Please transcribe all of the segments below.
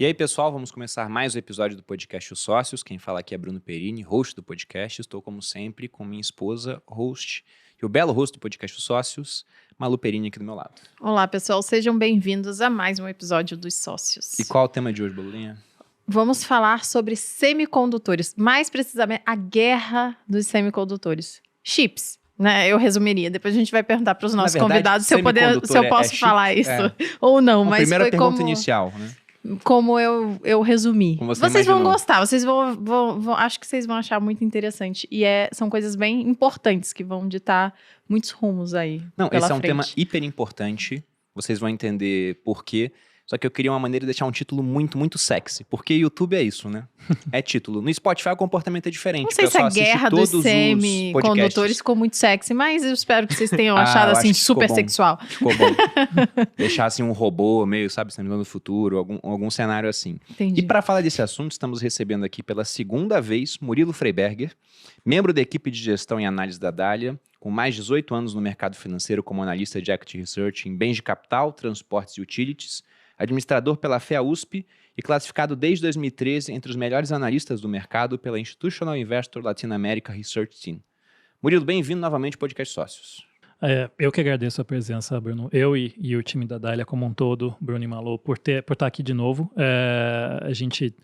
E aí, pessoal, vamos começar mais um episódio do podcast Os Sócios. Quem fala aqui é Bruno Perini, host do podcast. Estou, como sempre, com minha esposa, host, e o belo host do podcast Os Sócios, Malu Perini, aqui do meu lado. Olá, pessoal. Sejam bem-vindos a mais um episódio dos Sócios. E qual é o tema de hoje, Bolulinha? Vamos falar sobre semicondutores, mais precisamente a guerra dos semicondutores. Chips, né? Eu resumiria. Depois a gente vai perguntar para os nossos convidados se eu posso falar isso ou não. Mas primeira foi pergunta como... inicial, né? Como eu resumi. Como vocês vão gostar, vocês vão acho que vocês vão achar muito interessante. E são coisas bem importantes que vão ditar muitos rumos aí. Não, esse é um frente. tema hiper importante. Vocês vão entender por quê. Só que eu queria uma maneira de deixar um título muito, muito sexy. Porque YouTube é isso, né? É título. No Spotify o comportamento é diferente. Não sei se a guerra dos semicondutores ficou muito sexy, mas eu espero que vocês tenham achado assim super sexual. Ficou bom. Deixar assim um robô meio, sabe, Exterminador do Futuro, algum cenário assim. Entendi. E para falar desse assunto, estamos recebendo aqui pela segunda vez Murilo Freiberger, membro da equipe de gestão e análise da Dália, com mais de 18 anos no mercado financeiro como analista de Equity Research em bens de capital, transportes e utilities, administrador pela FEA-USP e classificado desde 2013 entre os melhores analistas do mercado pela Institutional Investor Latin America Research Team. Murilo, bem-vindo novamente ao Podcast Sócios. Eu que agradeço a presença, Bruno. Eu e o time da Dália como um todo, Bruno e Malu, por estar aqui de novo. A gente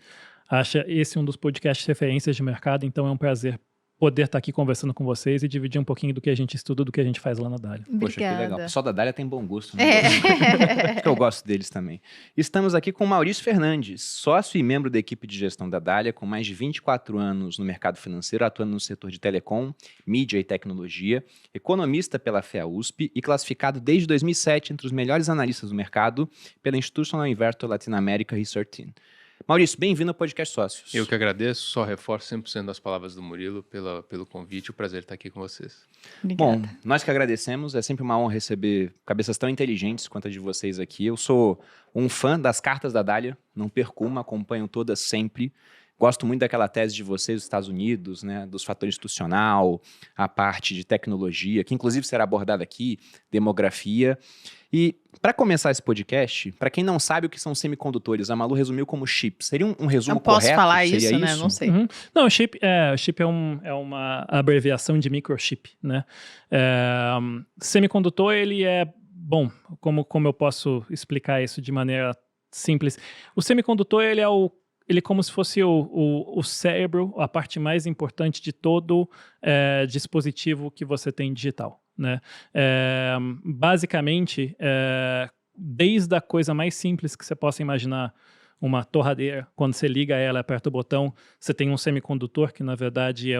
acha esse um dos podcasts referências de mercado, então é um prazer poder estar aqui conversando com vocês e dividir um pouquinho do que a gente estuda, do que a gente faz lá na Dália. Poxa, que legal. O pessoal da Dália tem bom gosto, né? Eu gosto deles também. Estamos aqui com Maurício Fernandes, sócio e membro da equipe de gestão da Dália, com mais de 24 anos no mercado financeiro, atuando no setor de telecom, mídia e tecnologia, economista pela FEA-USP e classificado desde 2007 entre os melhores analistas do mercado pela Institutional Investor Latin America Research Team. Maurício, bem-vindo ao Podcast Sócios. Eu que agradeço, só reforço 100% das palavras do Murilo pelo convite, o prazer estar aqui com vocês. Obrigada. Bom, nós que agradecemos, é sempre uma honra receber cabeças tão inteligentes quanto a de vocês aqui. Eu sou um fã das cartas da Dália, não perco uma, acompanho todas sempre. Gosto muito daquela tese de vocês dos Estados Unidos, né, dos fatores institucional, a parte de tecnologia, que inclusive será abordada aqui, demografia. E para começar esse podcast, para quem não sabe o que são semicondutores, a Malu resumiu como chip. Seria um resumo correto? Eu posso falar Seria isso, né? Não sei. Uhum. Não, chip é uma abreviação de microchip, né? Semicondutor, ele é... Bom, como eu posso explicar isso de maneira simples? O semicondutor, ele é como se fosse o cérebro, a parte mais importante de todo dispositivo que você tem digital, né? Basicamente, desde a coisa mais simples que você possa imaginar, uma torradeira, quando você liga ela, aperta o botão, você tem um semicondutor que, na verdade,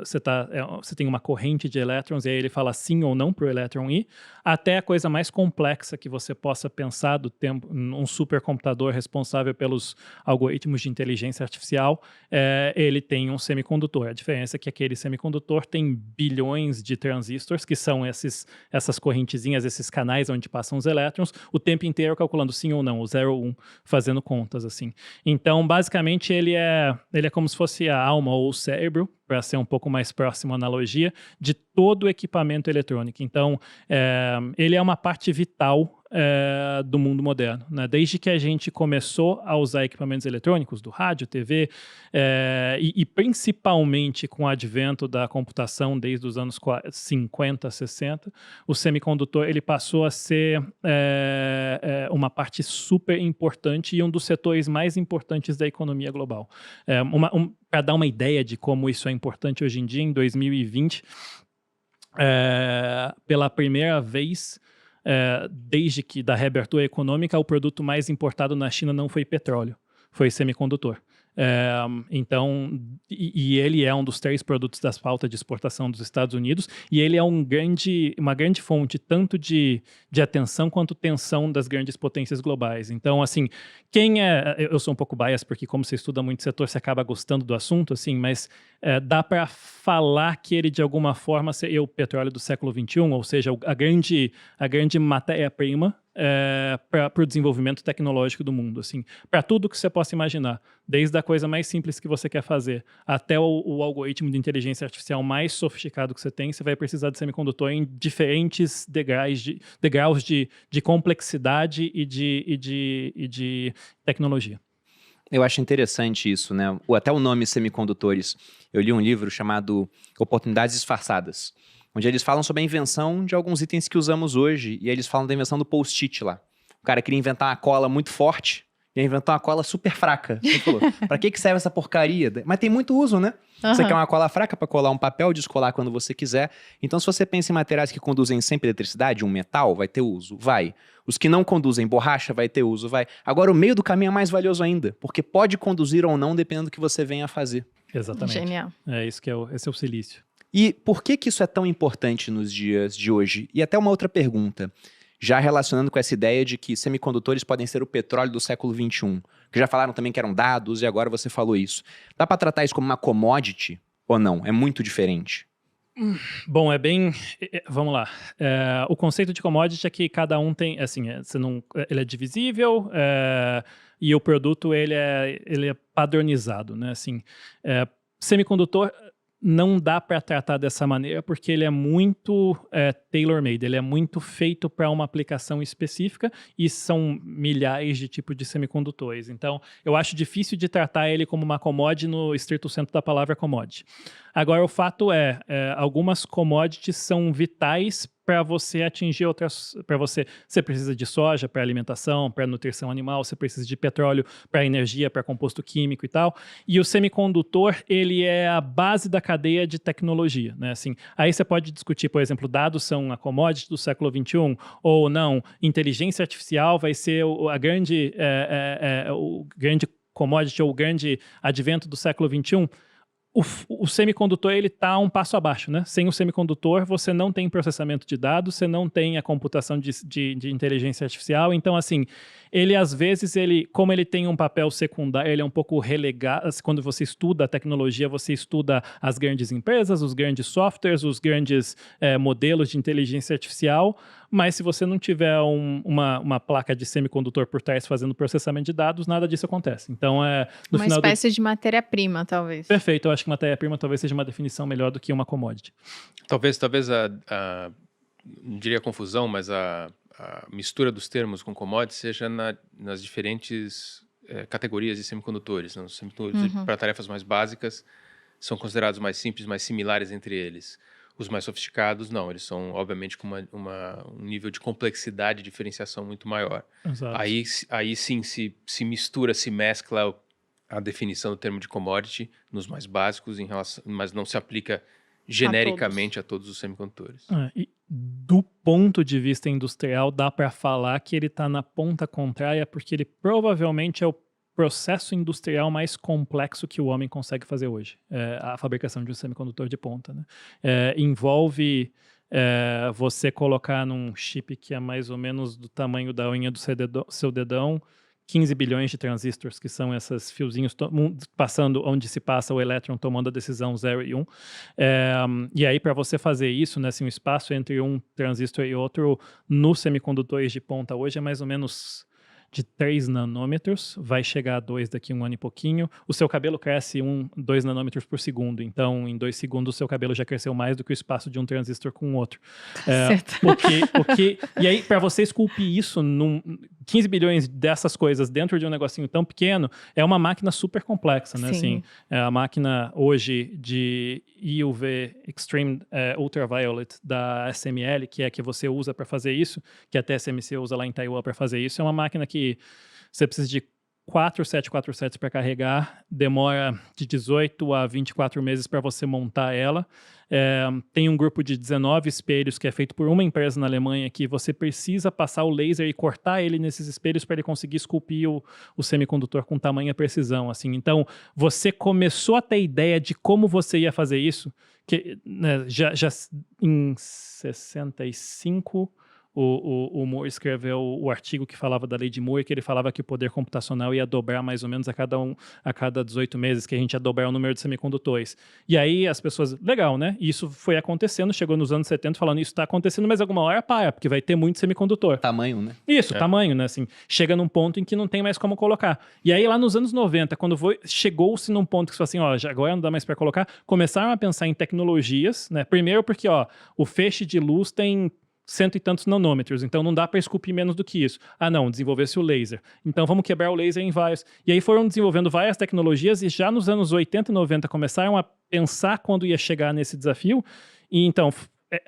você tem uma corrente de elétrons e aí ele fala sim ou não para o elétron ir, até a coisa mais complexa que você possa pensar do tempo, um supercomputador responsável pelos algoritmos de inteligência artificial, ele tem um semicondutor. A diferença é que aquele semicondutor tem bilhões de transistores, que são essas correntezinhas, esses canais onde passam os elétrons, o tempo inteiro calculando sim ou não, o 0 ou 1, fazendo contas. Assim. Então, basicamente, ele é como se fosse a alma ou o cérebro, para ser um pouco mais próximo à analogia, de todo o equipamento eletrônico. Então, ele é uma parte vital do mundo moderno, né? Desde que a gente começou a usar equipamentos eletrônicos, do rádio, TV, e principalmente com o advento da computação desde os anos 50, 60, o semicondutor ele passou a ser uma parte super importante e um dos setores mais importantes da economia global. Para dar uma ideia de como isso é importante hoje em dia, em 2020, pela primeira vez, desde que da reabertura econômica, o produto mais importado na China não foi petróleo, foi semicondutor. Então, ele é um dos 3 produtos das pautas de exportação dos Estados Unidos e ele é uma grande fonte tanto de atenção quanto tensão das grandes potências globais. Então, assim, eu sou um pouco bias porque como você estuda muito setor, você acaba gostando do assunto, assim, mas dá para falar que ele de alguma forma seria o petróleo do século XXI, ou seja, a grande matéria-prima para o desenvolvimento tecnológico do mundo, assim, para tudo que você possa imaginar, desde a coisa mais simples que você quer fazer até o algoritmo de inteligência artificial mais sofisticado que você tem, você vai precisar de semicondutor em diferentes degraus de complexidade e de tecnologia. Eu acho interessante isso, né? Até o nome semicondutores. Eu li um livro chamado Oportunidades Disfarçadas, onde eles falam sobre a invenção de alguns itens que usamos hoje, e eles falam da invenção do post-it lá. O cara queria inventar uma cola muito forte, e inventou uma cola super fraca. Ele falou, pra que serve essa porcaria? Mas tem muito uso, né? Você quer uma cola fraca para colar um papel, descolar quando você quiser. Então, se você pensa em materiais que conduzem sempre eletricidade, um metal, vai ter uso? Vai. Os que não conduzem borracha, vai ter uso? Vai. Agora, o meio do caminho é mais valioso ainda, porque pode conduzir ou não, dependendo do que você venha a fazer. Exatamente. Genial. É isso que esse é o silício. E por que isso é tão importante nos dias de hoje? E até uma outra pergunta, já relacionando com essa ideia de que semicondutores podem ser o petróleo do século XXI, que já falaram também que eram dados e agora você falou isso. Dá para tratar isso como uma commodity ou não? É muito diferente? Bom, vamos lá. O conceito de commodity é que cada um tem, assim, ele é divisível e o produto ele é padronizado, né? Assim, semicondutor não dá para tratar dessa maneira porque ele é muito tailor-made, ele é muito feito para uma aplicação específica e são milhares de tipos de semicondutores. Então, eu acho difícil de tratar ele como uma commodity no estrito senso da palavra commodity. Agora, o fato algumas commodities são vitais para você atingir outras... Você precisa de soja para alimentação, para nutrição animal, você precisa de petróleo para energia, para composto químico e tal. E o semicondutor, ele é a base da cadeia de tecnologia, né? Assim, aí você pode discutir, por exemplo, dados são a commodity do século XXI ou não, inteligência artificial vai ser o grande commodity ou o grande advento do século XXI. O semicondutor ele está um passo abaixo, né? Sem o semicondutor, você não tem processamento de dados, você não tem a computação de inteligência artificial. Então, assim, ele às vezes, como ele tem um papel secundário, ele é um pouco relegado. Quando você estuda a tecnologia, você estuda as grandes empresas, os grandes softwares, os grandes modelos de inteligência artificial. Mas se você não tiver uma placa de semicondutor por trás fazendo processamento de dados, nada disso acontece. Então, uma espécie de matéria-prima, talvez. Perfeito, eu acho que matéria-prima talvez seja uma definição melhor do que uma commodity. Talvez não diria confusão, mas a mistura dos termos com commodity seja nas diferentes categorias de semicondutores. Né? Os semicondutores para tarefas mais básicas são considerados mais simples, mais similares entre eles. Os mais sofisticados, não. Eles são, obviamente, com um nível de complexidade e diferenciação muito maior. Exato. Aí sim se mistura, se mescla a definição do termo de commodity nos mais básicos, mas não se aplica genericamente a todos os semicondutores. E do ponto de vista industrial, dá para falar que ele está na ponta contrária, porque ele provavelmente é o processo industrial mais complexo que o homem consegue fazer hoje, a fabricação de um semicondutor de ponta, né? Envolve você colocar num chip que é mais ou menos do tamanho da unha do seu dedão, 15 bilhões de transistores, que são esses fiozinhos passando onde se passa o elétron, tomando a decisão 0 e 1. E aí, para você fazer isso, né, assim, o espaço entre um transistor e outro nos semicondutores de ponta hoje é mais ou menos de 3 nanômetros, vai chegar a 2 daqui a 1 ano e pouquinho. O seu cabelo cresce 2 nanômetros por segundo, então em 2 segundos o seu cabelo já cresceu mais do que o espaço de um transistor com o outro. Certo. E aí, para você esculpir isso, 15 bilhões dessas coisas dentro de um negocinho tão pequeno, é uma máquina super complexa, né? Assim, a máquina hoje de EUV Extreme Ultraviolet da SML, que é a que você usa para fazer isso, que a TSMC usa lá em Taiwan para fazer isso, é uma máquina que você precisa de 4 747 para carregar, demora de 18 a 24 meses para você montar ela. Tem um grupo de 19 espelhos que é feito por uma empresa na Alemanha que você precisa passar o laser e cortar ele nesses espelhos para ele conseguir esculpir o semicondutor com tamanha precisão. Assim. Então, você começou a ter ideia de como você ia fazer isso, que né, já em 65... O Moore escreveu o artigo que falava da lei de Moore, que ele falava que o poder computacional ia dobrar mais ou menos a cada 18 meses, que a gente ia dobrar o número de semicondutores. E aí as pessoas, legal, né? E isso foi acontecendo, chegou nos anos 70 falando, isso está acontecendo, mas alguma hora para, porque vai ter muito semicondutor. Tamanho, né? Isso, tamanho, né? Assim, chega num ponto em que não tem mais como colocar. E aí lá nos anos 90, quando chegou-se num ponto que você falou assim, agora não dá mais para colocar, começaram a pensar em tecnologias, né? Primeiro porque, o feixe de luz tem cento e tantos nanômetros, então não dá para esculpir menos do que isso. Ah, não, desenvolvesse o laser. Então vamos quebrar o laser em vários. E aí foram desenvolvendo várias tecnologias e já nos anos 80 e 90 começaram a pensar quando ia chegar nesse desafio. E então,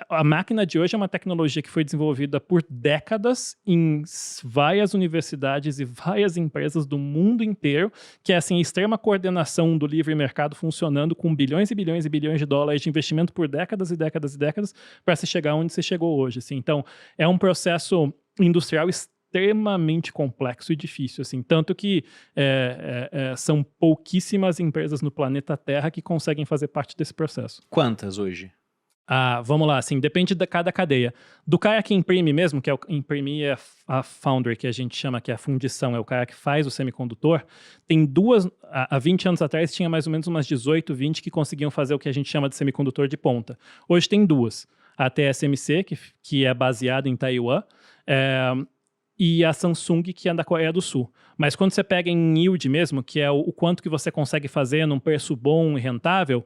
a máquina de hoje é uma tecnologia que foi desenvolvida por décadas em várias universidades e várias empresas do mundo inteiro, que é assim, extrema coordenação do livre mercado funcionando com bilhões e bilhões e bilhões de dólares de investimento por décadas e décadas e décadas para se chegar onde se chegou hoje. Assim. Então, é um processo industrial extremamente complexo e difícil, assim, tanto que são pouquíssimas empresas no planeta Terra que conseguem fazer parte desse processo. Quantas hoje? Vamos lá, assim, depende de cada cadeia. Do cara que imprime mesmo, que é imprimir a foundry, que a gente chama, que é a fundição, é o cara que faz o semicondutor, tem duas, há 20 anos atrás tinha mais ou menos umas 18, 20 que conseguiam fazer o que a gente chama de semicondutor de ponta. Hoje tem duas, a TSMC, que é baseada em Taiwan, e a Samsung, que é da Coreia do Sul. Mas quando você pega em yield mesmo, que é o quanto que você consegue fazer num preço bom e rentável,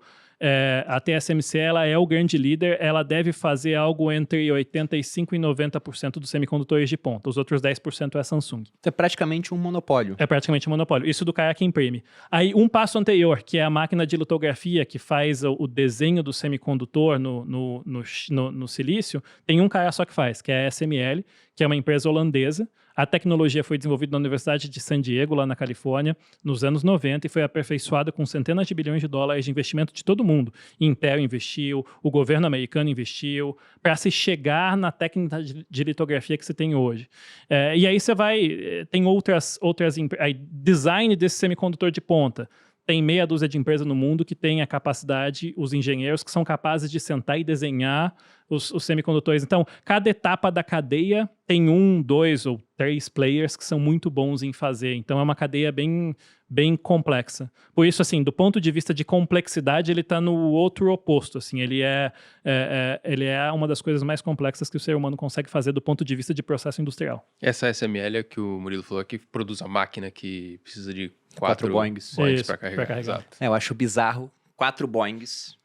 a TSMC ela é o grande líder, ela deve fazer algo entre 85% e 90% dos semicondutores de ponta. Os outros 10% é a Samsung. É praticamente um monopólio. É praticamente um monopólio. Isso do cara que imprime. Aí, um passo anterior, que é a máquina de litografia que faz o desenho do semicondutor no silício, tem um cara só que faz, que é a SML, que é uma empresa holandesa. A tecnologia foi desenvolvida na Universidade de San Diego, lá na Califórnia, nos anos 90 e foi aperfeiçoada com centenas de bilhões de dólares de investimento de todo mundo. Intel investiu, o governo americano investiu, para se chegar na técnica de litografia que você tem hoje. E aí você tem outras aí, design desse semicondutor de ponta. Tem meia dúzia de empresas no mundo que tem a capacidade, os engenheiros que são capazes de sentar e desenhar os semicondutores. Então, cada etapa da cadeia tem 1, 2 ou 3 players que são muito bons em fazer. Então, é uma cadeia bem complexa. Por isso, assim, do ponto de vista de complexidade, ele está no outro oposto. Assim, ele é uma das coisas mais complexas que o ser humano consegue fazer do ponto de vista de processo industrial. Essa SML é que o Murilo falou que produz a máquina que precisa de 4 Boeings para carregar. Exato. Eu acho bizarro. 4 Boeings.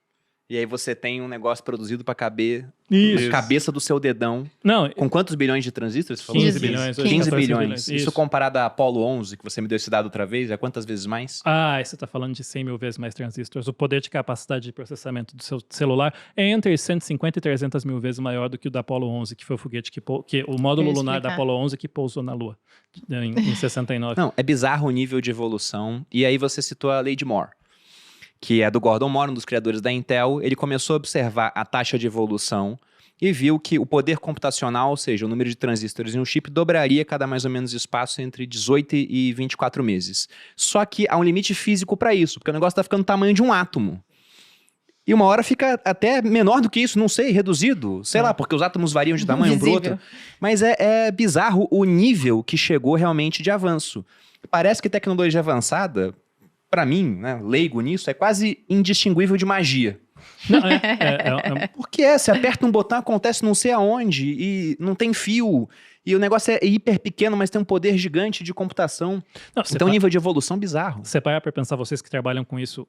E aí você tem um negócio produzido para caber na cabeça do seu dedão. Não, com quantos bilhões de transistores? 15 bilhões. 15 bilhões. Isso comparado a Apollo 11, que você me deu esse dado outra vez, é quantas vezes mais? Você está falando de 100 mil vezes mais transistores. O poder de capacidade de processamento do seu celular é entre 150 e 300 mil vezes maior do que o da Apollo 11, que foi o foguete o módulo lunar da Apollo 11 que pousou na Lua em 69. Não, é bizarro o nível de evolução. E aí você citou a lei de Moore, que é do Gordon Moore, um dos criadores da Intel. Ele começou a observar a taxa de evolução e viu que o poder computacional, ou seja, o número de transistores em um chip, dobraria cada mais ou menos espaço entre 18 e 24 meses. Só que há um limite físico para isso, porque o negócio está ficando do tamanho de um átomo. E uma hora fica até menor do que isso, não sei, reduzido. Sei lá, porque os átomos variam de tamanho um para o outro. Mas é bizarro o nível que chegou realmente de avanço. Parece que tecnologia avançada, para mim, né, leigo nisso, é quase indistinguível de magia. Não, Porque você aperta um botão, acontece não sei aonde, e não tem fio, e o negócio é hiper pequeno, mas tem um poder gigante de computação. Então, nível de evolução bizarro. Você para pensar, vocês que trabalham com isso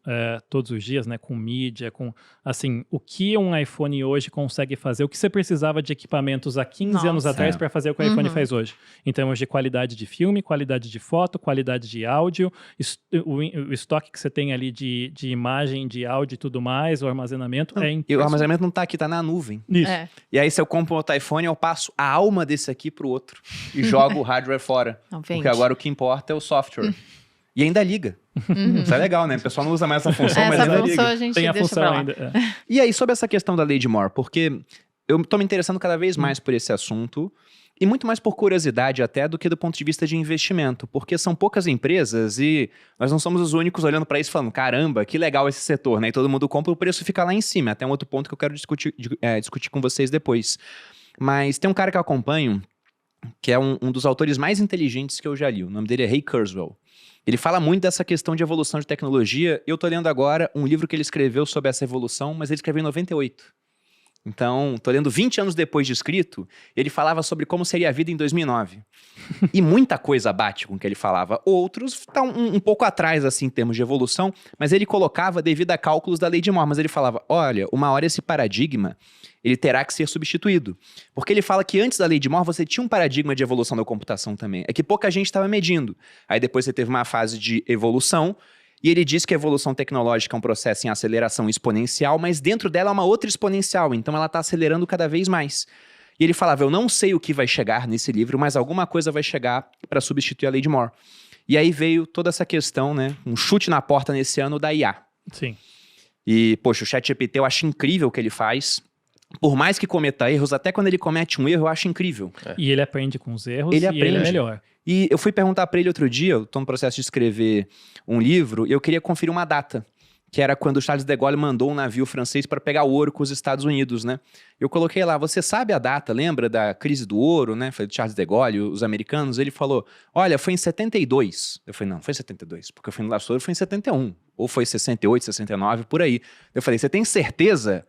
todos os dias, né, com mídia, com, assim, o que um iPhone hoje consegue fazer, o que você precisava de equipamentos há 15 anos atrás para fazer o que o iPhone faz hoje. Em termos de qualidade de filme, qualidade de foto, qualidade de áudio, o estoque que você tem ali de imagem, de áudio e tudo mais, o armazenamento E o armazenamento não está aqui, está na nuvem. Isso. E aí, se eu compro outro iPhone, eu passo a alma desse aqui pro outro e jogo o hardware fora. Porque agora o que importa é o software. E ainda liga. Isso é legal, né? O pessoal não usa mais essa função, mas ainda liga. A gente tem a função ainda. E aí, sobre essa questão da lei de Moore, porque eu tô me interessando cada vez mais por esse assunto, e muito mais por curiosidade até do que do ponto de vista de investimento, porque são poucas empresas e nós não somos os únicos olhando para isso falando, caramba, que legal esse setor, né? E todo mundo compra, o preço fica lá em cima. Até um outro ponto que eu quero discutir com vocês depois. Mas tem um cara que eu acompanho, que é um dos autores mais inteligentes que eu já li. O nome dele é Ray Kurzweil. Ele fala muito dessa questão de evolução de tecnologia. Eu tô lendo agora um livro que ele escreveu sobre essa evolução, mas ele escreveu em 98. Então, tô lendo 20 anos depois de escrito, ele falava sobre como seria a vida em 2009. E muita coisa bate com o que ele falava. Outros estão um pouco atrás, assim, em termos de evolução, mas ele colocava devido a cálculos da lei de Moore. Mas ele falava, olha, uma hora esse paradigma, ele terá que ser substituído. Porque ele fala que antes da lei de Moore, você tinha um paradigma de evolução da computação também. É que pouca gente estava medindo. Aí depois você teve uma fase de evolução, e ele diz que a evolução tecnológica é um processo em aceleração exponencial, mas dentro dela é uma outra exponencial, então ela está acelerando cada vez mais. E ele falava, eu não sei o que vai chegar nesse livro, mas alguma coisa vai chegar para substituir a lei de Moore. E aí veio toda essa questão, né, um chute na porta nesse ano da IA. Sim. E, poxa, o ChatGPT eu acho incrível o que ele faz. Por mais que cometa erros, até quando ele comete um erro, eu acho incrível. E ele aprende com os erros ele ele é melhor. E eu fui perguntar para ele outro dia, eu estou no processo de escrever um livro, e eu queria conferir uma data, que era quando o Charles de Gaulle mandou um navio francês para pegar ouro com os Estados Unidos, né? Eu coloquei lá, você sabe a data, lembra da crise do ouro, né? Foi do Charles de Gaulle, os americanos, ele falou, olha, foi em 72. Eu falei, não, foi em 72, porque eu fui no Laço Ouro, foi em 71, ou foi 68, 69, por aí. Eu falei, você tem certeza?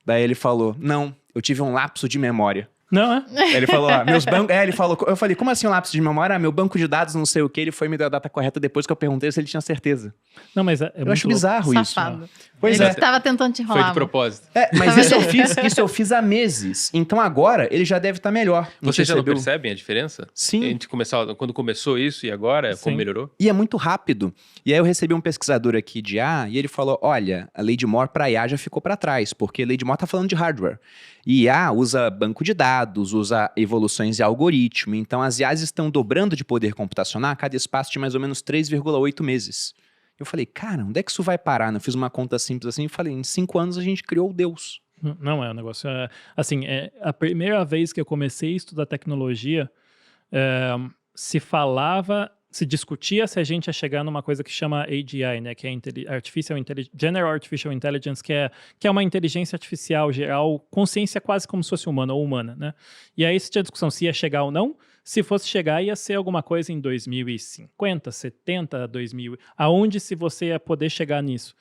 Daí ele falou, não, eu tive um lapso de memória. Não, é? Ele falou, meus bancos... ele falou, eu falei, como assim um lapso de memória? Meu banco de dados não sei o que, ele foi me dar a data correta depois que eu perguntei se ele tinha certeza. Não, mas eu acho bizarro isso. Safado. Pois ele estava tentando te enrolar. Foi de propósito. Mas isso eu fiz há meses. Então agora ele já deve estar melhor. Vocês já não percebem a diferença? Sim. A gente quando começou isso e agora, Sim. como melhorou? E é muito rápido. E aí eu recebi um pesquisador aqui de IA e ele falou, olha, a lei de Moore para IA já ficou para trás, porque a lei de Moore está falando de hardware. E IA usa banco de dados, usa evoluções de algoritmo. Então as IAs estão dobrando de poder computacional a cada espaço de mais ou menos 3,8 meses. Eu falei, cara, onde é que isso vai parar? Eu fiz uma conta simples assim e falei, em 5 anos a gente criou o Deus. Não é um negócio... assim, a primeira vez que eu comecei a estudar tecnologia, se discutia se a gente ia chegar numa coisa que chama AGI, né, que é General Artificial Intelligence, que é uma inteligência artificial geral, consciência quase como se fosse humana ou humana, né? E aí se tinha discussão se ia chegar ou não. Se fosse chegar, ia ser alguma coisa em 2050, 70, 2000, aonde se você ia poder chegar nisso.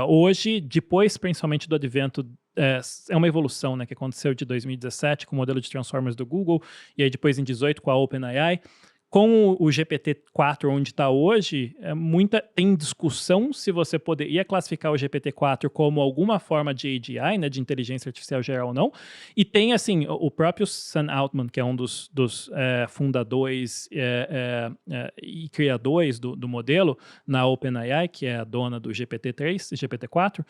Hoje, depois, principalmente do advento, é uma evolução, né, que aconteceu de 2017 com o modelo de Transformers do Google, e aí depois em 2018 com a OpenAI. Com o GPT-4 onde está hoje, tem discussão se você poderia classificar o GPT-4 como alguma forma de AGI, né, de inteligência artificial geral ou não. E tem, assim, o próprio Sam Altman, que é um dos fundadores e criadores do modelo na OpenAI, que é a dona do GPT-3 e GPT-4,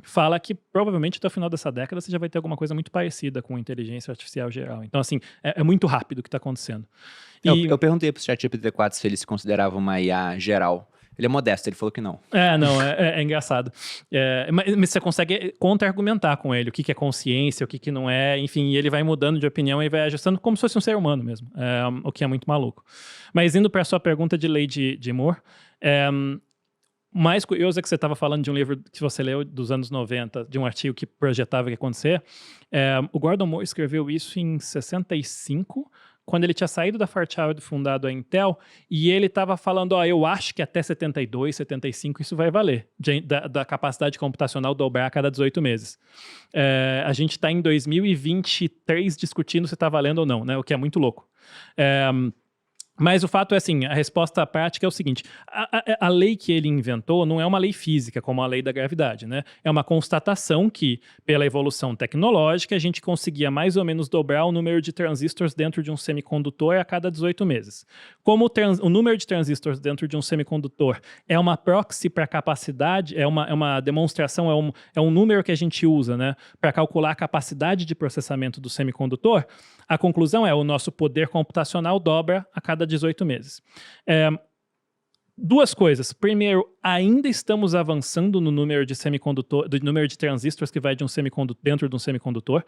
fala que provavelmente até o final dessa década você já vai ter alguma coisa muito parecida com inteligência artificial geral. Então, assim, é muito rápido o que está acontecendo. Eu perguntei pro ChatGPT-4 se ele se considerava uma IA geral. Ele é modesto, ele falou que não. É engraçado. Mas você consegue contra-argumentar com ele o que é consciência, o que não é, enfim, e ele vai mudando de opinião e vai ajustando como se fosse um ser humano mesmo, o que é muito maluco. Mas indo para a sua pergunta de lei de Moore, mais curioso é que você estava falando de um livro que você leu dos anos 90, de um artigo que projetava o que ia acontecer. O Gordon Moore escreveu isso em 65, quando ele tinha saído da Fairchild, fundado a Intel, e ele estava falando, eu acho que até 72, 75 isso vai valer, da capacidade computacional dobrar a cada 18 meses. A gente está em 2023 discutindo se está valendo ou não, né? O que é muito louco. Mas o fato é assim, a resposta prática é o seguinte, a lei que ele inventou não é uma lei física, como a lei da gravidade, né? É uma constatação que, pela evolução tecnológica, a gente conseguia mais ou menos dobrar o número de transistores dentro de um semicondutor a cada 18 meses. Como o número de transistores dentro de um semicondutor é uma proxy para a capacidade, é uma demonstração, é um número que a gente usa, né, para calcular a capacidade de processamento do semicondutor, a conclusão é o nosso poder computacional dobra a cada 18 meses. Duas coisas. Primeiro, ainda estamos avançando no número de número de transistores que vai de dentro de um semicondutor.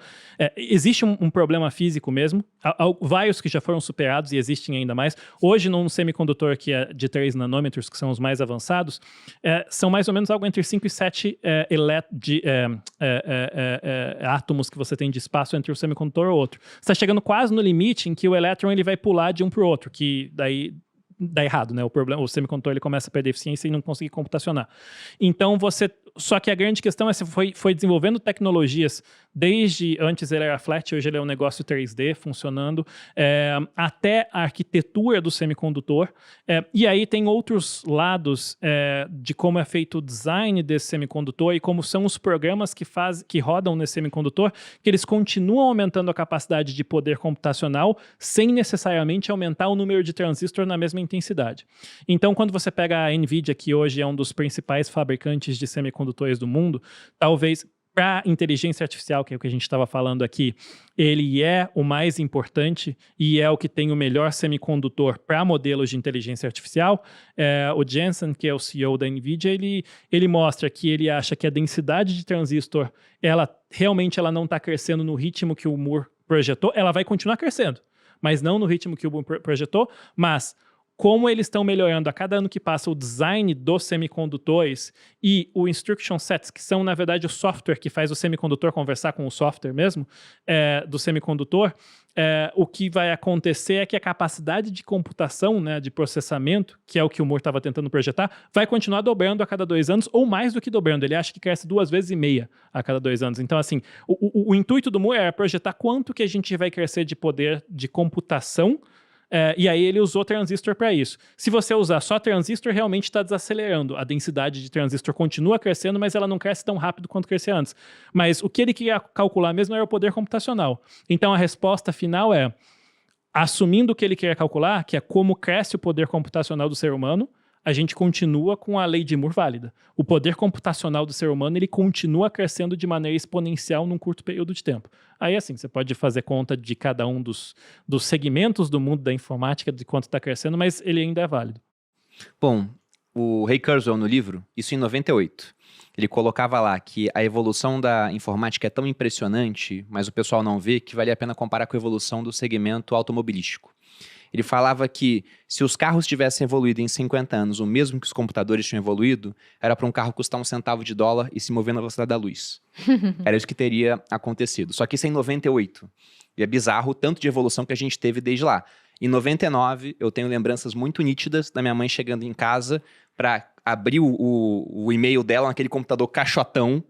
Existe um problema físico mesmo. Há vários que já foram superados e existem ainda mais. Hoje, num semicondutor que é de 3 nanômetros, que são os mais avançados, são mais ou menos algo entre 5 e 7 átomos que você tem de espaço entre um semicondutor e outro. Você está chegando quase no limite em que o elétron ele vai pular de um para o outro, que daí dá errado, né? O semicondutor ele começa a perder eficiência e não conseguir computacionar. Então, Só que a grande questão é se foi desenvolvendo tecnologias desde antes ele era flat, hoje ele é um negócio 3D funcionando, até a arquitetura do semicondutor. E aí tem outros lados de como é feito o design desse semicondutor e como são os programas que rodam nesse semicondutor, que eles continuam aumentando a capacidade de poder computacional sem necessariamente aumentar o número de transistores na mesma intensidade. Então, quando você pega a NVIDIA, que hoje é um dos principais fabricantes de semicondutores do mundo, talvez para inteligência artificial, que é o que a gente estava falando aqui, ele é o mais importante e é o que tem o melhor semicondutor para modelos de inteligência artificial. O Jensen, que é o CEO da NVIDIA, ele mostra que ele acha que a densidade de transistor, ela não está crescendo no ritmo que o Moore projetou, ela vai continuar crescendo, mas não no ritmo que o Moore projetou, mas como eles estão melhorando a cada ano que passa o design dos semicondutores e o instruction sets, que são, na verdade, o software que faz o semicondutor conversar com o software mesmo, do semicondutor, o que vai acontecer é que a capacidade de computação, né, de processamento, que é o que o Moore estava tentando projetar, vai continuar dobrando a cada 2 anos, ou mais do que dobrando. Ele acha que cresce 2,5 vezes a cada 2 anos. Então, assim, o intuito do Moore é projetar quanto que a gente vai crescer de poder de computação. E aí ele usou transistor para isso. Se você usar só transistor, realmente está desacelerando. A densidade de transistor continua crescendo, mas ela não cresce tão rápido quanto crescia antes. Mas o que ele queria calcular mesmo era o poder computacional. Então a resposta final é, assumindo o que ele queria calcular, que é como cresce o poder computacional do ser humano, a gente continua com a lei de Moore válida. O poder computacional do ser humano, ele continua crescendo de maneira exponencial num curto período de tempo. Aí, assim, você pode fazer conta de cada um dos segmentos do mundo da informática, de quanto está crescendo, mas ele ainda é válido. Bom, o Ray Kurzweil, no livro, isso em 98, ele colocava lá que a evolução da informática é tão impressionante, mas o pessoal não vê, que vale a pena comparar com a evolução do segmento automobilístico. Ele falava que se os carros tivessem evoluído em 50 anos o mesmo que os computadores tinham evoluído, era para um carro custar $1 e se mover na velocidade da luz. Era isso que teria acontecido. Só que isso é em 98. E é bizarro o tanto de evolução que a gente teve desde lá. Em 99, eu tenho lembranças muito nítidas da minha mãe chegando em casa para abrir o e-mail dela naquele computador caixotão,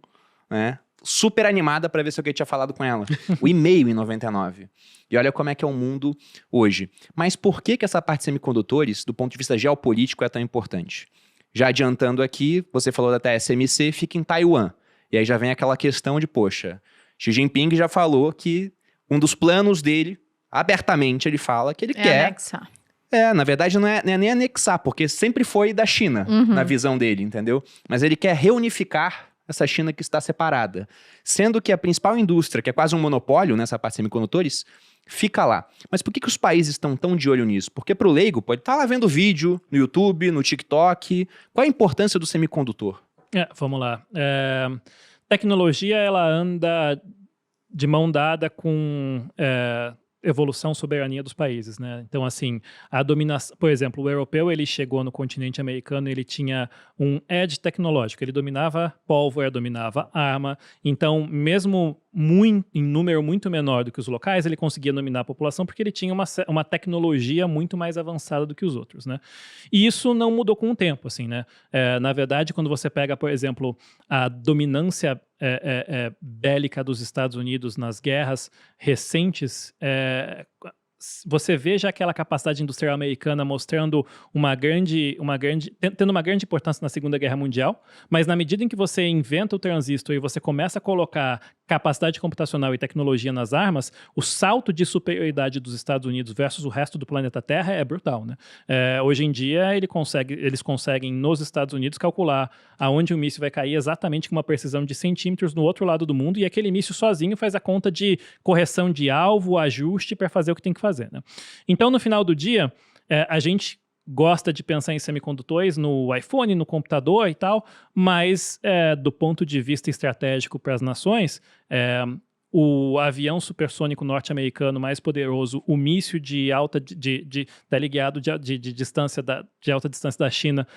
né? Super animada para ver se alguém tinha falado com ela. O e-mail em 99. E olha como é que é o mundo hoje. Mas por que essa parte de semicondutores, do ponto de vista geopolítico, é tão importante? Já adiantando aqui, você falou da TSMC, fica em Taiwan. E aí já vem aquela questão de, poxa, Xi Jinping já falou que um dos planos dele, abertamente ele fala que ele quer... anexar. Na verdade não é nem anexar, porque sempre foi da China, na visão dele, entendeu? Mas ele quer reunificar essa China que está separada. Sendo que a principal indústria, que é quase um monopólio nessa parte de semicondutores, fica lá. Mas por que os países estão tão de olho nisso? Porque para o leigo pode estar lá vendo vídeo no YouTube, no TikTok. Qual a importância do semicondutor? Vamos lá. Tecnologia, ela anda de mão dada com evolução, soberania dos países, né? Então, assim, a dominação... Por exemplo, o europeu, ele chegou no continente americano, ele tinha um edge tecnológico. Ele dominava pólvora, dominava arma. Então, mesmo em número muito menor do que os locais, ele conseguia dominar a população porque ele tinha uma tecnologia muito mais avançada do que os outros, né? E isso não mudou com o tempo, assim, né? Na verdade, quando você pega, por exemplo, a dominância bélica dos Estados Unidos nas guerras recentes, você vê já aquela capacidade industrial americana mostrando tendo uma grande importância na Segunda Guerra Mundial, mas na medida em que você inventa o transistor e você começa a colocar capacidade computacional e tecnologia nas armas, o salto de superioridade dos Estados Unidos versus o resto do planeta Terra é brutal, né? Hoje em dia, eles conseguem, nos Estados Unidos, calcular aonde o míssil vai cair exatamente com uma precisão de centímetros no outro lado do mundo, e aquele míssil sozinho faz a conta de correção de alvo, ajuste para fazer o que tem que fazer, né? Então, no final do dia, a gente gosta de pensar em semicondutores no iPhone, no computador e tal, mas do ponto de vista estratégico para as nações, o avião supersônico norte-americano mais poderoso, o míssil teleguiado de alta distância da China,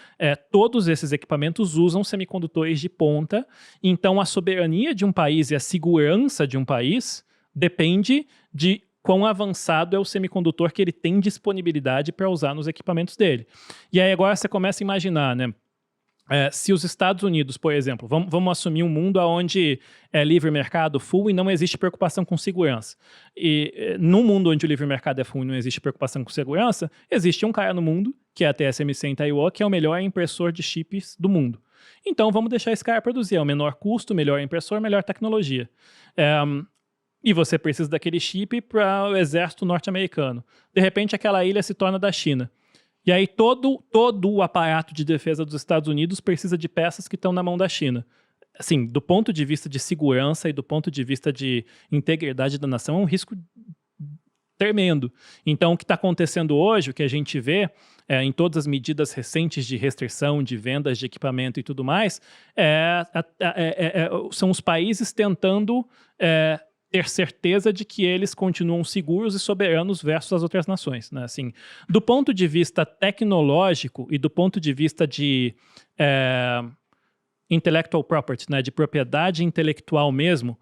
todos esses equipamentos usam semicondutores de ponta. Então, a soberania de um país e a segurança de um país depende de quão avançado é o semicondutor que ele tem disponibilidade para usar nos equipamentos dele. E aí agora você começa a imaginar, né? Se os Estados Unidos, por exemplo, vamos assumir um mundo onde é livre mercado full e não existe preocupação com segurança. E num mundo onde o livre mercado é full e não existe preocupação com segurança, existe um cara no mundo, que é a TSMC em Taiwan, que é o melhor impressor de chips do mundo. Então vamos deixar esse cara produzir. É o menor custo, melhor impressor, melhor tecnologia. E você precisa daquele chip para o exército norte-americano. De repente aquela ilha se torna da China. E aí todo o aparato de defesa dos Estados Unidos precisa de peças que estão na mão da China. Assim, do ponto de vista de segurança e do ponto de vista de integridade da nação, é um risco tremendo. Então, o que está acontecendo hoje, o que a gente vê em todas as medidas recentes de restrição, de vendas de equipamento e tudo mais, são os países tentando ter certeza de que eles continuam seguros e soberanos versus as outras nações, né? Assim, do ponto de vista tecnológico e do ponto de vista de intellectual property, né, de propriedade intelectual mesmo,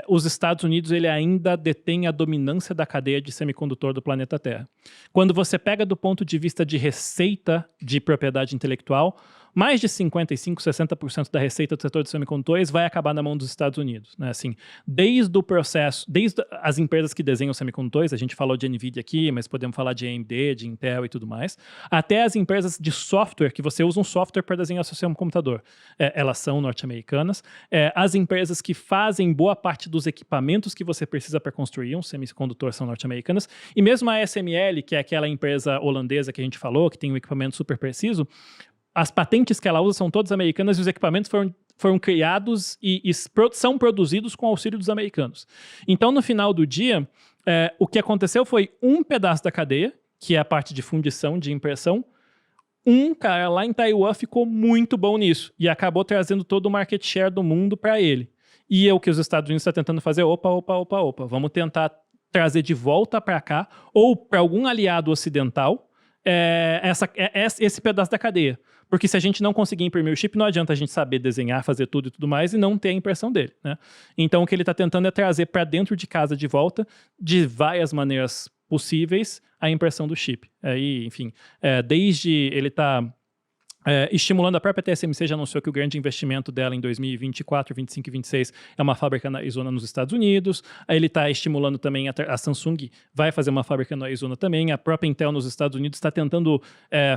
os Estados Unidos ele ainda detém a dominância da cadeia de semicondutor do planeta Terra. Quando você pega do ponto de vista de receita de propriedade intelectual, mais de 55%, 60% da receita do setor de semicondutores vai acabar na mão dos Estados Unidos, né? Assim, desde o processo, desde as empresas que desenham semicondutores, a gente falou de NVIDIA aqui, mas podemos falar de AMD, de Intel e tudo mais, até as empresas de software, que você usa um software para desenhar seu computador. Elas são norte-americanas. As empresas que fazem boa parte dos equipamentos que você precisa para construir um semicondutor são norte-americanas. E mesmo a ASML, que é aquela empresa holandesa que a gente falou, que tem um equipamento super preciso, as patentes que ela usa são todas americanas e os equipamentos foram criados e são produzidos com auxílio dos americanos. Então, no final do dia, o que aconteceu foi um pedaço da cadeia, que é a parte de fundição, de impressão. Um cara lá em Taiwan ficou muito bom nisso e acabou trazendo todo o market share do mundo para ele. E é o que os Estados Unidos estão tentando fazer, opa, vamos tentar trazer de volta para cá ou para algum aliado ocidental esse pedaço da cadeia. Porque se a gente não conseguir imprimir o chip, não adianta a gente saber desenhar, fazer tudo e tudo mais e não ter a impressão dele, né? Então, o que ele está tentando é trazer para dentro de casa de volta, de várias maneiras possíveis, a impressão do chip. Aí, enfim, desde ele está estimulando, a própria TSMC já anunciou que o grande investimento dela em 2024, 2025 e 2026 é uma fábrica na Arizona nos Estados Unidos. Aí ele está estimulando também, a Samsung vai fazer uma fábrica na Arizona também. A própria Intel nos Estados Unidos está tentando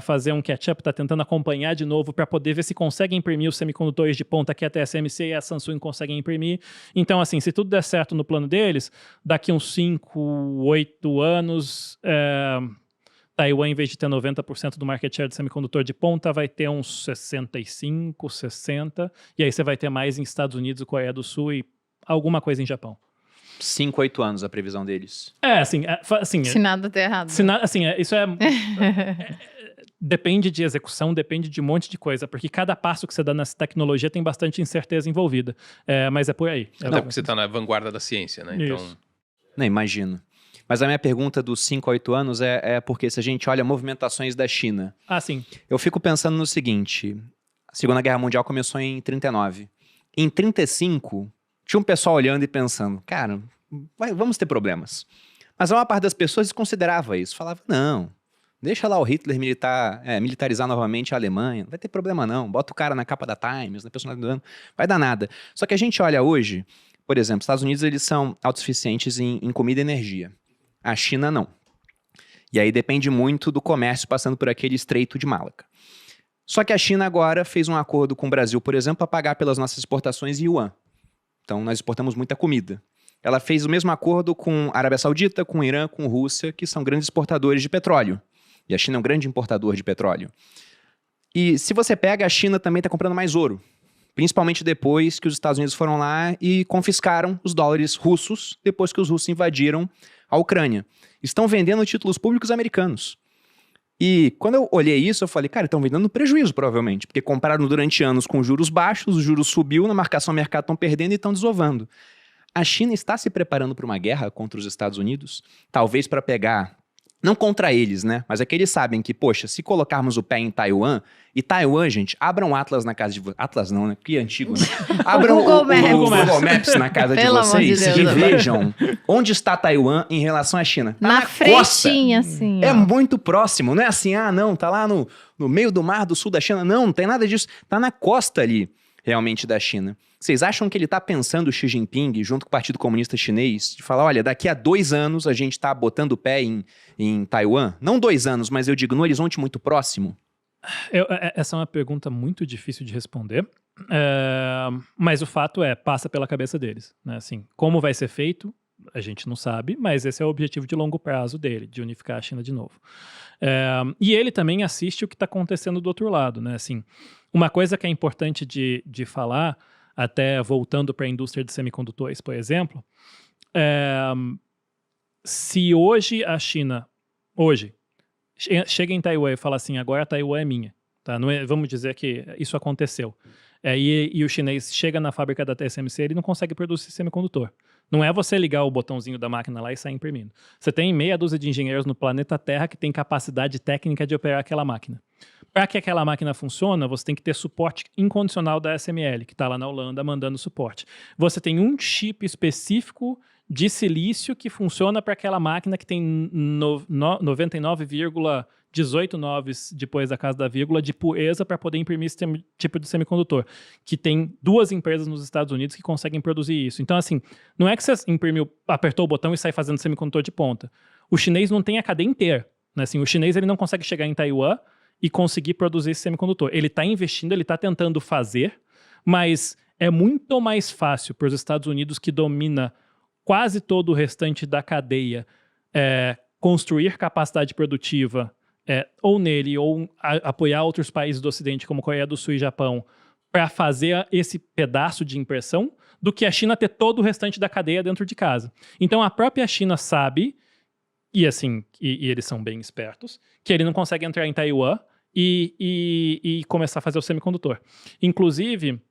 fazer um catch-up, está tentando acompanhar de novo para poder ver se consegue imprimir os semicondutores de ponta que a TSMC e a Samsung conseguem imprimir. Então, assim, se tudo der certo no plano deles, daqui uns 5, 8 anos... Taiwan, em vez de ter 90% do market share de semicondutor de ponta, vai ter uns 65, 60, e aí você vai ter mais em Estados Unidos, Coreia do Sul e alguma coisa em Japão. 5, 8 anos a previsão deles. Se nada der errado. Isso depende de execução, depende de um monte de coisa, porque cada passo que você dá nessa tecnologia tem bastante incerteza envolvida. Mas é por aí. Até porque você está na vanguarda da ciência, né? Então... Não, imagino. Mas a minha pergunta dos 5 a 8 anos é porque se a gente olha movimentações da China... Sim. Eu fico pensando no seguinte, a Segunda Guerra Mundial começou em 39. Em 35, tinha um pessoal olhando e pensando, cara, vamos ter problemas. Mas a maior parte das pessoas desconsiderava isso, falava, não, deixa lá o Hitler militarizar novamente a Alemanha, não vai ter problema não, bota o cara na capa da Times, na personalidade do ano, vai dar nada. Só que a gente olha hoje, por exemplo, os Estados Unidos eles são autossuficientes em comida e energia. A China não. E aí depende muito do comércio passando por aquele estreito de Malaca. Só que a China agora fez um acordo com o Brasil, por exemplo, para pagar pelas nossas exportações em yuan. Então nós exportamos muita comida. Ela fez o mesmo acordo com a Arábia Saudita, com o Irã, com a Rússia, que são grandes exportadores de petróleo. E a China é um grande importador de petróleo. E se você pega, a China também está comprando mais ouro. Principalmente depois que os Estados Unidos foram lá e confiscaram os dólares russos, depois que os russos invadiram a Ucrânia. Estão vendendo títulos públicos americanos. E quando eu olhei isso, eu falei, cara, estão vendendo prejuízo, provavelmente, porque compraram durante anos com juros baixos, os juros subiu, na marcação mercado estão perdendo e estão desovando. A China está se preparando para uma guerra contra os Estados Unidos, talvez para pegar Não contra eles, né? Mas é que eles sabem que, poxa, se colocarmos o pé em Taiwan... E Taiwan, gente, abram um Atlas na casa de vocês. Atlas não, né? Que antigo, né? Abram o Google Maps na casa de vocês e vejam onde está Taiwan em relação à China. Tá na frechinha, assim. É muito próximo. Não é assim, não, tá lá no meio do mar do sul da China. Não tem nada disso. Tá na costa ali, realmente, da China. Vocês acham que ele tá pensando, o Xi Jinping, junto com o Partido Comunista Chinês, de falar, olha, daqui a 2 anos a gente tá botando o pé em Taiwan? Não 2 anos, mas eu digo, no horizonte muito próximo? Essa é uma pergunta muito difícil de responder, mas o fato passa pela cabeça deles, né? Assim, como vai ser feito, a gente não sabe, mas esse é o objetivo de longo prazo dele, de unificar a China de novo. E ele também assiste o que está acontecendo do outro lado, né? Assim, uma coisa que é importante de falar, até voltando para a indústria de semicondutores, por exemplo, se hoje a China, chega em Taiwan e fala assim, agora Taiwan é minha, tá? Não é, vamos dizer que isso aconteceu. E o chinês chega na fábrica da TSMC, ele não consegue produzir semicondutor. Não é você ligar o botãozinho da máquina lá e sair imprimindo. Você tem meia dúzia de engenheiros no planeta Terra que tem capacidade técnica de operar aquela máquina. Para que aquela máquina funcione, você tem que ter suporte incondicional da SML, que está lá na Holanda mandando suporte. Você tem um chip específico de silício que funciona para aquela máquina que tem 99,18 noves depois da casa da vírgula de pureza para poder imprimir esse tipo de semicondutor, que tem 2 empresas nos Estados Unidos que conseguem produzir isso. Então, assim, não é que você apertou o botão e sai fazendo semicondutor de ponta. O chinês não tem a cadeia inteira, né? Assim, o chinês ele não consegue chegar em Taiwan e conseguir produzir esse semicondutor. Ele está investindo, ele está tentando fazer, mas é muito mais fácil para os Estados Unidos, que domina quase todo o restante da cadeia, construir capacidade produtiva ou nele, ou apoiar outros países do Ocidente, como Coreia do Sul e Japão, para fazer esse pedaço de impressão, do que a China ter todo o restante da cadeia dentro de casa. Então a própria China sabe, e assim, e eles são bem espertos, que ele não consegue entrar em Taiwan e começar a fazer o semicondutor. Inclusive,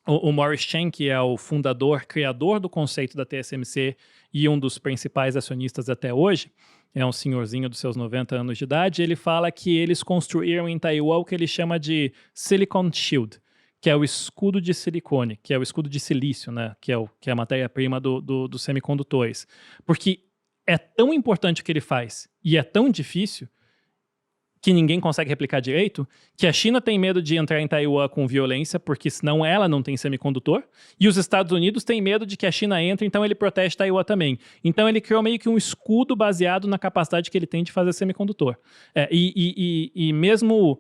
o Morris Chang, que é o fundador, criador do conceito da TSMC e um dos principais acionistas até hoje, é um senhorzinho dos seus 90 anos de idade, ele fala que eles construíram em Taiwan o que ele chama de Silicon Shield, que é o escudo de silicone, que é o escudo de silício, né? Que é a matéria-prima dos semicondutores. Porque é tão importante o que ele faz e é tão difícil que ninguém consegue replicar direito, que a China tem medo de entrar em Taiwan com violência, porque senão ela não tem semicondutor, e os Estados Unidos têm medo de que a China entre, então ele protege Taiwan também. Então ele criou meio que um escudo baseado na capacidade que ele tem de fazer semicondutor. E mesmo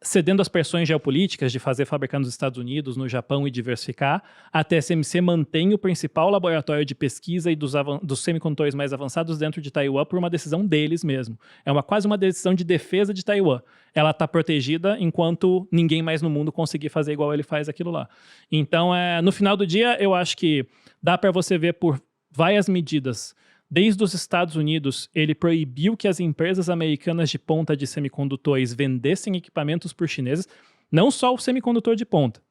cedendo às pressões geopolíticas de fazer fabricar nos Estados Unidos, no Japão e diversificar, a TSMC mantém o principal laboratório de pesquisa e dos semicondutores mais avançados dentro de Taiwan por uma decisão deles mesmo. É quase uma decisão de defesa de Taiwan. Ela está protegida enquanto ninguém mais no mundo conseguir fazer igual ele faz aquilo lá. Então, no final do dia, eu acho que dá para você ver por várias medidas. Desde os Estados Unidos, ele proibiu que as empresas americanas de ponta de semicondutores vendessem equipamentos por chineses, não só o semicondutor de ponta.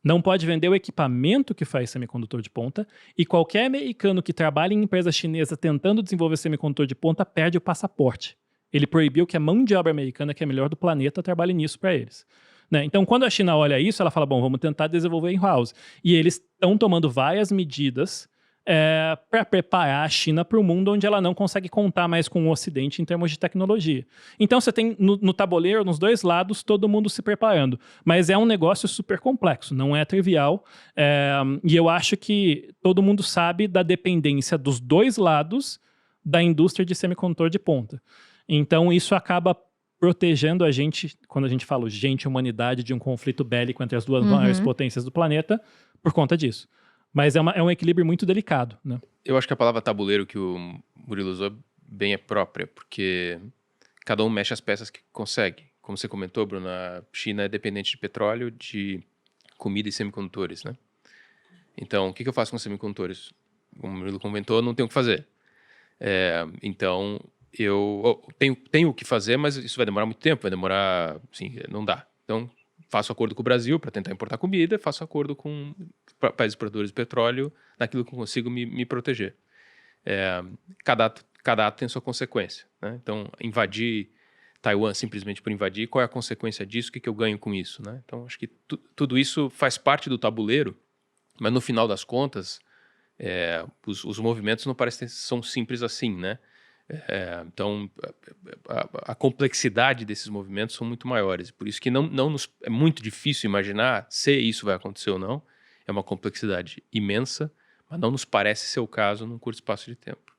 Não pode vender o equipamento que faz semicondutor de ponta, e qualquer americano que trabalha em empresa chinesa tentando desenvolver semicondutor de ponta perde o passaporte. Ele proibiu que a mão de obra americana, que é a melhor do planeta, trabalhe nisso para eles. Né? Então, quando a China olha isso, ela fala, bom, vamos tentar desenvolver in-house. E eles estão tomando várias medidas para preparar a China para o mundo onde ela não consegue contar mais com o Ocidente em termos de tecnologia. Então você tem no tabuleiro, nos 2 lados, todo mundo se preparando. Mas é um negócio super complexo, não é trivial. E eu acho que todo mundo sabe da dependência dos 2 lados da indústria de semicondutor de ponta. Então isso acaba protegendo a gente, quando a gente fala humanidade, de um conflito bélico entre as 2 maiores potências do planeta, por conta disso. Mas é um equilíbrio muito delicado, né? Eu acho que a palavra tabuleiro que o Murilo usou bem é própria, porque cada um mexe as peças que consegue. Como você comentou, Bruno, a China é dependente de petróleo, de comida e semicondutores, né? Então, o que eu faço com semicondutores? Como o Murilo comentou, não tenho o que fazer. Então, eu tenho o que fazer, mas isso vai demorar muito tempo, vai demorar, assim, não dá. Então, faço acordo com o Brasil para tentar importar comida, faço acordo com países produtores de petróleo naquilo que eu consigo me proteger. cada ato tem sua consequência, né? Então, invadir Taiwan simplesmente por invadir, qual é a consequência disso, o que eu ganho com isso, né? Então, acho que tudo isso faz parte do tabuleiro, mas no final das contas, os movimentos não parecem são simples assim, né? Então, a complexidade desses movimentos são muito maiores. Por isso que é muito difícil imaginar se isso vai acontecer ou não. É uma complexidade imensa, mas não nos parece ser o caso num curto espaço de tempo.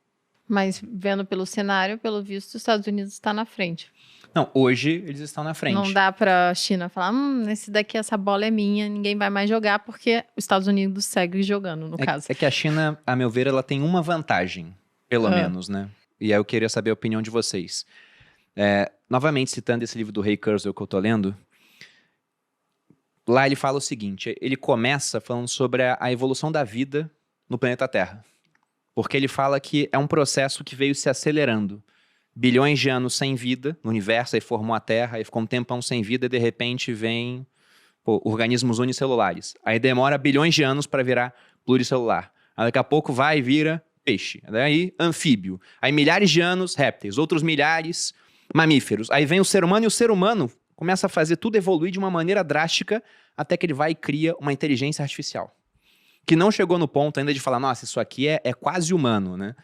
Mas vendo pelo cenário, pelo visto, os Estados Unidos está na frente. Não, hoje eles estão na frente. Não dá para a China falar, essa bola é minha, ninguém vai mais jogar, porque os Estados Unidos segue jogando, no caso. É que a China, a meu ver, ela tem uma vantagem, pelo menos, né? E aí eu queria saber a opinião de vocês. Novamente, citando esse livro do Ray Kurzweil que eu tô lendo, lá ele fala o seguinte, ele começa falando sobre a evolução da vida no planeta Terra. Porque ele fala que é um processo que veio se acelerando. Bilhões de anos sem vida no universo, aí formou a Terra, aí ficou um tempão sem vida e de repente vem organismos unicelulares. Aí demora bilhões de anos para virar pluricelular. Aí daqui a pouco vai e vira peixe. Daí anfíbio. Aí milhares de anos répteis, outros milhares mamíferos. Aí vem o ser humano e o ser humano começa a fazer tudo evoluir de uma maneira drástica até que ele vai e cria uma inteligência artificial. Que não chegou no ponto ainda de falar, nossa, isso aqui é quase humano, né?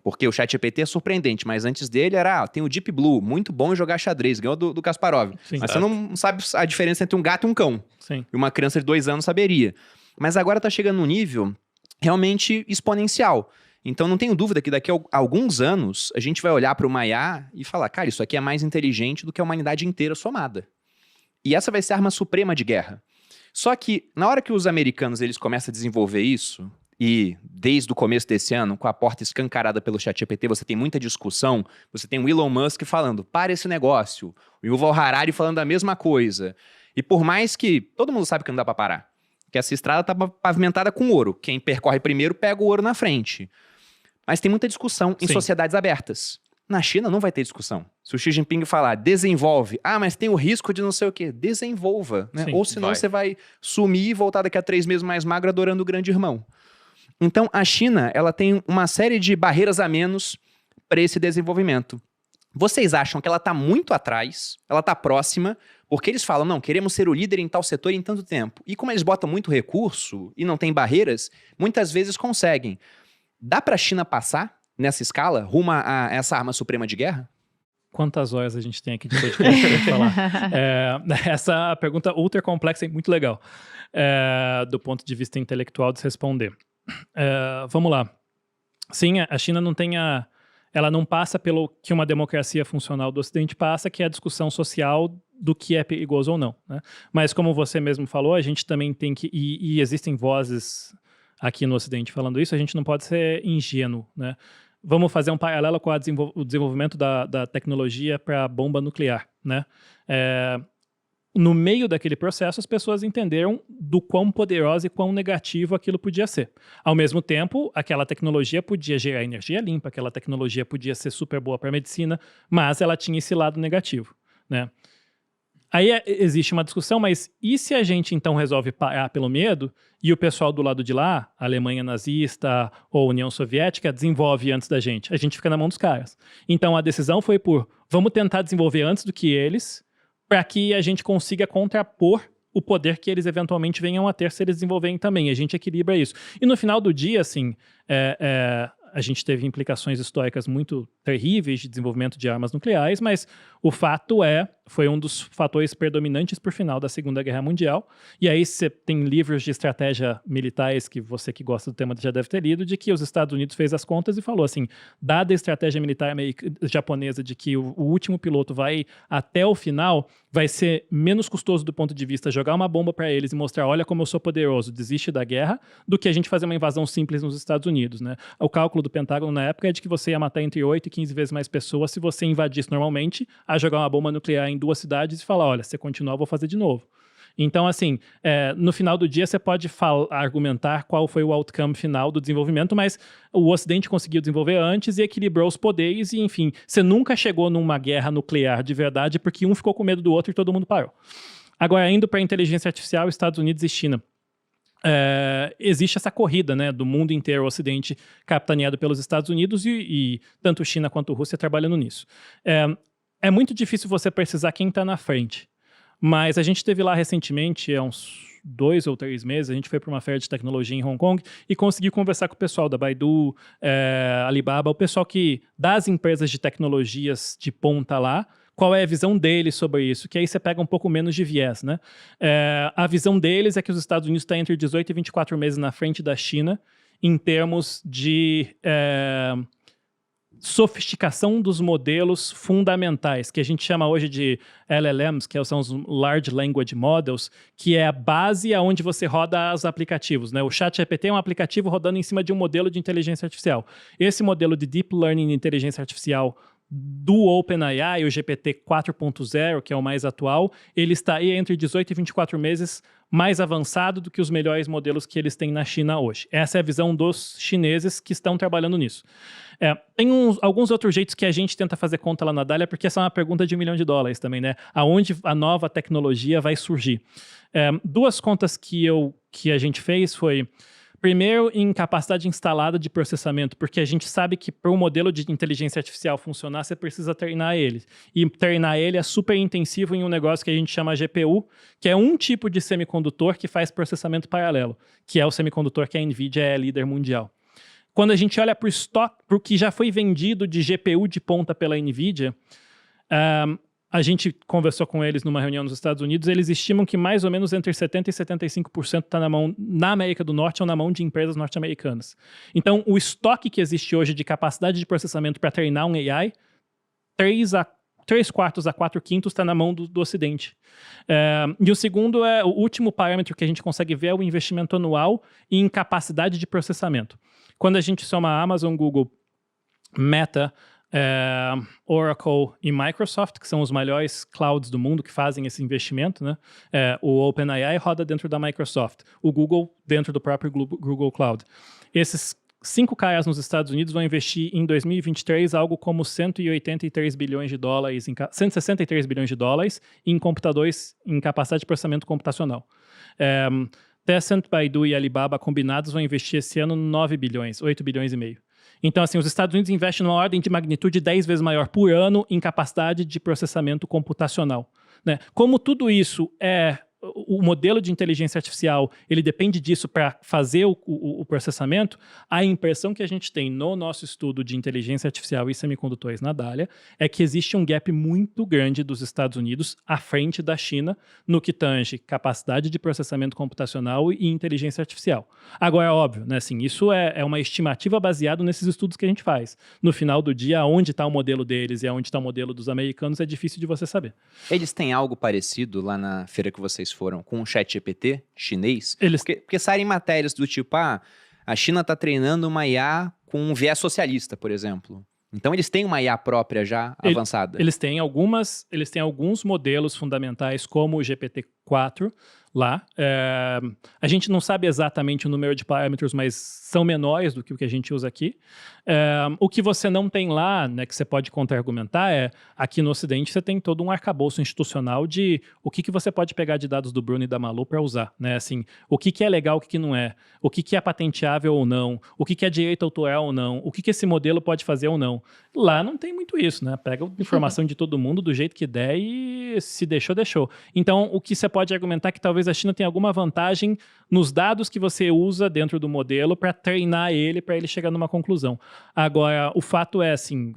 Porque o ChatGPT é surpreendente, mas antes dele tem o Deep Blue, muito bom em jogar xadrez, ganhou do Kasparov. Sim, mas você não sabe a diferença entre um gato e um cão. Sim. E uma criança de 2 anos saberia. Mas agora tá chegando num nível realmente exponencial. Então não tenho dúvida que daqui a alguns anos a gente vai olhar para uma IA e falar, cara, isso aqui é mais inteligente do que a humanidade inteira somada. E essa vai ser a arma suprema de guerra. Só que na hora que os americanos eles começam a desenvolver isso, e desde o começo desse ano, com a porta escancarada pelo ChatGPT, você tem muita discussão, você tem o Elon Musk falando, para esse negócio, o Yuval Harari falando a mesma coisa. E por mais que todo mundo sabe que não dá para parar, que essa estrada tá pavimentada com ouro, quem percorre primeiro pega o ouro na frente. Mas tem muita discussão em sociedades abertas. Na China não vai ter discussão. Se o Xi Jinping falar, desenvolve, mas tem o risco de não sei o quê, desenvolva, né? Sim, ou senão você vai sumir e voltar daqui a 3 meses mais magro adorando o grande irmão. Então, a China, ela tem uma série de barreiras a menos para esse desenvolvimento. Vocês acham que ela está muito atrás, ela está próxima, porque eles falam, não, queremos ser o líder em tal setor em tanto tempo. E como eles botam muito recurso e não tem barreiras, muitas vezes conseguem. Dá para a China passar nessa escala, rumo a essa arma suprema de guerra? Quantas horas a gente tem aqui de podcast para falar? Essa pergunta ultra complexa e muito legal, do ponto de vista intelectual de se responder. Vamos lá. Sim, a China não tem ela não passa pelo que uma democracia funcional do Ocidente passa, que é a discussão social do que é perigoso ou não, né? Mas como você mesmo falou, a gente também tem que, e existem vozes aqui no Ocidente falando isso, a gente não pode ser ingênuo, né? Vamos fazer um paralelo com o desenvolvimento da tecnologia para a bomba nuclear, né? No meio daquele processo, as pessoas entenderam do quão poderosa e quão negativo aquilo podia ser. Ao mesmo tempo, aquela tecnologia podia gerar energia limpa, aquela tecnologia podia ser super boa para a medicina, mas ela tinha esse lado negativo, né? Aí existe uma discussão, mas e se a gente então resolve parar pelo medo e o pessoal do lado de lá, a Alemanha nazista ou União Soviética, desenvolve antes da gente? A gente fica na mão dos caras. Então a decisão foi vamos tentar desenvolver antes do que eles, para que a gente consiga contrapor o poder que eles eventualmente venham a ter se eles desenvolverem também. A gente equilibra isso. E no final do dia, assim, a gente teve implicações históricas muito terríveis de desenvolvimento de armas nucleares, mas o fato foi um dos fatores predominantes por final da Segunda Guerra Mundial. E aí você tem livros de estratégia militares que você que gosta do tema já deve ter lido, de que os Estados Unidos fez as contas e falou assim, dada a estratégia militar japonesa de que o último piloto vai até o final, vai ser menos custoso do ponto de vista jogar uma bomba para eles e mostrar, olha como eu sou poderoso, desiste da guerra, do que a gente fazer uma invasão simples nos Estados Unidos, né? O cálculo do Pentágono na época é de que você ia matar entre 8 e 15 vezes mais pessoas se você invadisse normalmente a jogar uma bomba nuclear em 2 cidades e falar, olha, se continuar, eu vou fazer de novo. Então, assim, no final do dia, você pode argumentar qual foi o outcome final do desenvolvimento, mas o Ocidente conseguiu desenvolver antes e equilibrou os poderes e, enfim, você nunca chegou numa guerra nuclear de verdade porque um ficou com medo do outro e todo mundo parou. Agora, indo para a inteligência artificial, Estados Unidos e China. existe essa corrida, né, do mundo inteiro, o Ocidente capitaneado pelos Estados Unidos e tanto China quanto Rússia trabalhando nisso. É muito difícil você precisar quem está na frente, mas a gente esteve lá recentemente, há uns 2 ou 3 meses, a gente foi para uma feira de tecnologia em Hong Kong e conseguiu conversar com o pessoal da Baidu, Alibaba, o pessoal das empresas de tecnologias de ponta lá, qual é a visão deles sobre isso, que aí você pega um pouco menos de viés, né? A visão deles é que os Estados Unidos estão entre 18 e 24 meses na frente da China em termos de sofisticação dos modelos fundamentais, que a gente chama hoje de LLMs, que são os Large Language Models, que é a base aonde você roda os aplicativos, né? O ChatGPT é um aplicativo rodando em cima de um modelo de inteligência artificial. Esse modelo de Deep Learning de inteligência artificial do OpenAI, o GPT 4.0, que é o mais atual, ele está aí entre 18 e 24 meses mais avançado do que os melhores modelos que eles têm na China hoje. Essa é a visão dos chineses que estão trabalhando nisso. Tem alguns outros jeitos que a gente tenta fazer conta lá na Dália, porque essa é uma pergunta de $1 milhão também, né? Aonde a nova tecnologia vai surgir? 2 contas que a gente fez foi... Primeiro, em capacidade instalada de processamento, porque a gente sabe que para um modelo de inteligência artificial funcionar, você precisa treinar ele. E treinar ele é super intensivo em um negócio que a gente chama GPU, que é um tipo de semicondutor que faz processamento paralelo, que é o semicondutor que a NVIDIA é líder mundial. Quando a gente olha para o estoque, para o que já foi vendido de GPU de ponta pela NVIDIA, a gente conversou com eles numa reunião nos Estados Unidos, eles estimam que mais ou menos entre 70% e 75% está na América do Norte ou na mão de empresas norte-americanas. Então, o estoque que existe hoje de capacidade de processamento para treinar um AI, 3/4 a 4/5 está na mão do Ocidente. E o segundo o último parâmetro que a gente consegue ver é o investimento anual em capacidade de processamento. Quando a gente soma a Amazon, Google, Meta, Oracle e Microsoft, que são os maiores clouds do mundo que fazem esse investimento, né? O OpenAI roda dentro da Microsoft, o Google dentro do próprio Google Cloud. Esses 5 caras nos Estados Unidos vão investir em 2023 algo como $163 bilhões, 163 bilhões de dólares em computadores, em capacidade de processamento computacional. Tencent, Baidu e Alibaba combinados vão investir esse ano 9 bilhões, 8 bilhões e meio. Então, assim, os Estados Unidos investem numa ordem de magnitude 10 vezes maior por ano em capacidade de processamento computacional, né? Como tudo isso o modelo de inteligência artificial, ele depende disso para fazer o processamento, a impressão que a gente tem no nosso estudo de inteligência artificial e semicondutores na Dália é que existe um gap muito grande dos Estados Unidos à frente da China no que tange capacidade de processamento computacional e inteligência artificial. Agora, é óbvio, né, assim, isso é uma estimativa baseada nesses estudos que a gente faz. No final do dia, onde está o modelo deles e onde está o modelo dos americanos é difícil de você saber. Eles têm algo parecido lá na feira que vocês foram com o ChatGPT chinês? Eles... Porque saem matérias do tipo, a China está treinando uma IA com um viés socialista, por exemplo. Então eles têm uma IA própria já avançada. Eles têm alguns modelos fundamentais, como o GPT-4 lá. A gente não sabe exatamente o número de parâmetros, mas são menores do que o que a gente usa aqui. O que você não tem lá, né, que você pode contra-argumentar aqui no Ocidente você tem todo um arcabouço institucional de o que você pode pegar de dados do Bruno e da Malu para usar, né? Assim, o que é legal, o que não é, o que é patenteável ou não, o que é direito autoral ou não, o que esse modelo pode fazer ou não. Lá não tem muito isso, né? Pega a informação de todo mundo do jeito que der e se deixou, deixou. Então, o que você pode argumentar é que talvez a China tenha alguma vantagem nos dados que você usa dentro do modelo para treinar ele, para ele chegar numa conclusão. Agora, o fato é, assim,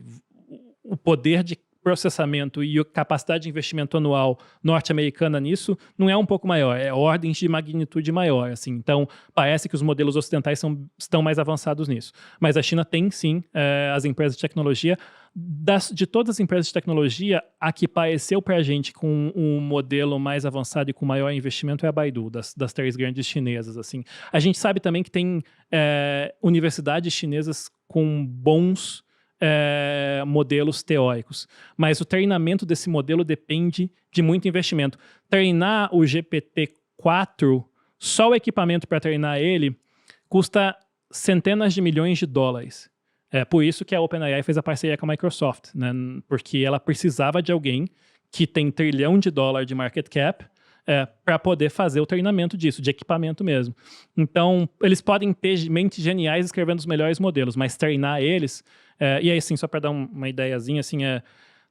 o poder de processamento e a capacidade de investimento anual norte-americana nisso não é um pouco maior, é ordens de magnitude maior, assim. Então, parece que os modelos ocidentais estão mais avançados nisso. Mas a China tem, sim, as empresas de tecnologia. De todas as empresas de tecnologia, a que pareceu para a gente com um modelo mais avançado e com maior investimento é a Baidu, das 3 grandes chinesas, assim. A gente sabe também que tem universidades chinesas com bons modelos teóricos, mas o treinamento desse modelo depende de muito investimento. Treinar o GPT-4, só o equipamento para treinar ele, custa centenas de milhões de dólares. É por isso que a OpenAI fez a parceria com a Microsoft, né? Porque ela precisava de alguém que tem $1 trilhão de market cap para poder fazer o treinamento disso, de equipamento mesmo. Então, eles podem ter mentes geniais escrevendo os melhores modelos, mas treinar eles... e aí, assim, só para dar uma ideiazinha, assim,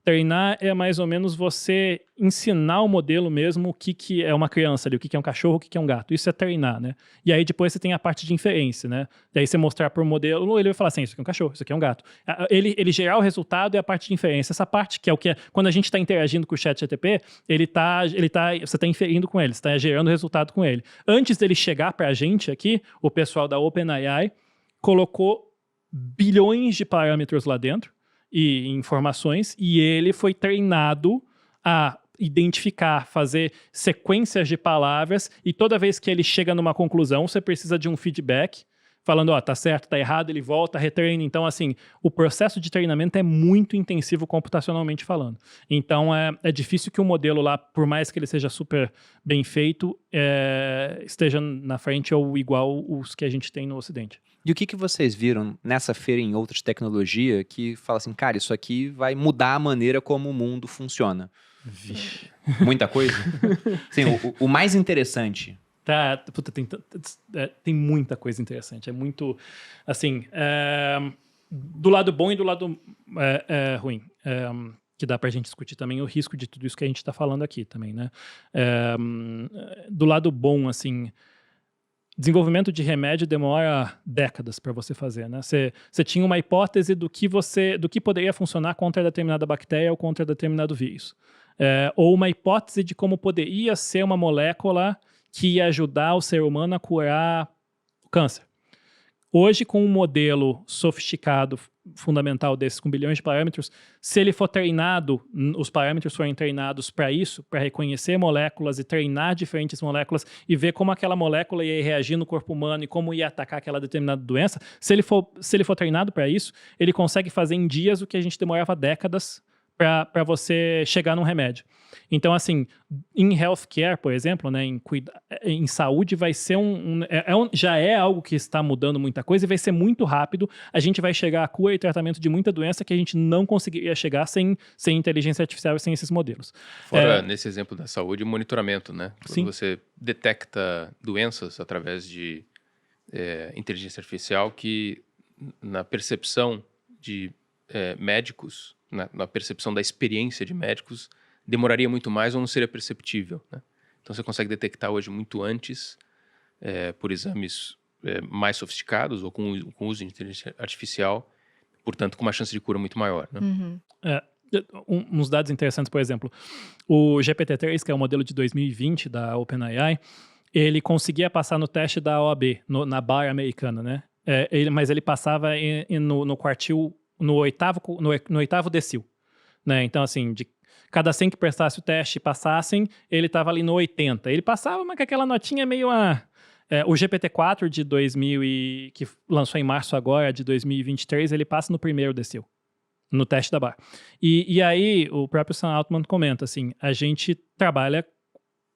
treinar é mais ou menos você ensinar o modelo mesmo o que é uma criança ali, o que é um cachorro, o que é um gato. Isso é treinar, né? E aí depois você tem a parte de inferência, né? Daí você mostrar para o modelo, ele vai falar assim, isso aqui é um cachorro, isso aqui é um gato. Ele gerar o resultado é a parte de inferência. Essa parte que é o que quando a gente está interagindo com o ChatGPT, você está inferindo com ele, você está gerando resultado com ele. Antes dele chegar para a gente aqui, o pessoal da OpenAI colocou bilhões de parâmetros lá dentro, e informações, e ele foi treinado a identificar, fazer sequências de palavras, e toda vez que ele chega numa conclusão, você precisa de um feedback, falando, tá certo, tá errado, ele volta, retreina. Então, assim, o processo de treinamento é muito intensivo computacionalmente falando. Então, é difícil que o modelo lá, por mais que ele seja super bem feito, esteja na frente ou igual os que a gente tem no Ocidente. E o que vocês viram nessa feira em outras tecnologias que fala assim, cara, isso aqui vai mudar a maneira como o mundo funciona? Vixe. Muita coisa? Sim, o mais interessante. Puta, tem muita coisa interessante. É muito, assim, do lado bom e do lado ruim. Que dá pra gente discutir também o risco de tudo isso que a gente tá falando aqui também, né? Do lado bom, assim... Desenvolvimento de remédio demora décadas para você fazer, né? Você tinha uma hipótese do que poderia funcionar contra determinada bactéria ou contra determinado vírus. Ou uma hipótese de como poderia ser uma molécula que ia ajudar o ser humano a curar o câncer. Hoje, com um modelo sofisticado, fundamental desses, com bilhões de parâmetros, se ele for treinado, os parâmetros forem treinados para isso, para reconhecer moléculas e treinar diferentes moléculas e ver como aquela molécula ia reagir no corpo humano e como ia atacar aquela determinada doença, se ele for treinado para isso, ele consegue fazer em dias o que a gente demorava décadas para você chegar num remédio. Então, assim, em healthcare, por exemplo, né, em saúde, vai ser já é algo que está mudando muita coisa e vai ser muito rápido. A gente vai chegar à cura e tratamento de muita doença que a gente não conseguiria chegar sem inteligência artificial e sem esses modelos. Fora, nesse exemplo da saúde, monitoramento, né? Quando Sim. você detecta doenças através de inteligência artificial que, na percepção de médicos, na percepção da experiência de médicos, demoraria muito mais ou não seria perceptível, né? Então você consegue detectar hoje muito antes, por exames mais sofisticados ou com uso de inteligência artificial, portanto com uma chance de cura muito maior, né? Uhum. Uns dados interessantes, por exemplo, o GPT-3, que é o modelo de 2020 da OpenAI, ele conseguia passar no teste da OAB, na bar americana, né? Mas ele passava no quartil, no oitavo decil, né? Então, assim, de cada 100 que prestasse o teste e passassem, ele estava ali no 80. Ele passava, mas com aquela notinha meio... o GPT-4 de 2000 que lançou em março agora, de 2023, ele passa no primeiro decil, no teste da bar. E aí, o próprio Sam Altman comenta, assim, a gente trabalha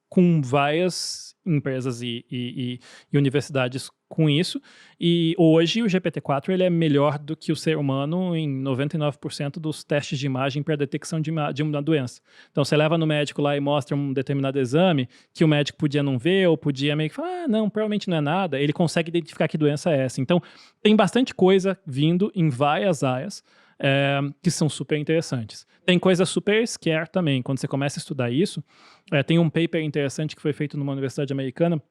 com várias empresas e universidades com isso, e hoje o GPT-4 ele é melhor do que o ser humano em 99% dos testes de imagem para detecção de uma doença. Então, você leva no médico lá e mostra um determinado exame que o médico podia não ver, ou podia meio que falar, não, provavelmente não é nada, ele consegue identificar que doença é essa. Então, tem bastante coisa vindo em várias áreas, que são super interessantes. Tem coisa super scare também. Quando você começa a estudar isso, tem um paper interessante que foi feito numa universidade americana,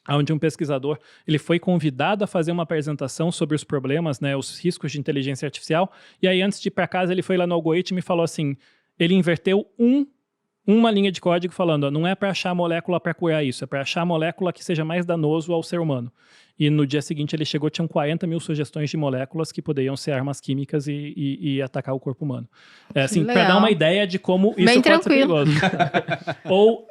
onde um pesquisador ele foi convidado a fazer uma apresentação sobre os problemas, né, os riscos de inteligência artificial, e aí antes de ir para casa ele foi lá no algoritmo e falou assim, ele inverteu uma linha de código falando, não é para achar a molécula para curar isso, é para achar a molécula que seja mais danoso ao ser humano. E no dia seguinte ele chegou, tinham 40 mil sugestões de moléculas que poderiam ser armas químicas e atacar o corpo humano. Assim, para dar uma ideia de como isso bem pode tranquilo. ser perigoso. Ou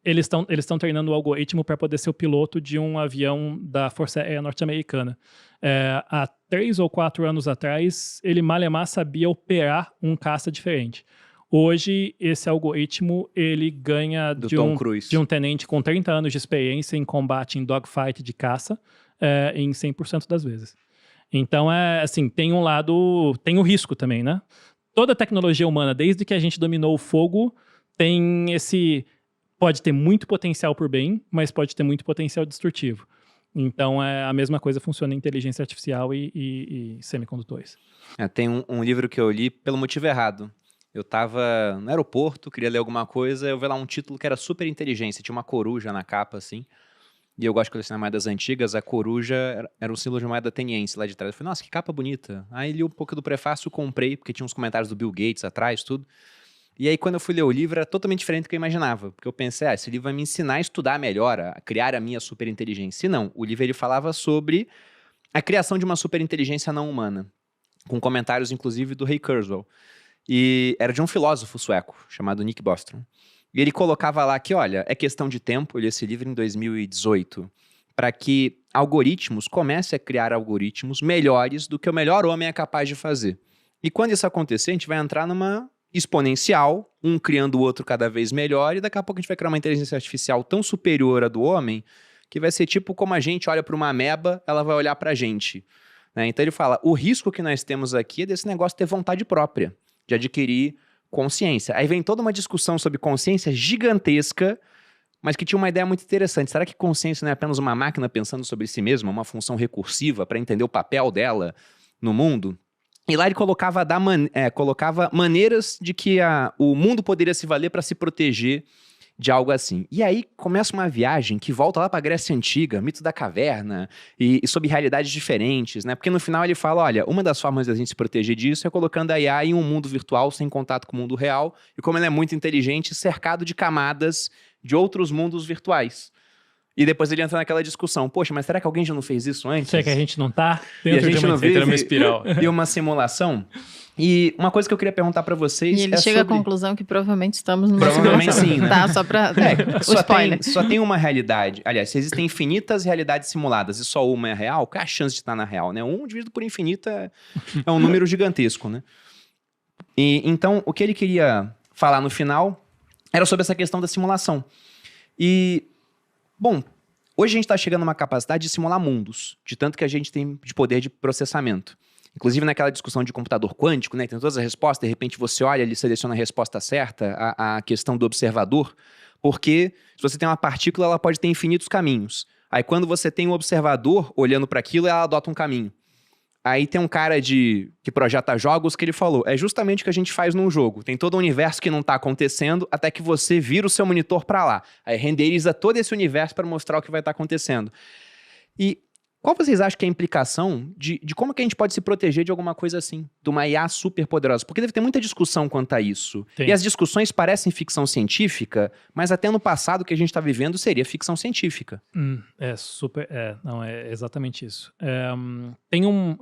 eles estão treinando o algoritmo para poder ser o piloto de um avião da Força Aérea Norte-Americana. Há 3 ou 4 anos atrás, ele malemar sabia operar um caça diferente. Hoje, esse algoritmo, ele ganha de um tenente com 30 anos de experiência em combate em dogfight de caça em 100% das vezes. Então, assim, tem um lado... Tem o risco também, né? Toda tecnologia humana, desde que a gente dominou o fogo, tem esse... pode ter muito potencial por bem, mas pode ter muito potencial destrutivo. Então, a mesma coisa funciona em inteligência artificial e semicondutores. Tem um livro que eu li pelo motivo errado. Eu estava no aeroporto, queria ler alguma coisa, eu vi lá um título que era super inteligência, tinha uma coruja na capa, assim. E eu gosto de colecionar moedas antigas, a coruja era um símbolo de moeda ateniense lá de trás. Eu falei, nossa, que capa bonita. Aí li um pouco do prefácio, comprei, porque tinha uns comentários do Bill Gates atrás, tudo. E aí, quando eu fui ler o livro, era totalmente diferente do que eu imaginava. Porque eu pensei, esse livro vai me ensinar a estudar melhor, a criar a minha superinteligência. E não, o livro ele falava sobre a criação de uma superinteligência não humana. Com comentários, inclusive, do Ray Kurzweil. E era de um filósofo sueco, chamado Nick Bostrom. E ele colocava lá que, olha, é questão de tempo, eu li esse livro em 2018, para que algoritmos comecem a criar algoritmos melhores do que o melhor homem é capaz de fazer. E quando isso acontecer, a gente vai entrar numa exponencial, um criando o outro cada vez melhor, e daqui a pouco a gente vai criar uma inteligência artificial tão superior à do homem, que vai ser tipo como a gente olha para uma ameba, ela vai olhar para a gente. Né? Então ele fala, o risco que nós temos aqui é desse negócio ter vontade própria, de adquirir consciência. Aí vem toda uma discussão sobre consciência gigantesca, mas que tinha uma ideia muito interessante. Será que consciência não é apenas uma máquina pensando sobre si mesma, uma função recursiva para entender o papel dela no mundo? E lá ele colocava maneiras de que o mundo poderia se valer para se proteger de algo assim. E aí começa uma viagem que volta lá para a Grécia Antiga, mito da caverna, e sobre realidades diferentes, né? Porque no final ele fala, olha, uma das formas da gente se proteger disso é colocando a IA em um mundo virtual sem contato com o mundo real, e como ela é muito inteligente, cercado de camadas de outros mundos virtuais. E depois ele entra naquela discussão, poxa, mas será que alguém já não fez isso antes? Será que a gente não tá dentro de uma espiral? E uma simulação? E uma coisa que eu queria perguntar pra vocês e ele chega à conclusão que provavelmente estamos numa provavelmente simulação. Sim, né? Tá, só pra só tem uma realidade. Aliás, se existem infinitas realidades simuladas e só uma é real, qual é a chance de estar na real, né? 1 dividido por infinito é um número gigantesco, né? E então, o que ele queria falar no final era sobre essa questão da simulação. E, bom, hoje a gente está chegando a uma capacidade de simular mundos, de tanto que a gente tem de poder de processamento. Inclusive naquela discussão de computador quântico, né? Tem todas as respostas, de repente você olha, ele seleciona a resposta certa, a questão do observador, porque se você tem uma partícula, ela pode ter infinitos caminhos. Aí quando você tem um observador olhando para aquilo, ela adota um caminho. Aí tem um cara que projeta jogos que ele falou, é justamente o que a gente faz num jogo. Tem todo um universo que não está acontecendo até que você vira o seu monitor para lá. Aí renderiza todo esse universo para mostrar o que vai estar acontecendo. E qual vocês acham que é a implicação de como que a gente pode se proteger de alguma coisa assim? De uma IA super poderosa? Porque deve ter muita discussão quanto a isso. Tem. E as discussões parecem ficção científica, mas até no passado que a gente está vivendo seria ficção científica. Não, é exatamente isso.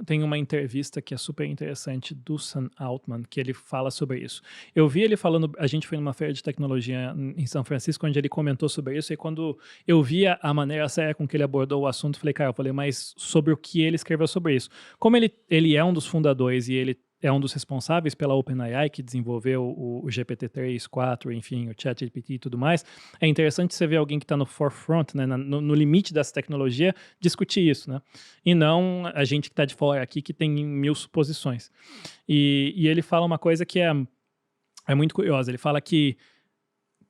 Tem uma entrevista que é super interessante do Sam Altman, que ele fala sobre isso. Eu vi ele falando, a gente foi numa feira de tecnologia em São Francisco, onde ele comentou sobre isso, e quando eu via a maneira séria com que ele abordou o assunto, eu falei, mas sobre o que ele escreveu sobre isso. Como ele é um dos fundadores e ele é um dos responsáveis pela OpenAI, que desenvolveu o GPT-3, 4, enfim, o ChatGPT e tudo mais, é interessante você ver alguém que está no forefront, né, no limite dessa tecnologia, discutir isso, né? E não a gente que está de fora aqui, que tem 1000 suposições. E ele fala uma coisa que é muito curiosa. Ele fala que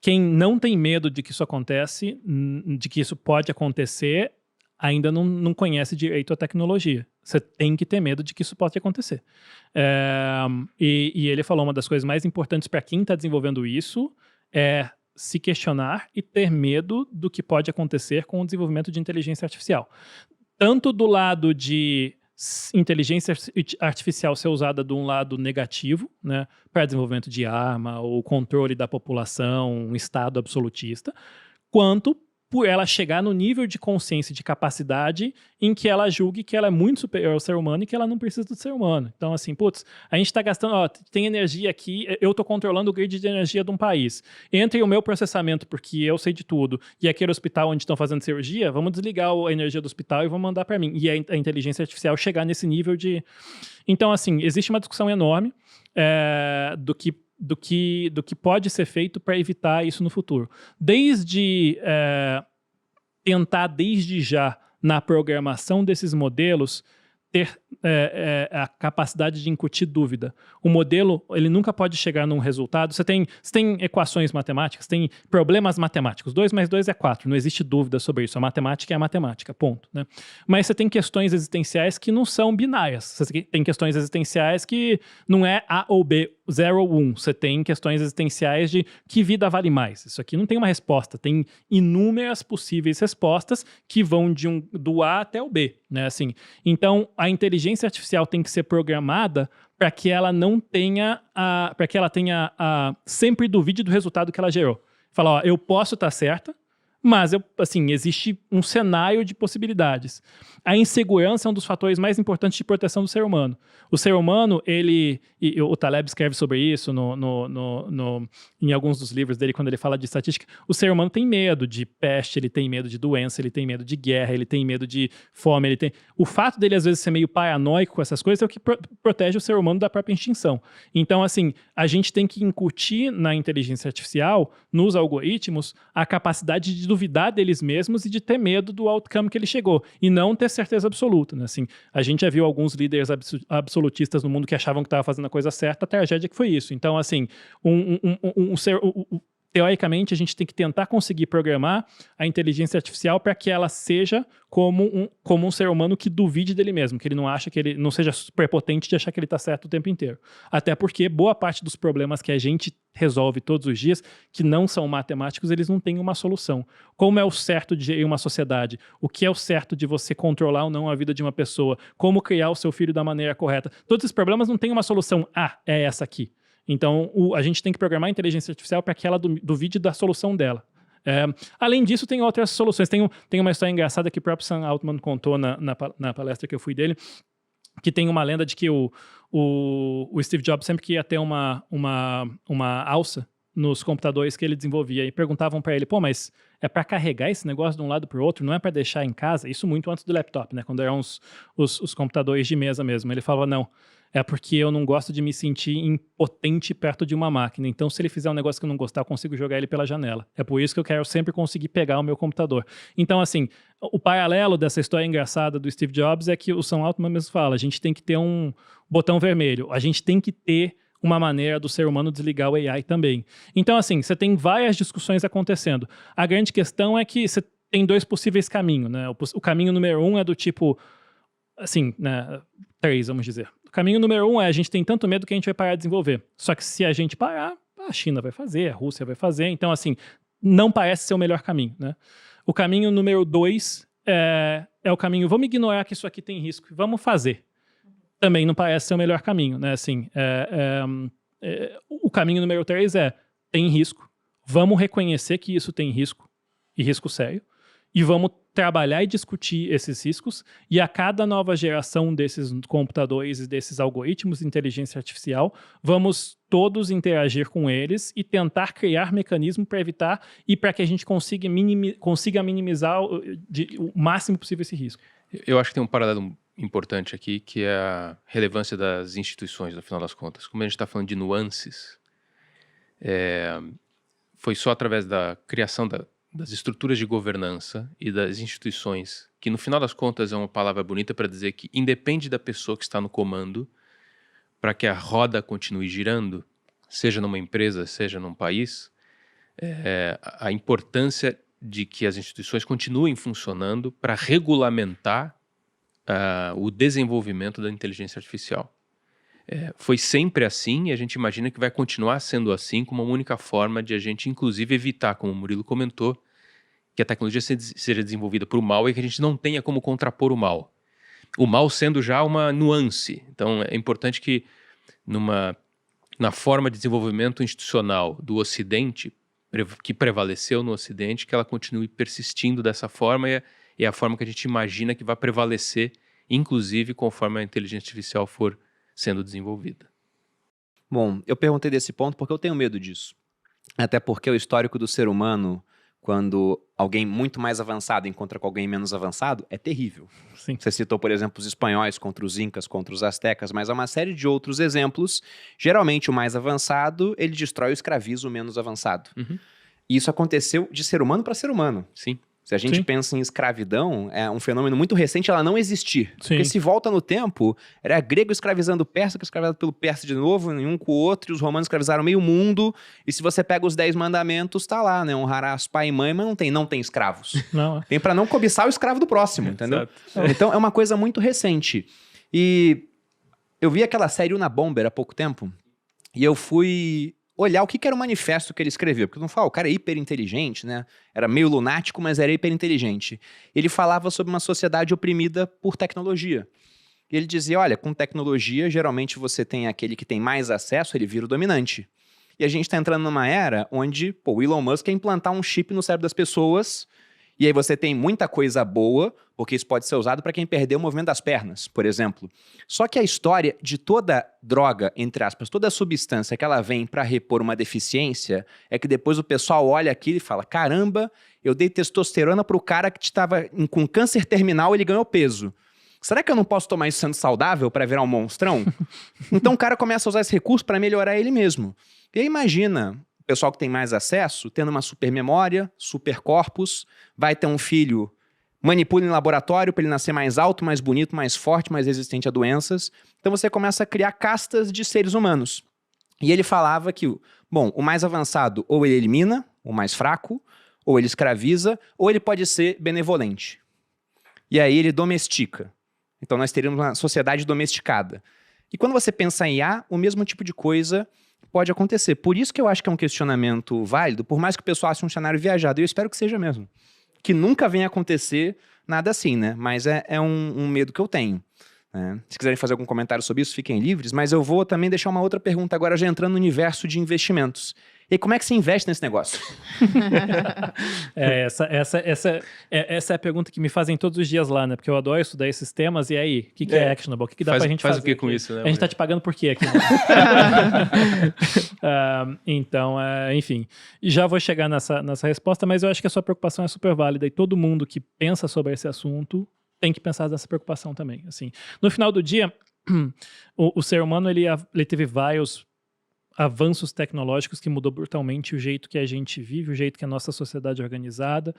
quem não tem medo de que isso acontece, de que isso pode acontecer, ainda não conhece direito a tecnologia. Você tem que ter medo de que isso pode acontecer. E ele falou, uma das coisas mais importantes para quem está desenvolvendo isso é se questionar e ter medo do que pode acontecer com o desenvolvimento de inteligência artificial. Tanto do lado de inteligência artificial ser usada de um lado negativo, né, para desenvolvimento de arma ou controle da população, um estado absolutista, quanto por ela chegar no nível de consciência e de capacidade em que ela julgue que ela é muito superior ao ser humano e que ela não precisa do ser humano. Então, assim, a gente está gastando, tem energia aqui, eu estou controlando o grid de energia de um país. Entre o meu processamento, porque eu sei de tudo, e aquele hospital onde estão fazendo cirurgia, vamos desligar a energia do hospital e vamos mandar para mim. E a inteligência artificial chegar nesse nível de... Então, assim, existe uma discussão enorme do que pode ser feito para evitar isso no futuro. Desde tentar, desde já, na programação desses modelos, ter a capacidade de incutir dúvida. O modelo, ele nunca pode chegar num resultado. Você tem equações matemáticas, tem problemas matemáticos. 2 mais 2 é 4, não existe dúvida sobre isso. A matemática é a matemática, ponto. Né? Mas você tem questões existenciais que não são binárias. Você tem questões existenciais que não é A ou B, 0 ou 1. Você tem questões existenciais de que vida vale mais. Isso aqui não tem uma resposta, tem inúmeras possíveis respostas que vão do A até o B. Né? Assim, então, a inteligência artificial tem que ser programada para que ela não tenha para que ela tenha sempre duvide do resultado que ela gerou. Fala, ó, eu posso estar certa, mas existe um cenário de possibilidades. A insegurança é um dos fatores mais importantes de proteção do ser humano. O ser humano, o Taleb escreve sobre isso em alguns dos livros dele, quando ele fala de estatística. O ser humano tem medo de peste, ele tem medo de doença, ele tem medo de guerra, ele tem medo de fome. O fato dele, às vezes, ser meio paranoico com essas coisas é o que protege o ser humano da própria extinção. Então, a gente tem que incutir na inteligência artificial, nos algoritmos, a capacidade de duvidar deles mesmos e de ter medo do outcome que ele chegou, e não ter certeza absoluta. Né? A gente já viu alguns líderes absolutistas no mundo que achavam que estava fazendo a coisa certa, a tragédia que foi isso. Então, teoricamente, a gente tem que tentar conseguir programar a inteligência artificial para que ela seja como um ser humano que duvide dele mesmo, que ele não acha que ele não seja superpotente de achar que ele está certo o tempo inteiro. Até porque boa parte dos problemas que a gente resolve todos os dias, que não são matemáticos, eles não têm uma solução. Como é o certo de gerir uma sociedade? O que é o certo de você controlar ou não a vida de uma pessoa? Como criar o seu filho da maneira correta? Todos esses problemas não têm uma solução. É essa aqui. Então, a gente tem que programar a inteligência artificial para que ela duvide da solução dela. Além disso, tem outras soluções. Tem uma história engraçada que o próprio Sam Altman contou na palestra que eu fui dele, que tem uma lenda de que o Steve Jobs sempre queria ter uma alça nos computadores que ele desenvolvia. E perguntavam para ele, mas é para carregar esse negócio de um lado para o outro? Não é para deixar em casa? Isso muito antes do laptop, né? Quando eram os computadores de mesa mesmo. Ele falava, não. É porque eu não gosto de me sentir impotente perto de uma máquina. Então, se ele fizer um negócio que eu não gostar, eu consigo jogar ele pela janela. É por isso que eu quero sempre conseguir pegar o meu computador. Então, o paralelo dessa história engraçada do Steve Jobs é que o Sam Altman mesmo fala, a gente tem que ter um botão vermelho. A gente tem que ter uma maneira do ser humano desligar o AI também. Então, você tem várias discussões acontecendo. A grande questão é que você tem 2 possíveis caminhos, né? O caminho número 1 é do tipo, 3, vamos dizer. O caminho número 1 é a gente tem tanto medo que a gente vai parar de desenvolver. Só que se a gente parar, a China vai fazer, a Rússia vai fazer. Então, não parece ser o melhor caminho, né? O caminho número 2 é o caminho, vamos ignorar que isso aqui tem risco e vamos fazer. Também não parece ser o melhor caminho, né? O caminho número 3 tem risco, vamos reconhecer que isso tem risco, e risco sério, e vamos trabalhar e discutir esses riscos, e a cada nova geração desses computadores e desses algoritmos de inteligência artificial, vamos todos interagir com eles e tentar criar mecanismos para evitar e para que a gente consiga minimizar o máximo possível esse risco. Eu acho que tem um paralelo importante aqui, que é a relevância das instituições, no final das contas. Como a gente está falando de nuances, foi só através da criação das estruturas de governança e das instituições, que no final das contas é uma palavra bonita para dizer que independe da pessoa que está no comando, para que a roda continue girando, seja numa empresa, seja num país, a importância de que as instituições continuem funcionando para regulamentar o desenvolvimento da inteligência artificial. Foi sempre assim e a gente imagina que vai continuar sendo assim como uma única forma de a gente, inclusive, evitar, como o Murilo comentou, que a tecnologia seja desenvolvida para o mal e que a gente não tenha como contrapor o mal. O mal sendo já uma nuance. Então, é importante que na forma de desenvolvimento institucional do Ocidente, que prevaleceu no Ocidente, que ela continue persistindo dessa forma e é a forma que a gente imagina que vai prevalecer, inclusive conforme a inteligência artificial for sendo desenvolvida. Bom, eu perguntei desse ponto porque eu tenho medo disso. Até porque o histórico do ser humano, quando alguém muito mais avançado encontra com alguém menos avançado, é terrível. Sim. Você citou, por exemplo, os espanhóis contra os incas, contra os astecas, mas há uma série de outros exemplos. Geralmente o mais avançado, ele destrói ou escraviza o menos avançado. Uhum. E isso aconteceu de ser humano para ser humano. Sim. Se a gente pensa em escravidão, é um fenômeno muito recente ela não existir. Sim. Porque se volta no tempo, era grego escravizando o persa, que escravizado pelo persa de novo, um com o outro, e os romanos escravizaram meio mundo. E se você pega os 10 mandamentos, tá lá, né? Honrarás pai e mãe, mas não tem escravos. Não. Tem pra não cobiçar o escravo do próximo, entendeu? Então é uma coisa muito recente. E eu vi aquela série Unabomber há pouco tempo, e eu fui olhar o que era o manifesto que ele escreveu. Porque não fala, o cara é hiper inteligente, né? Era meio lunático, mas era hiper inteligente. Ele falava sobre uma sociedade oprimida por tecnologia. E ele dizia, olha, com tecnologia, geralmente você tem aquele que tem mais acesso, ele vira o dominante. E a gente está entrando numa era onde, o Elon Musk quer implantar um chip no cérebro das pessoas, e aí você tem muita coisa boa, porque isso pode ser usado para quem perdeu o movimento das pernas, por exemplo. Só que a história de toda droga, entre aspas, toda substância que ela vem para repor uma deficiência, é que depois o pessoal olha aquilo e fala, caramba, eu dei testosterona para o cara que estava com câncer terminal, ele ganhou peso. Será que eu não posso tomar isso sendo saudável para virar um monstrão? Então o cara começa a usar esse recurso para melhorar ele mesmo. E aí imagina... O pessoal que tem mais acesso, tendo uma super memória, super corpos, vai ter um filho, manipula em laboratório para ele nascer mais alto, mais bonito, mais forte, mais resistente a doenças. Então você começa a criar castas de seres humanos. E ele falava que, o mais avançado ou ele elimina o mais fraco, ou ele escraviza, ou ele pode ser benevolente. E aí ele domestica. Então nós teríamos uma sociedade domesticada. E quando você pensa em IA, o mesmo tipo de coisa pode acontecer. Por isso que eu acho que é um questionamento válido, por mais que o pessoal ache um cenário viajado, e eu espero que seja mesmo. Que nunca venha acontecer nada assim, né? Mas é um medo que eu tenho. Né? Se quiserem fazer algum comentário sobre isso, fiquem livres, mas eu vou também deixar uma outra pergunta agora, já entrando no universo de investimentos. E como é que se investe nesse negócio? Essa é a pergunta que me fazem todos os dias lá, né? Porque eu adoro estudar esses temas. E aí, o que é actionable? O que dá pra gente fazer? Faz o que com isso, né? A gente tá te pagando por quê aqui? Então, enfim. Já vou chegar nessa resposta, mas eu acho que a sua preocupação é super válida. E todo mundo que pensa sobre esse assunto tem que pensar nessa preocupação também. Assim, no final do dia, o ser humano ele teve vários avanços tecnológicos que mudou brutalmente o jeito que a gente vive, o jeito que a nossa sociedade é organizada,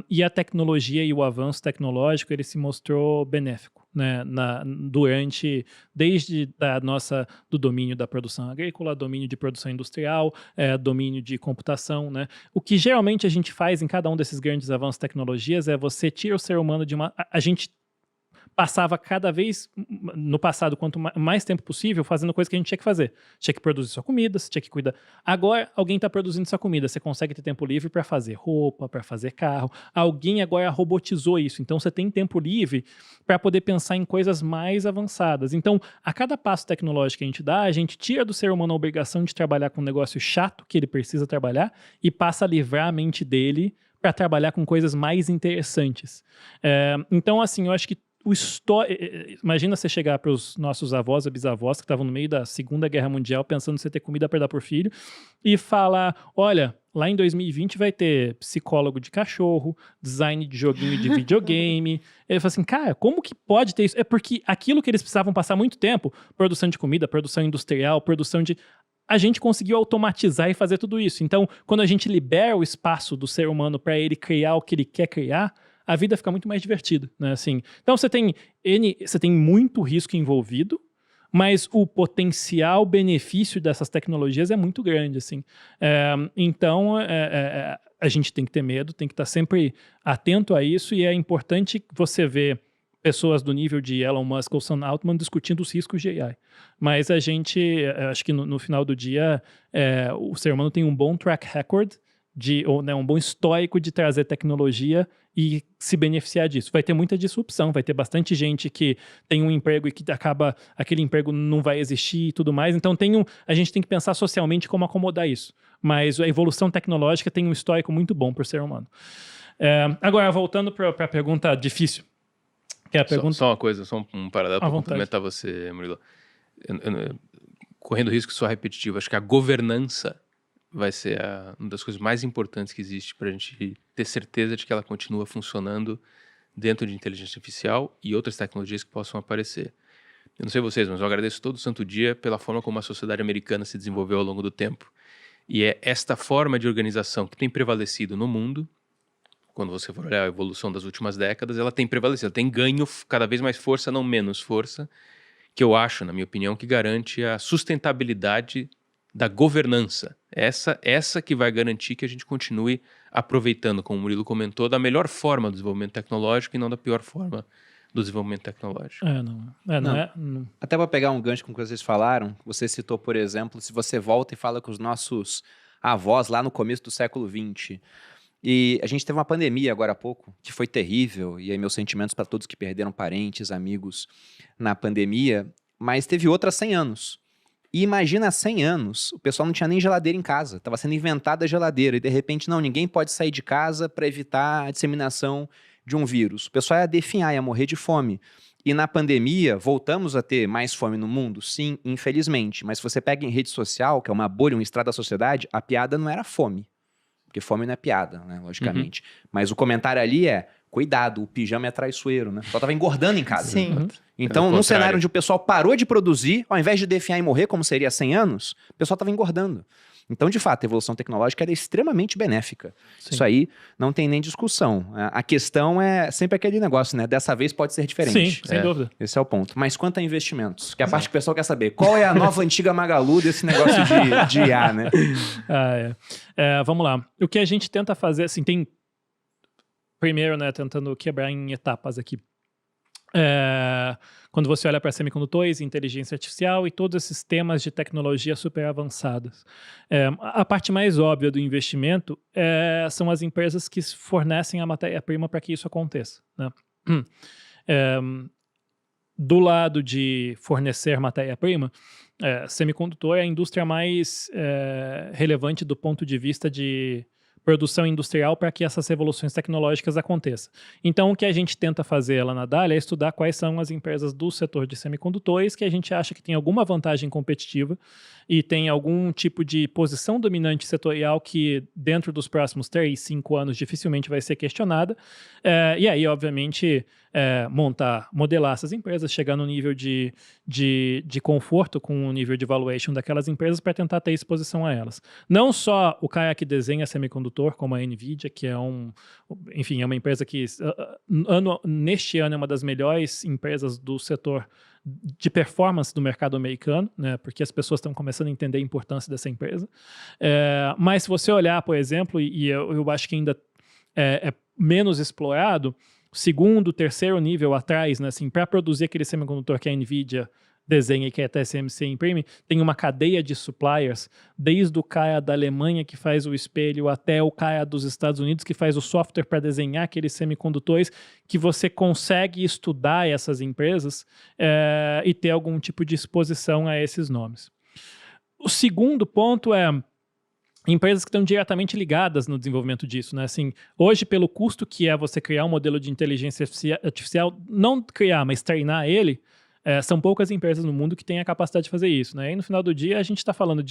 e a tecnologia e o avanço tecnológico ele se mostrou benéfico, né, desde do domínio da produção agrícola, domínio de produção industrial, domínio de computação, né? O que geralmente a gente faz em cada um desses grandes avanços de tecnologias é você tira o ser humano de uma... A gente passava cada vez, no passado, quanto mais tempo possível, fazendo coisa que a gente tinha que fazer. Tinha que produzir sua comida, você tinha que cuidar. Agora, alguém está produzindo sua comida, você consegue ter tempo livre para fazer roupa, para fazer carro. Alguém agora robotizou isso, então você tem tempo livre para poder pensar em coisas mais avançadas. Então, a cada passo tecnológico que a gente dá, a gente tira do ser humano a obrigação de trabalhar com um negócio chato que ele precisa trabalhar e passa a livrar a mente dele para trabalhar com coisas mais interessantes. Então, assim, eu acho que imagina você chegar para os nossos avós e bisavós que estavam no meio da Segunda Guerra Mundial pensando em você ter comida para dar por filho e falar, olha, lá em 2020 vai ter psicólogo de cachorro, design de joguinho de videogame. Ele fala assim, cara, como que pode ter isso? É porque aquilo que eles precisavam passar muito tempo, produção de comida, produção industrial, produção de... A gente conseguiu automatizar e fazer tudo isso. Então, quando a gente libera o espaço do ser humano para ele criar o que ele quer criar, a vida fica muito mais divertida, né? Assim, então você tem muito risco envolvido, mas o potencial benefício dessas tecnologias é muito grande, assim. Então, a gente tem que ter medo, tem que estar sempre atento a isso, e é importante você ver pessoas do nível de Elon Musk ou Sam Altman discutindo os riscos de AI. Mas acho que no final do dia, o ser humano tem um bom track record, um bom histórico de trazer tecnologia e se beneficiar disso. Vai ter muita disrupção, vai ter bastante gente que tem um emprego e que aquele emprego não vai existir e tudo mais. Então a gente tem que pensar socialmente como acomodar isso. Mas a evolução tecnológica tem um histórico muito bom para o ser humano. Agora, voltando para a pergunta difícil. Que é a pergunta... Só uma coisa, só um paralelo para complementar você, Murilo. Correndo o risco de soar repetitivo, acho que a governança vai ser uma das coisas mais importantes que existe para a gente ter certeza de que ela continua funcionando dentro de inteligência artificial e outras tecnologias que possam aparecer. Eu não sei vocês, mas eu agradeço todo santo dia pela forma como a sociedade americana se desenvolveu ao longo do tempo. E é esta forma de organização que tem prevalecido no mundo, quando você for olhar a evolução das últimas décadas, ela tem prevalecido, ela tem ganho cada vez mais força, não menos força, que eu acho, na minha opinião, que garante a sustentabilidade da governança. Essa que vai garantir que a gente continue aproveitando, como o Murilo comentou, da melhor forma do desenvolvimento tecnológico e não da pior forma do desenvolvimento tecnológico. Não. Até para pegar um gancho com o que vocês falaram, você citou, por exemplo, se você volta e fala com os nossos avós lá no começo do século XX, e a gente teve uma pandemia agora há pouco, que foi terrível, e aí meus sentimentos para todos que perderam parentes, amigos na pandemia, mas teve outra há 100 anos. E imagina, há 100 anos, o pessoal não tinha nem geladeira em casa, estava sendo inventada a geladeira, e de repente, não, ninguém pode sair de casa para evitar a disseminação de um vírus. O pessoal ia definhar, ia morrer de fome. E na pandemia, voltamos a ter mais fome no mundo? Sim, infelizmente. Mas se você pega em rede social, que é uma bolha, um estrado da sociedade, a piada não era fome. Porque fome não é piada, né, logicamente. Mas o comentário ali é, cuidado, o pijama é traiçoeiro, né? O pessoal tava engordando em casa. Sim. Então, num cenário onde o pessoal parou de produzir, ao invés de definhar e morrer, como seria há 100 anos, o pessoal tava engordando. Então, de fato, a evolução tecnológica era extremamente benéfica. Sim. Isso aí não tem nem discussão. A questão é sempre aquele negócio, né? Dessa vez pode ser diferente. Sim, sem dúvida. Esse é o ponto. Mas quanto a investimentos? Que é a parte que o pessoal quer saber. Qual é a nova antiga Magalu desse negócio de IA, né? Vamos lá. O que a gente tenta fazer, assim, tem... Primeiro, né, tentando quebrar em etapas aqui. Quando você olha para semicondutores, inteligência artificial e todos esses temas de tecnologia super avançadas. A parte mais óbvia do investimento são as empresas que fornecem a matéria-prima para que isso aconteça, né? Do lado de fornecer matéria-prima, semicondutor é a indústria mais relevante do ponto de vista de produção industrial para que essas revoluções tecnológicas aconteçam. Então, o que a gente tenta fazer lá na Dália é estudar quais são as empresas do setor de semicondutores que a gente acha que tem alguma vantagem competitiva e tem algum tipo de posição dominante setorial que, dentro dos próximos 3, 5 anos, dificilmente vai ser questionada. E aí, obviamente, modelar essas empresas, chegar no nível de conforto com o nível de valuation daquelas empresas para tentar ter exposição a elas. Não só o cara que desenha semicondutor, como a NVIDIA, que é enfim, é uma empresa que neste ano é uma das melhores empresas do setor de performance do mercado americano, né, porque as pessoas estão começando a entender a importância dessa empresa. Mas se você olhar, por exemplo, e eu acho que ainda é menos explorado, segundo, terceiro nível atrás, né, assim, para produzir aquele semicondutor que a NVIDIA desenha e que a TSMC imprime, tem uma cadeia de suppliers, desde o cara da Alemanha que faz o espelho até o cara dos Estados Unidos que faz o software para desenhar aqueles semicondutores, que você consegue estudar essas empresas e ter algum tipo de exposição a esses nomes. O segundo ponto é empresas que estão diretamente ligadas no desenvolvimento disso, né? Assim, hoje, pelo custo que é você criar um modelo de inteligência artificial, não criar, mas treinar ele, são poucas empresas no mundo que têm a capacidade de fazer isso, né? E no final do dia, a gente está falando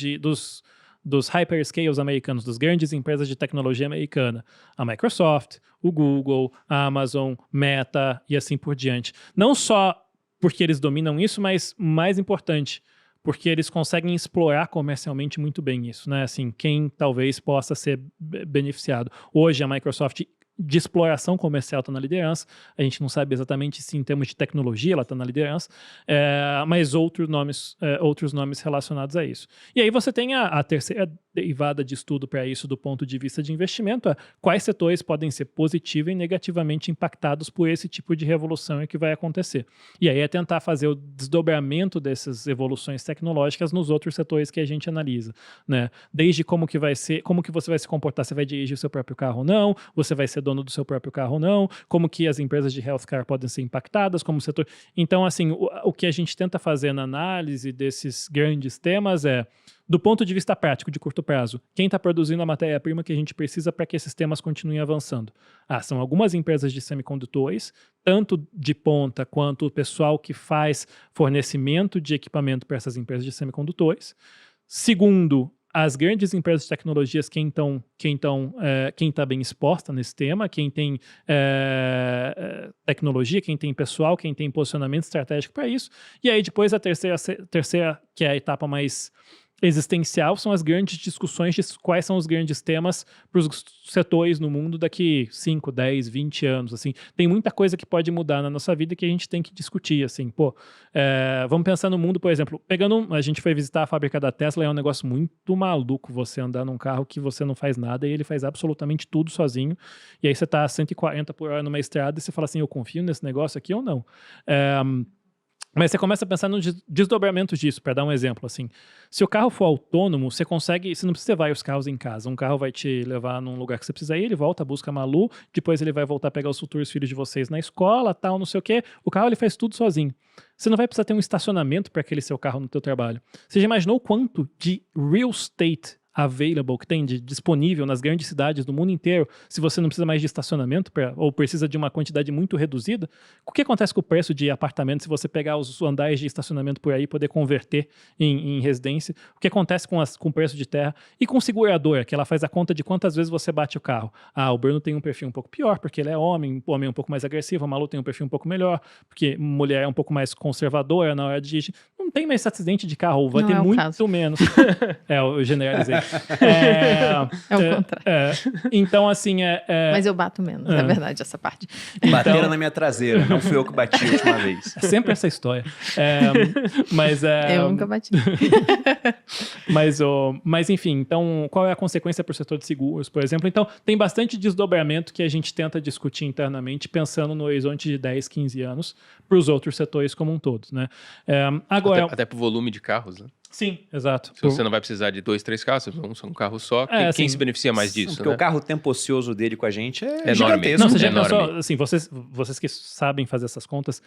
dos hyperscales americanos, das grandes empresas de tecnologia americana. A Microsoft, o Google, a Amazon, Meta e assim por diante. Não só porque eles dominam isso, mas, mais importante, porque eles conseguem explorar comercialmente muito bem isso, né? Assim, quem talvez possa ser beneficiado. Hoje, a Microsoft de exploração comercial está na liderança. A gente não sabe exatamente se em termos de tecnologia ela está na liderança, mas outros nomes relacionados a isso. E aí você tem a terceira derivada de estudo para isso do ponto de vista de investimento, quais setores podem ser positivos e negativamente impactados por esse tipo de revolução que vai acontecer. E aí é tentar fazer o desdobramento dessas evoluções tecnológicas nos outros setores que a gente analisa, né? Desde como que você vai se comportar, você vai dirigir o seu próprio carro ou não, você vai ser dono do seu próprio carro ou não, como que as empresas de healthcare podem ser impactadas, como setor... Então, assim, o que a gente tenta fazer na análise desses grandes temas do ponto de vista prático, de curto prazo, quem está produzindo a matéria-prima que a gente precisa para que esses temas continuem avançando? São algumas empresas de semicondutores, tanto de ponta quanto o pessoal que faz fornecimento de equipamento para essas empresas de semicondutores. Segundo, as grandes empresas de tecnologias, quem está bem exposta nesse tema, quem tem tecnologia, quem tem pessoal, quem tem posicionamento estratégico para isso. E aí depois a terceira, que é a etapa mais existencial são as grandes discussões de quais são os grandes temas para os setores no mundo daqui 5, 10, 20 anos, assim. Tem muita coisa que pode mudar na nossa vida que a gente tem que discutir, assim. Vamos pensar no mundo, por exemplo, a gente foi visitar a fábrica da Tesla, é um negócio muito maluco você andar num carro que você não faz nada e ele faz absolutamente tudo sozinho, e aí você tá a 140 por hora numa estrada e você fala assim, eu confio nesse negócio aqui ou não? Mas você começa a pensar nos desdobramentos disso, para dar um exemplo, assim. Se o carro for autônomo, você não precisa ter vários carros em casa. Um carro vai te levar num lugar que você precisa ir, ele volta, busca a Malu, depois ele vai voltar a pegar os futuros filhos de vocês na escola, tal, não sei o quê. O carro, ele faz tudo sozinho. Você não vai precisar ter um estacionamento para aquele seu carro no teu trabalho. Você já imaginou o quanto de real estate available que tem disponível nas grandes cidades do mundo inteiro, se você não precisa mais de estacionamento ou precisa de uma quantidade muito reduzida? O que acontece com o preço de apartamento se você pegar os andares de estacionamento por aí e poder converter em residência? O que acontece com o preço de terra? E com seguradora, que ela faz a conta de quantas vezes você bate o carro. O Bruno tem um perfil um pouco pior, porque ele é homem é um pouco mais agressivo, a Malu tem um perfil um pouco melhor, porque mulher é um pouco mais conservadora na hora de dirigir. Não tem mais acidente de carro, ou vai ter muito menos. Eu generalizei. É o contrário. Então, assim, Mas eu bato menos, é verdade, essa parte. Bateram na minha traseira, não fui eu que bati a última vez. É sempre essa história. Eu nunca bati. Mas, enfim, então, qual é a consequência para o setor de seguros, por exemplo? Então, tem bastante desdobramento que a gente tenta discutir internamente, pensando no horizonte de 10, 15 anos, para os outros setores como um todo, né? Até para o volume de carros, né? Sim, exato. Se você não vai precisar de 2, 3 carros, um carro só, quem se beneficia mais disso? Porque né? o carro tempo ocioso dele com a gente é enorme. gigantesco. Não, você já pensou, assim, vocês que sabem fazer essas contas,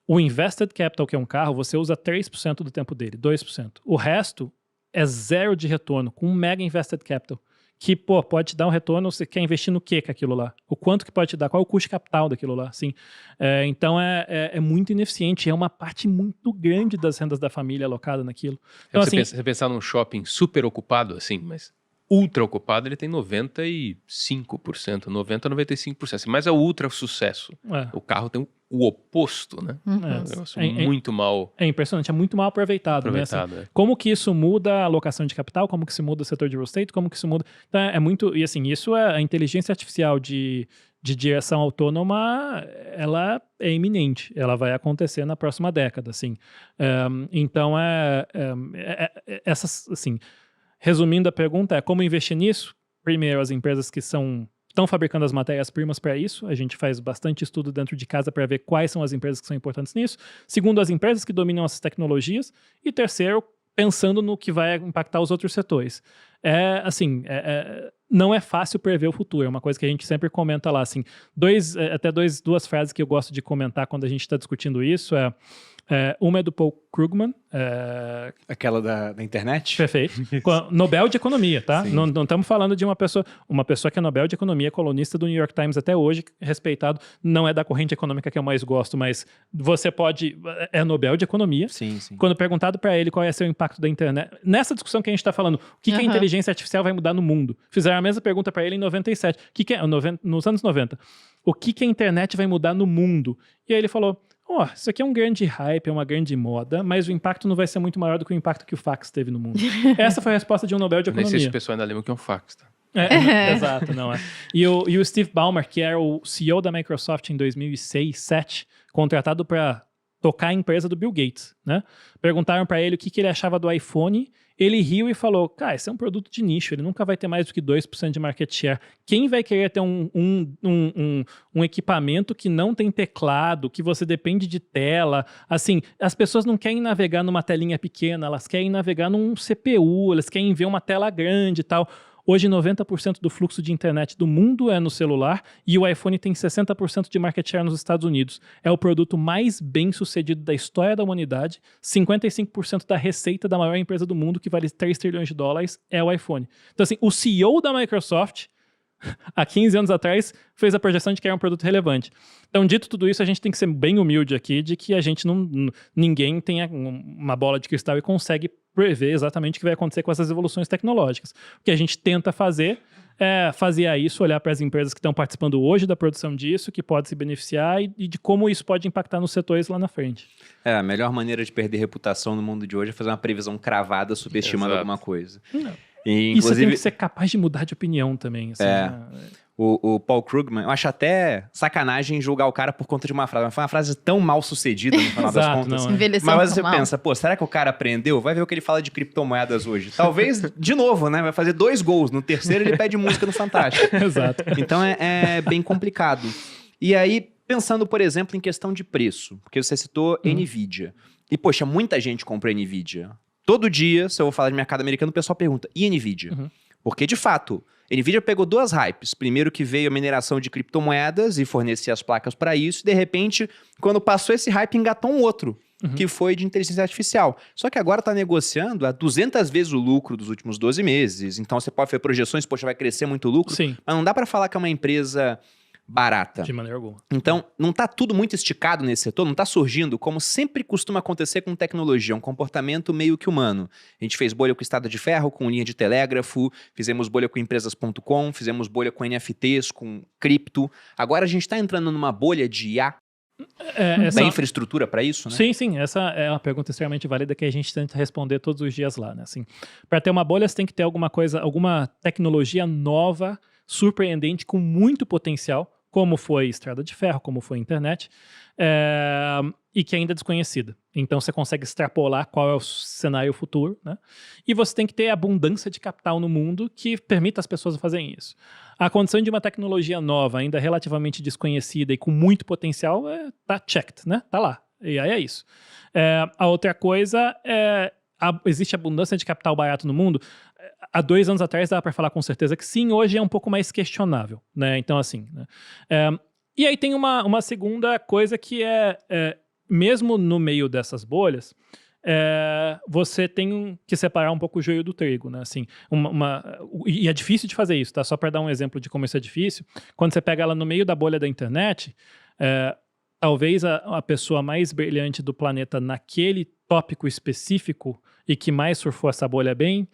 o invested capital, que é um carro, você usa 3% do tempo dele, 2%. O resto é zero de retorno, com um mega invested capital. Que, pode te dar um retorno, você quer investir no quê com aquilo lá? O quanto que pode te dar? Qual é o custo de capital daquilo lá? Assim, então, é muito ineficiente. É uma parte muito grande das rendas da família alocada naquilo. Então, você pensar num shopping super ocupado, assim, mas ultra ocupado, ele tem 95%, 90% a 95%. Assim, mas é o ultra sucesso. O carro tem o oposto, né? É um negócio muito mal... É impressionante, é muito mal aproveitado. Né? Assim, como que isso muda a alocação de capital, como que isso muda o setor de real estate, como que isso muda... Então, é muito... E assim, isso é a inteligência artificial de direção autônoma, ela é iminente. Ela vai acontecer na próxima década, assim. Então, essas, assim... Resumindo a pergunta, como investir nisso? Primeiro, as empresas que estão fabricando as matérias-primas para isso. A gente faz bastante estudo dentro de casa para ver quais são as empresas que são importantes nisso. Segundo, as empresas que dominam essas tecnologias. E terceiro, pensando no que vai impactar os outros setores. Não é fácil prever o futuro. É uma coisa que a gente sempre comenta lá. Assim, duas frases que eu gosto de comentar quando a gente está discutindo isso uma é do Paul Krugman. Aquela da internet? Perfeito. Nobel de Economia, tá? Não estamos falando de uma pessoa que é Nobel de Economia, colunista do New York Times até hoje, respeitado. Não é da corrente econômica que eu mais gosto, mas você pode... É Nobel de Economia. Sim. Quando perguntado para ele qual ia ser o impacto da internet... Nessa discussão que a gente está falando, o que a inteligência artificial vai mudar no mundo? Fizeram a mesma pergunta para ele em 97. Nos anos 90. O que a internet vai mudar no mundo? E aí ele falou... isso aqui é um grande hype, é uma grande moda, mas o impacto não vai ser muito maior do que o impacto que o fax teve no mundo. Essa foi a resposta de um Nobel de Economia. Nem sei se o pessoal ainda lembra que é um fax, tá? Exato, não é. E o Steve Ballmer, que era o CEO da Microsoft em 2006, 2007, contratado para tocar a empresa do Bill Gates, né? Perguntaram para ele o que ele achava do iPhone. Ele riu e falou, cara, esse é um produto de nicho, ele nunca vai ter mais do que 2% de market share. Quem vai querer ter um equipamento que não tem teclado, que você depende de tela? Assim, as pessoas não querem navegar numa telinha pequena, elas querem navegar num CPU, elas querem ver uma tela grande e tal. Hoje, 90% do fluxo de internet do mundo é no celular e o iPhone tem 60% de market share nos Estados Unidos. É o produto mais bem sucedido da história da humanidade. 55% da receita da maior empresa do mundo, que vale $3 trilhões, é o iPhone. Então, assim, o CEO da Microsoft há 15 anos atrás, fez a projeção de que era um produto relevante. Então, dito tudo isso, a gente tem que ser bem humilde aqui de que a gente ninguém tem uma bola de cristal e consegue prever exatamente o que vai acontecer com essas evoluções tecnológicas. O que a gente tenta fazer é fazer isso, olhar para as empresas que estão participando hoje da produção disso, que podem se beneficiar e de como isso pode impactar nos setores lá na frente. A melhor maneira de perder reputação no mundo de hoje é fazer uma previsão cravada subestimando alguma coisa. E, isso tem que ser capaz de mudar de opinião também. Assim, O Paul Krugman, eu acho até sacanagem julgar o cara por conta de uma frase. Mas foi uma frase tão mal sucedida no final das contas. Mas você pensa, será que o cara aprendeu? Vai ver o que ele fala de criptomoedas hoje. Talvez, de novo, né? Vai fazer 2 gols. No terceiro ele pede música no Fantástico. Exato. Então é bem complicado. E aí, pensando, por exemplo, em questão de preço. Porque você citou NVIDIA. E, poxa, muita gente compra NVIDIA. Todo dia, se eu vou falar de mercado americano, o pessoal pergunta, e NVIDIA? Porque, de fato, NVIDIA pegou 2 hypes. Primeiro que veio a mineração de criptomoedas e fornecia as placas para isso. E, de repente, quando passou esse hype, engatou um outro, que foi de inteligência artificial. Só que agora está negociando a 200 vezes o lucro dos últimos 12 meses. Então, você pode fazer projeções, poxa, vai crescer muito o lucro. Sim. Mas não dá para falar que é uma empresa barata. De maneira alguma. Então, não está tudo muito esticado nesse setor, não está surgindo, como sempre costuma acontecer com tecnologia, um comportamento meio que humano. A gente fez bolha com Estrada de Ferro, com linha de telégrafo, fizemos bolha com empresas.com, fizemos bolha com NFTs, com cripto. Agora a gente está entrando numa bolha de IA. Da infraestrutura para isso, né? Sim. Essa é uma pergunta extremamente válida que a gente tenta responder todos os dias lá, né? Assim, para ter uma bolha, você tem que ter alguma tecnologia nova, surpreendente, com muito potencial, como foi Estrada de Ferro, como foi a internet, e que ainda é desconhecida. Então você consegue extrapolar qual é o cenário futuro, né? E você tem que ter abundância de capital no mundo que permita as pessoas fazerem isso. A condição de uma tecnologia nova, ainda relativamente desconhecida e com muito potencial, tá checked, né? Tá lá. E aí é isso. A outra coisa existe abundância de capital barato no mundo? Há 2 anos atrás dava para falar com certeza que sim, hoje é um pouco mais questionável, né? Então, assim, né? E aí tem uma segunda coisa que mesmo no meio dessas bolhas, você tem que separar um pouco o joio do trigo, né? Assim, e é difícil de fazer isso, tá? Só para dar um exemplo de como isso é difícil, quando você pega ela no meio da bolha da internet, talvez a pessoa mais brilhante do planeta naquele tópico específico e que mais surfou essa bolha bem,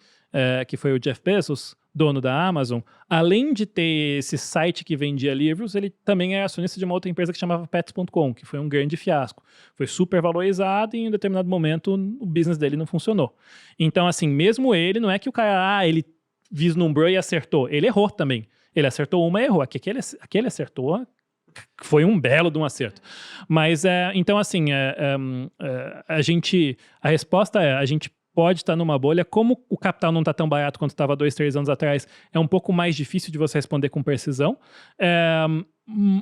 que foi o Jeff Bezos, dono da Amazon, além de ter esse site que vendia livros, ele também é acionista de uma outra empresa que chamava Pets.com, que foi um grande fiasco. Foi super valorizado e em um determinado momento o business dele não funcionou. Então, assim, mesmo ele, não é que o cara, ele vislumbrou e acertou. Ele errou também. Ele acertou uma e errou. Aqui ele acertou, foi um belo de um acerto. Mas, então, assim, a resposta a gente pode estar numa bolha. Como o capital não está tão barato quanto estava 2, 3 anos atrás, é um pouco mais difícil de você responder com precisão.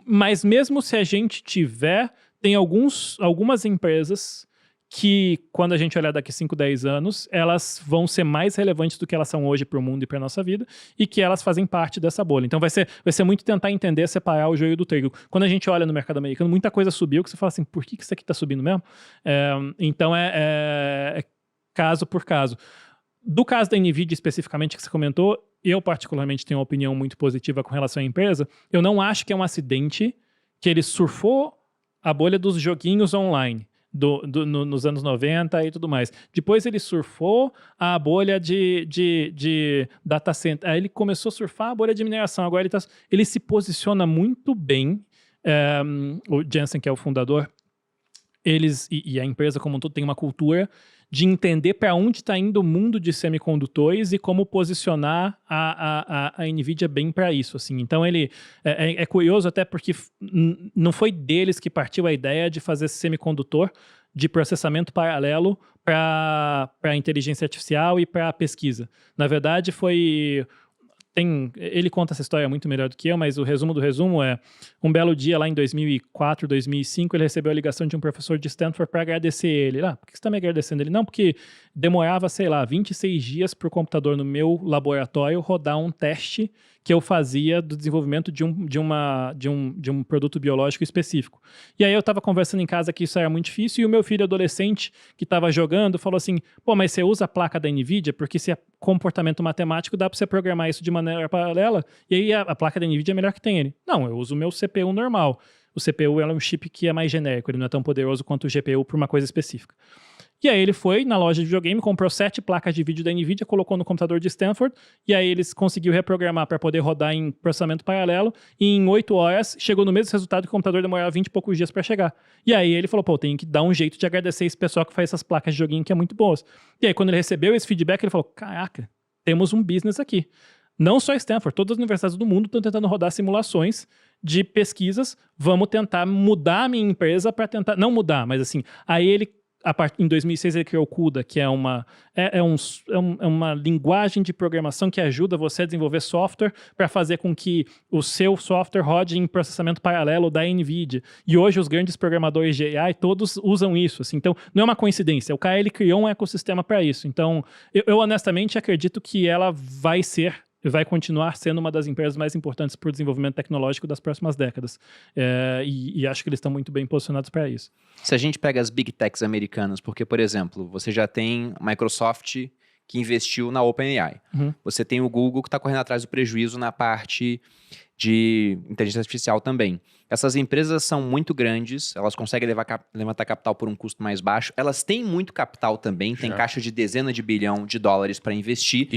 Mas mesmo se a gente tiver, tem algumas empresas que, quando a gente olhar daqui 5, 10 anos, elas vão ser mais relevantes do que elas são hoje para o mundo e para a nossa vida, e que elas fazem parte dessa bolha. Então vai ser muito tentar entender, separar o joio do trigo. Quando a gente olha no mercado americano, muita coisa subiu, que você fala assim, por que isso aqui está subindo mesmo? Então caso por caso. Do caso da NVIDIA especificamente que você comentou, eu particularmente tenho uma opinião muito positiva com relação à empresa. Eu não acho que é um acidente que ele surfou a bolha dos joguinhos online nos anos 90 e tudo mais. Depois ele surfou a bolha de data center. Aí ele começou a surfar a bolha de mineração. Agora ele se posiciona muito bem. O Jensen, que é o fundador, e a empresa como um todo tem uma cultura de entender para onde está indo o mundo de semicondutores e como posicionar a NVIDIA bem para isso. Assim. Então, ele é curioso até porque não foi deles que partiu a ideia de fazer semicondutor de processamento paralelo para inteligência artificial e para pesquisa. Na verdade, ele conta essa história muito melhor do que eu, mas o resumo do resumo é: um belo dia lá em 2004, 2005, ele recebeu a ligação de um professor de Stanford para agradecer ele. Por que você está me agradecendo? Ele, não, porque demorava, 26 dias para o computador no meu laboratório rodar um teste que eu fazia do desenvolvimento de um produto biológico específico. E aí eu estava conversando em casa que isso era muito difícil, e o meu filho adolescente que estava jogando falou assim, pô, mas você usa a placa da NVIDIA? Porque se é comportamento matemático, dá para você programar isso de maneira paralela, e aí a placa da NVIDIA é melhor que tem ele. Não, eu uso o meu CPU normal. O CPU é um chip que é mais genérico, ele não é tão poderoso quanto o GPU para uma coisa específica. E aí ele foi na loja de videogame, comprou 7 placas de vídeo da NVIDIA, colocou no computador de Stanford, e aí eles conseguiu reprogramar para poder rodar em processamento paralelo, e em 8 horas chegou no mesmo resultado que o computador demorava 20 e poucos dias para chegar. E aí ele falou, pô, tem que dar um jeito de agradecer esse pessoal que faz essas placas de joguinho que é muito boas. E aí quando ele recebeu esse feedback, ele falou, caraca, temos um business aqui. Não só Stanford, todas as universidades do mundo estão tentando rodar simulações de pesquisas, vamos tentar mudar a minha empresa para tentar, não mudar, mas assim, aí ele em 2006 ele criou o CUDA, que é uma linguagem de programação que ajuda você a desenvolver software para fazer com que o seu software rode em processamento paralelo da NVIDIA. E hoje os grandes programadores de AI todos usam isso. Assim. Então, não é uma coincidência. O cara ele criou um ecossistema para isso. Então, eu honestamente acredito que ela vai continuar sendo uma das empresas mais importantes para o desenvolvimento tecnológico das próximas décadas. E acho que eles estão muito bem posicionados para isso. Se a gente pega as big techs americanas, porque, por exemplo, você já tem a Microsoft que investiu na OpenAI. Você tem o Google que está correndo atrás do prejuízo na parte de inteligência artificial também. Essas empresas são muito grandes, elas conseguem levantar capital por um custo mais baixo, elas têm muito capital também, tem caixa de dezenas de bilhão de dólares para investir.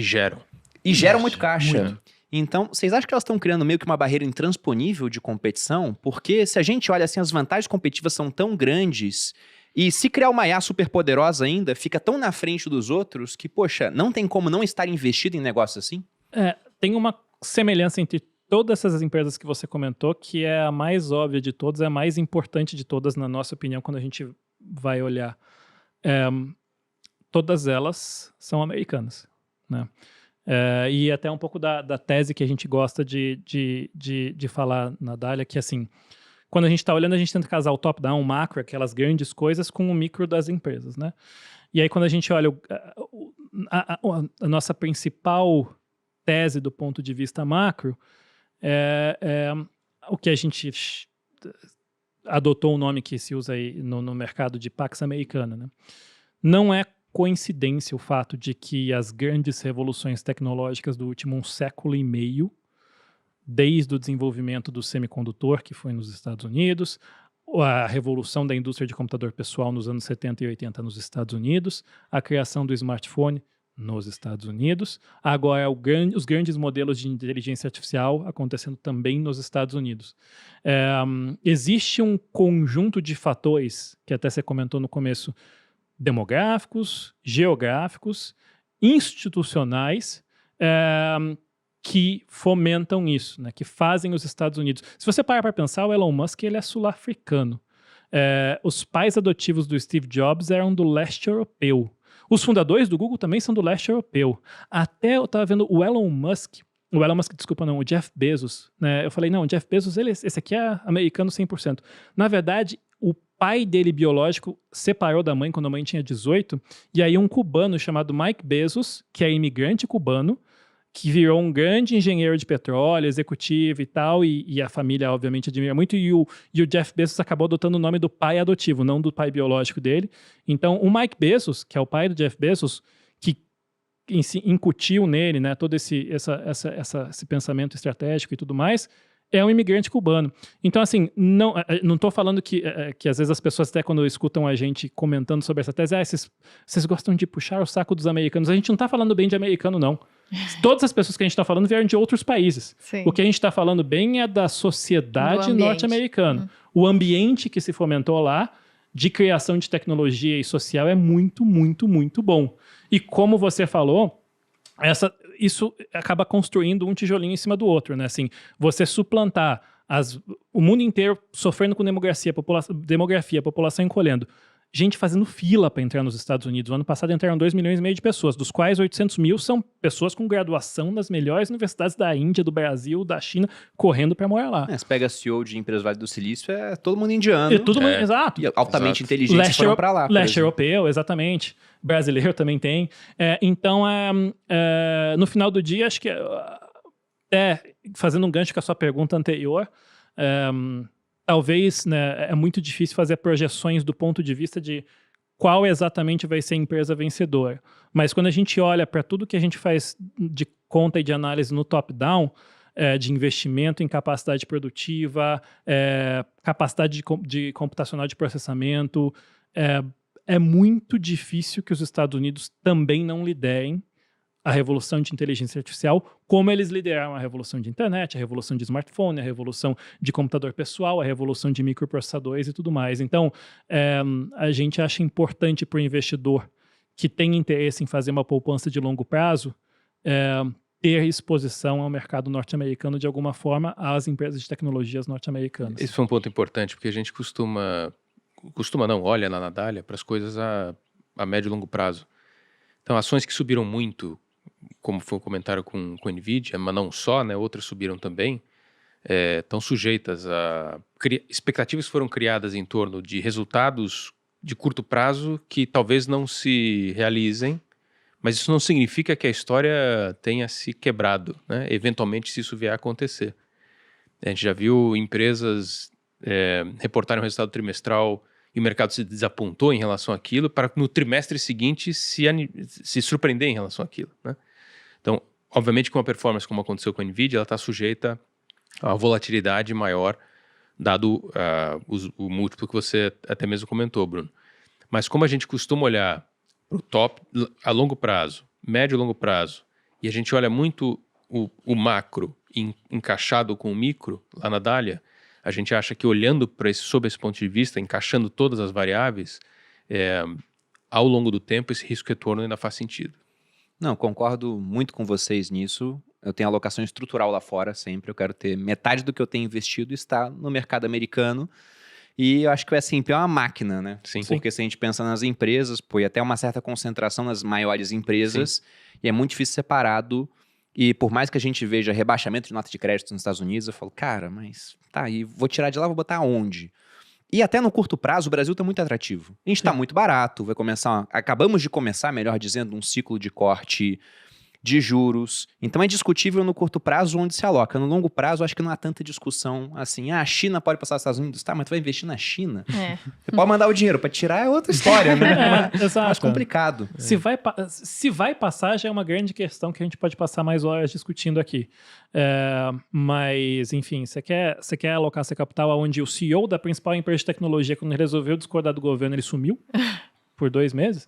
E geram muito caixa. Muito. Então, vocês acham que elas estão criando meio que uma barreira intransponível de competição? Porque se a gente olha assim, as vantagens competitivas são tão grandes, e se criar uma IA super poderosa ainda, fica tão na frente dos outros que, poxa, não tem como não estar investido em negócios assim? Tem uma semelhança entre todas essas empresas que você comentou, que é a mais óbvia de todas, é a mais importante de todas, na nossa opinião, quando a gente vai olhar. Todas elas são americanas, né? E até um pouco da tese que a gente gosta de falar na Dália, que assim, quando a gente está olhando, a gente tenta casar o top-down, o macro, aquelas grandes coisas, com o micro das empresas, né? E aí quando a gente olha a nossa principal tese do ponto de vista macro, o que a gente adotou um nome que se usa aí no mercado de Pax Americana, né? Não é coincidência o fato de que as grandes revoluções tecnológicas do último 1,5 séculos, desde o desenvolvimento do semicondutor, que foi nos Estados Unidos, a revolução da indústria de computador pessoal nos anos 70 e 80 nos Estados Unidos, a criação do smartphone nos Estados Unidos, agora os grandes modelos de inteligência artificial acontecendo também nos Estados Unidos. Existe um conjunto de fatores, que até você comentou no começo, demográficos, geográficos, institucionais, que fomentam isso, né, que fazem os Estados Unidos. Se você parar para pensar, o Elon Musk ele é sul-africano. Os pais adotivos do Steve Jobs eram do leste europeu. Os fundadores do Google também são do leste europeu. Até eu estava vendo o Jeff Bezos, né? Eu falei, não, o Jeff Bezos, esse aqui é americano 100%. Na verdade, o pai dele biológico separou da mãe quando a mãe tinha 18, e aí um cubano chamado Mike Bezos, que é imigrante cubano, que virou um grande engenheiro de petróleo, executivo e tal, e a família obviamente admira muito, e o Jeff Bezos acabou adotando o nome do pai adotivo, não do pai biológico dele. Então o Mike Bezos, que é o pai do Jeff Bezos, que incutiu nele, né, todo esse pensamento estratégico e tudo mais, é um imigrante cubano. Então, assim, não estou falando que às vezes as pessoas até quando escutam a gente comentando sobre essa tese, vocês gostam de puxar o saco dos americanos. A gente não está falando bem de americano, não. Todas as pessoas que a gente está falando vieram de outros países. Sim. O que a gente está falando bem é da sociedade norte-americana. O ambiente que se fomentou lá, de criação de tecnologia e social, é muito, muito, muito bom. E como você falou, isso acaba construindo um tijolinho em cima do outro, né? Assim, você suplantar o mundo inteiro sofrendo com demografia, população encolhendo, gente fazendo fila para entrar nos Estados Unidos. No ano passado entraram 2,5 milhões de pessoas, dos quais 800 mil são pessoas com graduação nas melhores universidades da Índia, do Brasil, da China, correndo para morar lá. Você pega CEO de empresas Vale do Silício, é todo mundo indiano. Exato. E altamente inteligente foram para lá. Leste europeu, exatamente. Brasileiro também tem. Então, no final do dia, acho que até fazendo um gancho com a sua pergunta anterior, talvez, né, é muito difícil fazer projeções do ponto de vista de qual exatamente vai ser a empresa vencedora. Mas quando a gente olha para tudo que a gente faz de conta e de análise no top-down, de investimento em capacidade produtiva, capacidade de computacional de processamento, é muito difícil que os Estados Unidos também não liderem a revolução de inteligência artificial, como eles lideraram a revolução de internet, a revolução de smartphone, a revolução de computador pessoal, a revolução de microprocessadores e tudo mais. Então, a gente acha importante para o investidor que tem interesse em fazer uma poupança de longo prazo, ter exposição ao mercado norte-americano de alguma forma, às empresas de tecnologias norte-americanas. Esse foi um ponto importante, porque a gente olha na Dália para as coisas a médio e longo prazo. Então, ações que subiram muito, como foi o comentário com a NVIDIA, mas não só, né, outras subiram também, estão sujeitas a... Expectativas foram criadas em torno de resultados de curto prazo que talvez não se realizem, mas isso não significa que a história tenha se quebrado, né? Eventualmente, se isso vier a acontecer. A gente já viu empresas reportarem um resultado trimestral e o mercado se desapontou em relação àquilo para no trimestre seguinte se surpreender em relação àquilo, né? Então, obviamente, com uma performance como aconteceu com a NVIDIA, ela está sujeita a volatilidade maior, dado o múltiplo que você até mesmo comentou, Bruno. Mas como a gente costuma olhar para o top a longo prazo, médio e longo prazo, e a gente olha muito o macro encaixado com o micro, lá na Dália, a gente acha que olhando sob esse ponto de vista, encaixando todas as variáveis, ao longo do tempo, esse risco-retorno ainda faz sentido. Não, concordo muito com vocês nisso. Eu tenho alocação estrutural lá fora sempre. Eu quero ter metade do que eu tenho investido está no mercado americano. E eu acho que o S&P é uma máquina, né? Sim. Porque se a gente pensa nas empresas, e até uma certa concentração nas maiores empresas, sim, e é muito difícil separado. E por mais que a gente veja rebaixamento de nota de crédito nos Estados Unidos, eu falo, cara, mas tá, e vou tirar de lá, vou botar onde? E até no curto prazo, o Brasil está muito atrativo. A gente está muito barato, acabamos de começar, melhor dizendo, um ciclo de corte de juros. Então é discutível no curto prazo onde se aloca. No longo prazo, acho que não há tanta discussão assim. A China pode passar os Estados Unidos, tá, mas tu vai investir na China? Você pode mandar o dinheiro para tirar, é outra história, né? Exato. Mais complicado. Se vai passar, já é uma grande questão que a gente pode passar mais horas discutindo aqui. Mas, enfim, você quer alocar seu capital onde o CEO da principal empresa de tecnologia, quando ele resolveu discordar do governo, ele sumiu por 2 meses?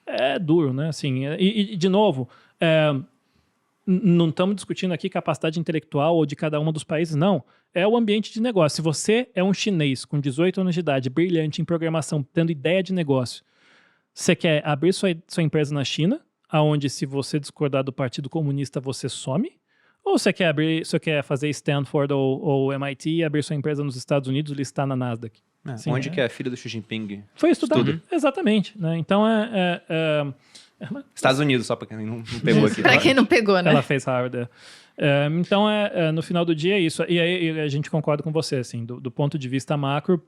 É duro, né? Assim, e de novo... não estamos discutindo aqui capacidade intelectual ou de cada um dos países, não. É o ambiente de negócio. Se você é um chinês com 18 anos de idade, brilhante em programação, tendo ideia de negócio, você quer abrir sua empresa na China, onde se você discordar do Partido Comunista, você some? Ou você quer fazer Stanford ou MIT e abrir sua empresa nos Estados Unidos e listar na Nasdaq? Assim, onde que a filha do Xi Jinping foi estudar? Exatamente. Né? Então, Estados Unidos, só para quem não pegou aqui. Para quem não pegou, né? Ela fez Harvard. Então, no final do dia é isso. E aí a gente concorda com você, assim, do ponto de vista macro,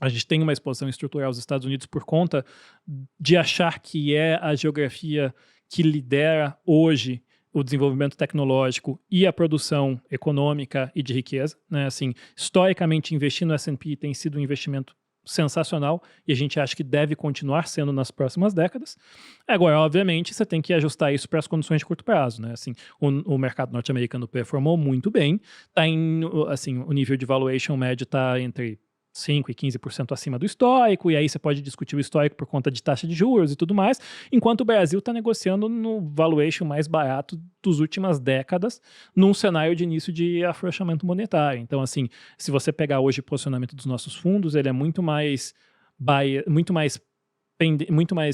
a gente tem uma exposição estrutural aos Estados Unidos por conta de achar que é a geografia que lidera hoje o desenvolvimento tecnológico e a produção econômica e de riqueza, né? Assim, historicamente, investir no S&P tem sido um investimento sensacional e a gente acha que deve continuar sendo nas próximas décadas. Agora, obviamente, você tem que ajustar isso para as condições de curto prazo, né? Assim, o mercado norte-americano performou muito bem, o nível de valuation médio está entre 5% e 15% acima do histórico, e aí você pode discutir o histórico por conta de taxa de juros e tudo mais, enquanto o Brasil está negociando no valuation mais barato das últimas décadas, num cenário de início de afrouxamento monetário. Então, assim, se você pegar hoje o posicionamento dos nossos fundos, ele é muito mais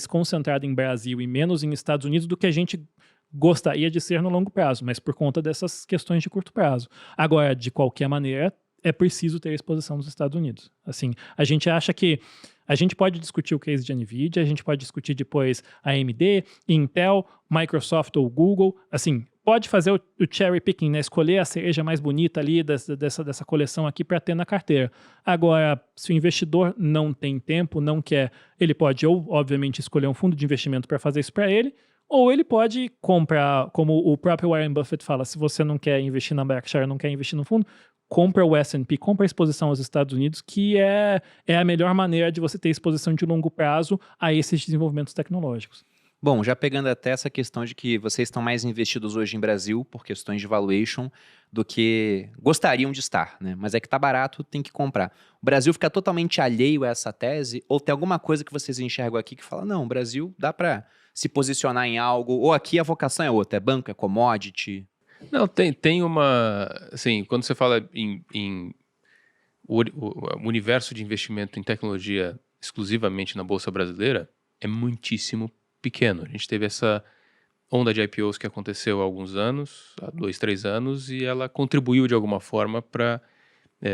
concentrado em Brasil e menos em Estados Unidos do que a gente gostaria de ser no longo prazo, mas por conta dessas questões de curto prazo. Agora, de qualquer maneira, é preciso ter exposição nos Estados Unidos. Assim, a gente acha que a gente pode discutir o case de NVIDIA, a gente pode discutir depois a AMD, Intel, Microsoft ou Google. Assim, pode fazer o cherry picking, né? Escolher a cereja mais bonita ali dessa coleção aqui para ter na carteira. Agora, se o investidor não tem tempo, não quer, ele pode ou, obviamente, escolher um fundo de investimento para fazer isso para ele, Ou ele pode comprar, como o próprio Warren Buffett fala, se você não quer investir na Berkshire, não quer investir no fundo, compra o S&P, compra a exposição aos Estados Unidos, que é a melhor maneira de você ter exposição de longo prazo a esses desenvolvimentos tecnológicos. Bom, já pegando até essa questão de que vocês estão mais investidos hoje em Brasil por questões de valuation do que gostariam de estar, né? Mas é que tá barato, tem que comprar. O Brasil fica totalmente alheio a essa tese ou tem alguma coisa que vocês enxergam aqui que fala, não, o Brasil dá para se posicionar em algo, ou aqui a vocação é outra, é banco, é commodity? Não, tem uma... Assim, quando você fala em o universo de investimento em tecnologia exclusivamente na Bolsa Brasileira, é muitíssimo pequeno. A gente teve essa onda de IPOs que aconteceu há alguns anos, há 2, 3 anos, e ela contribuiu de alguma forma para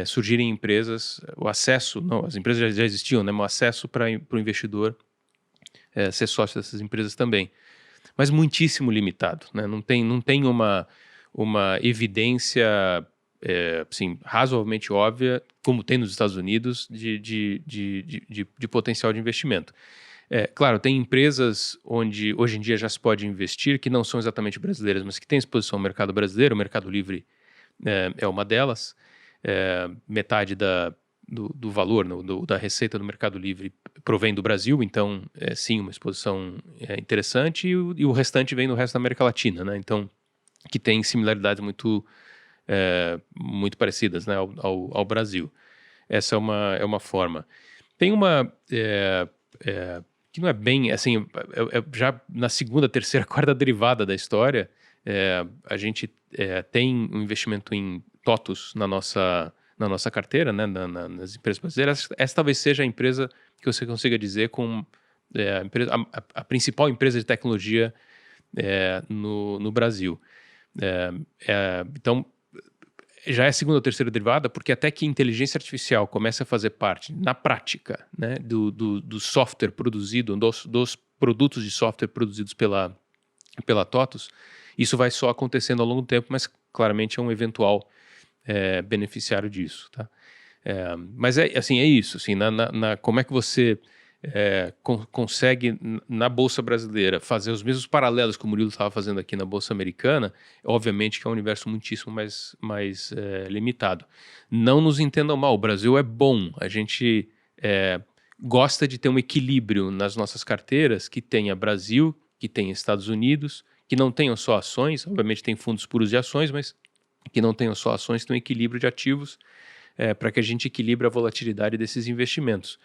surgirem empresas, o acesso, não, as empresas já existiam, né, mas o acesso para o investidor ser sócio dessas empresas também. Mas muitíssimo limitado, né? Não tem uma evidência assim, razoavelmente óbvia, como tem nos Estados Unidos, de potencial de investimento. Claro, tem empresas onde hoje em dia já se pode investir, que não são exatamente brasileiras, mas que têm exposição ao mercado brasileiro. O Mercado Livre é uma delas. Metade do valor, da receita do Mercado Livre provém do Brasil, então, sim, uma exposição interessante, e o restante vem do resto da América Latina, né? Então, que tem similaridades muito parecidas, né, ao Brasil. Essa é uma forma. Tem uma... que não é bem, assim, já na segunda, terceira, quarta derivada da história, a gente tem um investimento em TOTUS na nossa carteira, né, nas empresas brasileiras. Essa talvez seja a empresa que você consiga dizer com a principal empresa de tecnologia no Brasil. Então, já é a segunda ou terceira derivada, porque até que inteligência artificial comece a fazer parte, na prática, né, do software produzido, dos produtos de software produzidos pela TOTUS, isso vai só acontecendo ao longo do tempo, mas claramente é um eventual beneficiário disso, tá? Mas assim, é isso, assim, como é que você consegue na Bolsa Brasileira fazer os mesmos paralelos que o Murilo estava fazendo aqui na Bolsa Americana, obviamente que é um universo muitíssimo mais limitado. Não nos entendam mal, o Brasil é bom, a gente gosta de ter um equilíbrio nas nossas carteiras, que tenha Brasil, que tenha Estados Unidos, que não tenham só ações, obviamente tem fundos puros de ações, mas que não tenham só ações, tem um equilíbrio de ativos para que a gente equilibre a volatilidade desses investimentos.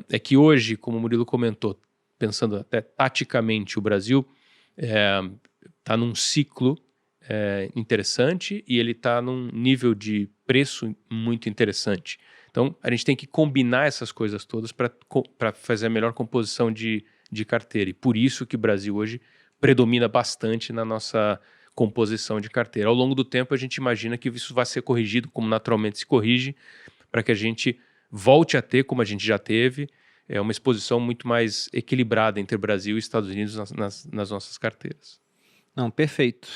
É que hoje, como o Murilo comentou, pensando até taticamente, o Brasil está num ciclo interessante e ele está num nível de preço muito interessante. Então, a gente tem que combinar essas coisas todas para fazer a melhor composição de carteira. E por isso que o Brasil hoje predomina bastante na nossa composição de carteira. Ao longo do tempo, a gente imagina que isso vai ser corrigido, como naturalmente se corrige, para que a gente volte a ter, como a gente já teve, uma exposição muito mais equilibrada entre Brasil e Estados Unidos nas nossas carteiras. Não, perfeito.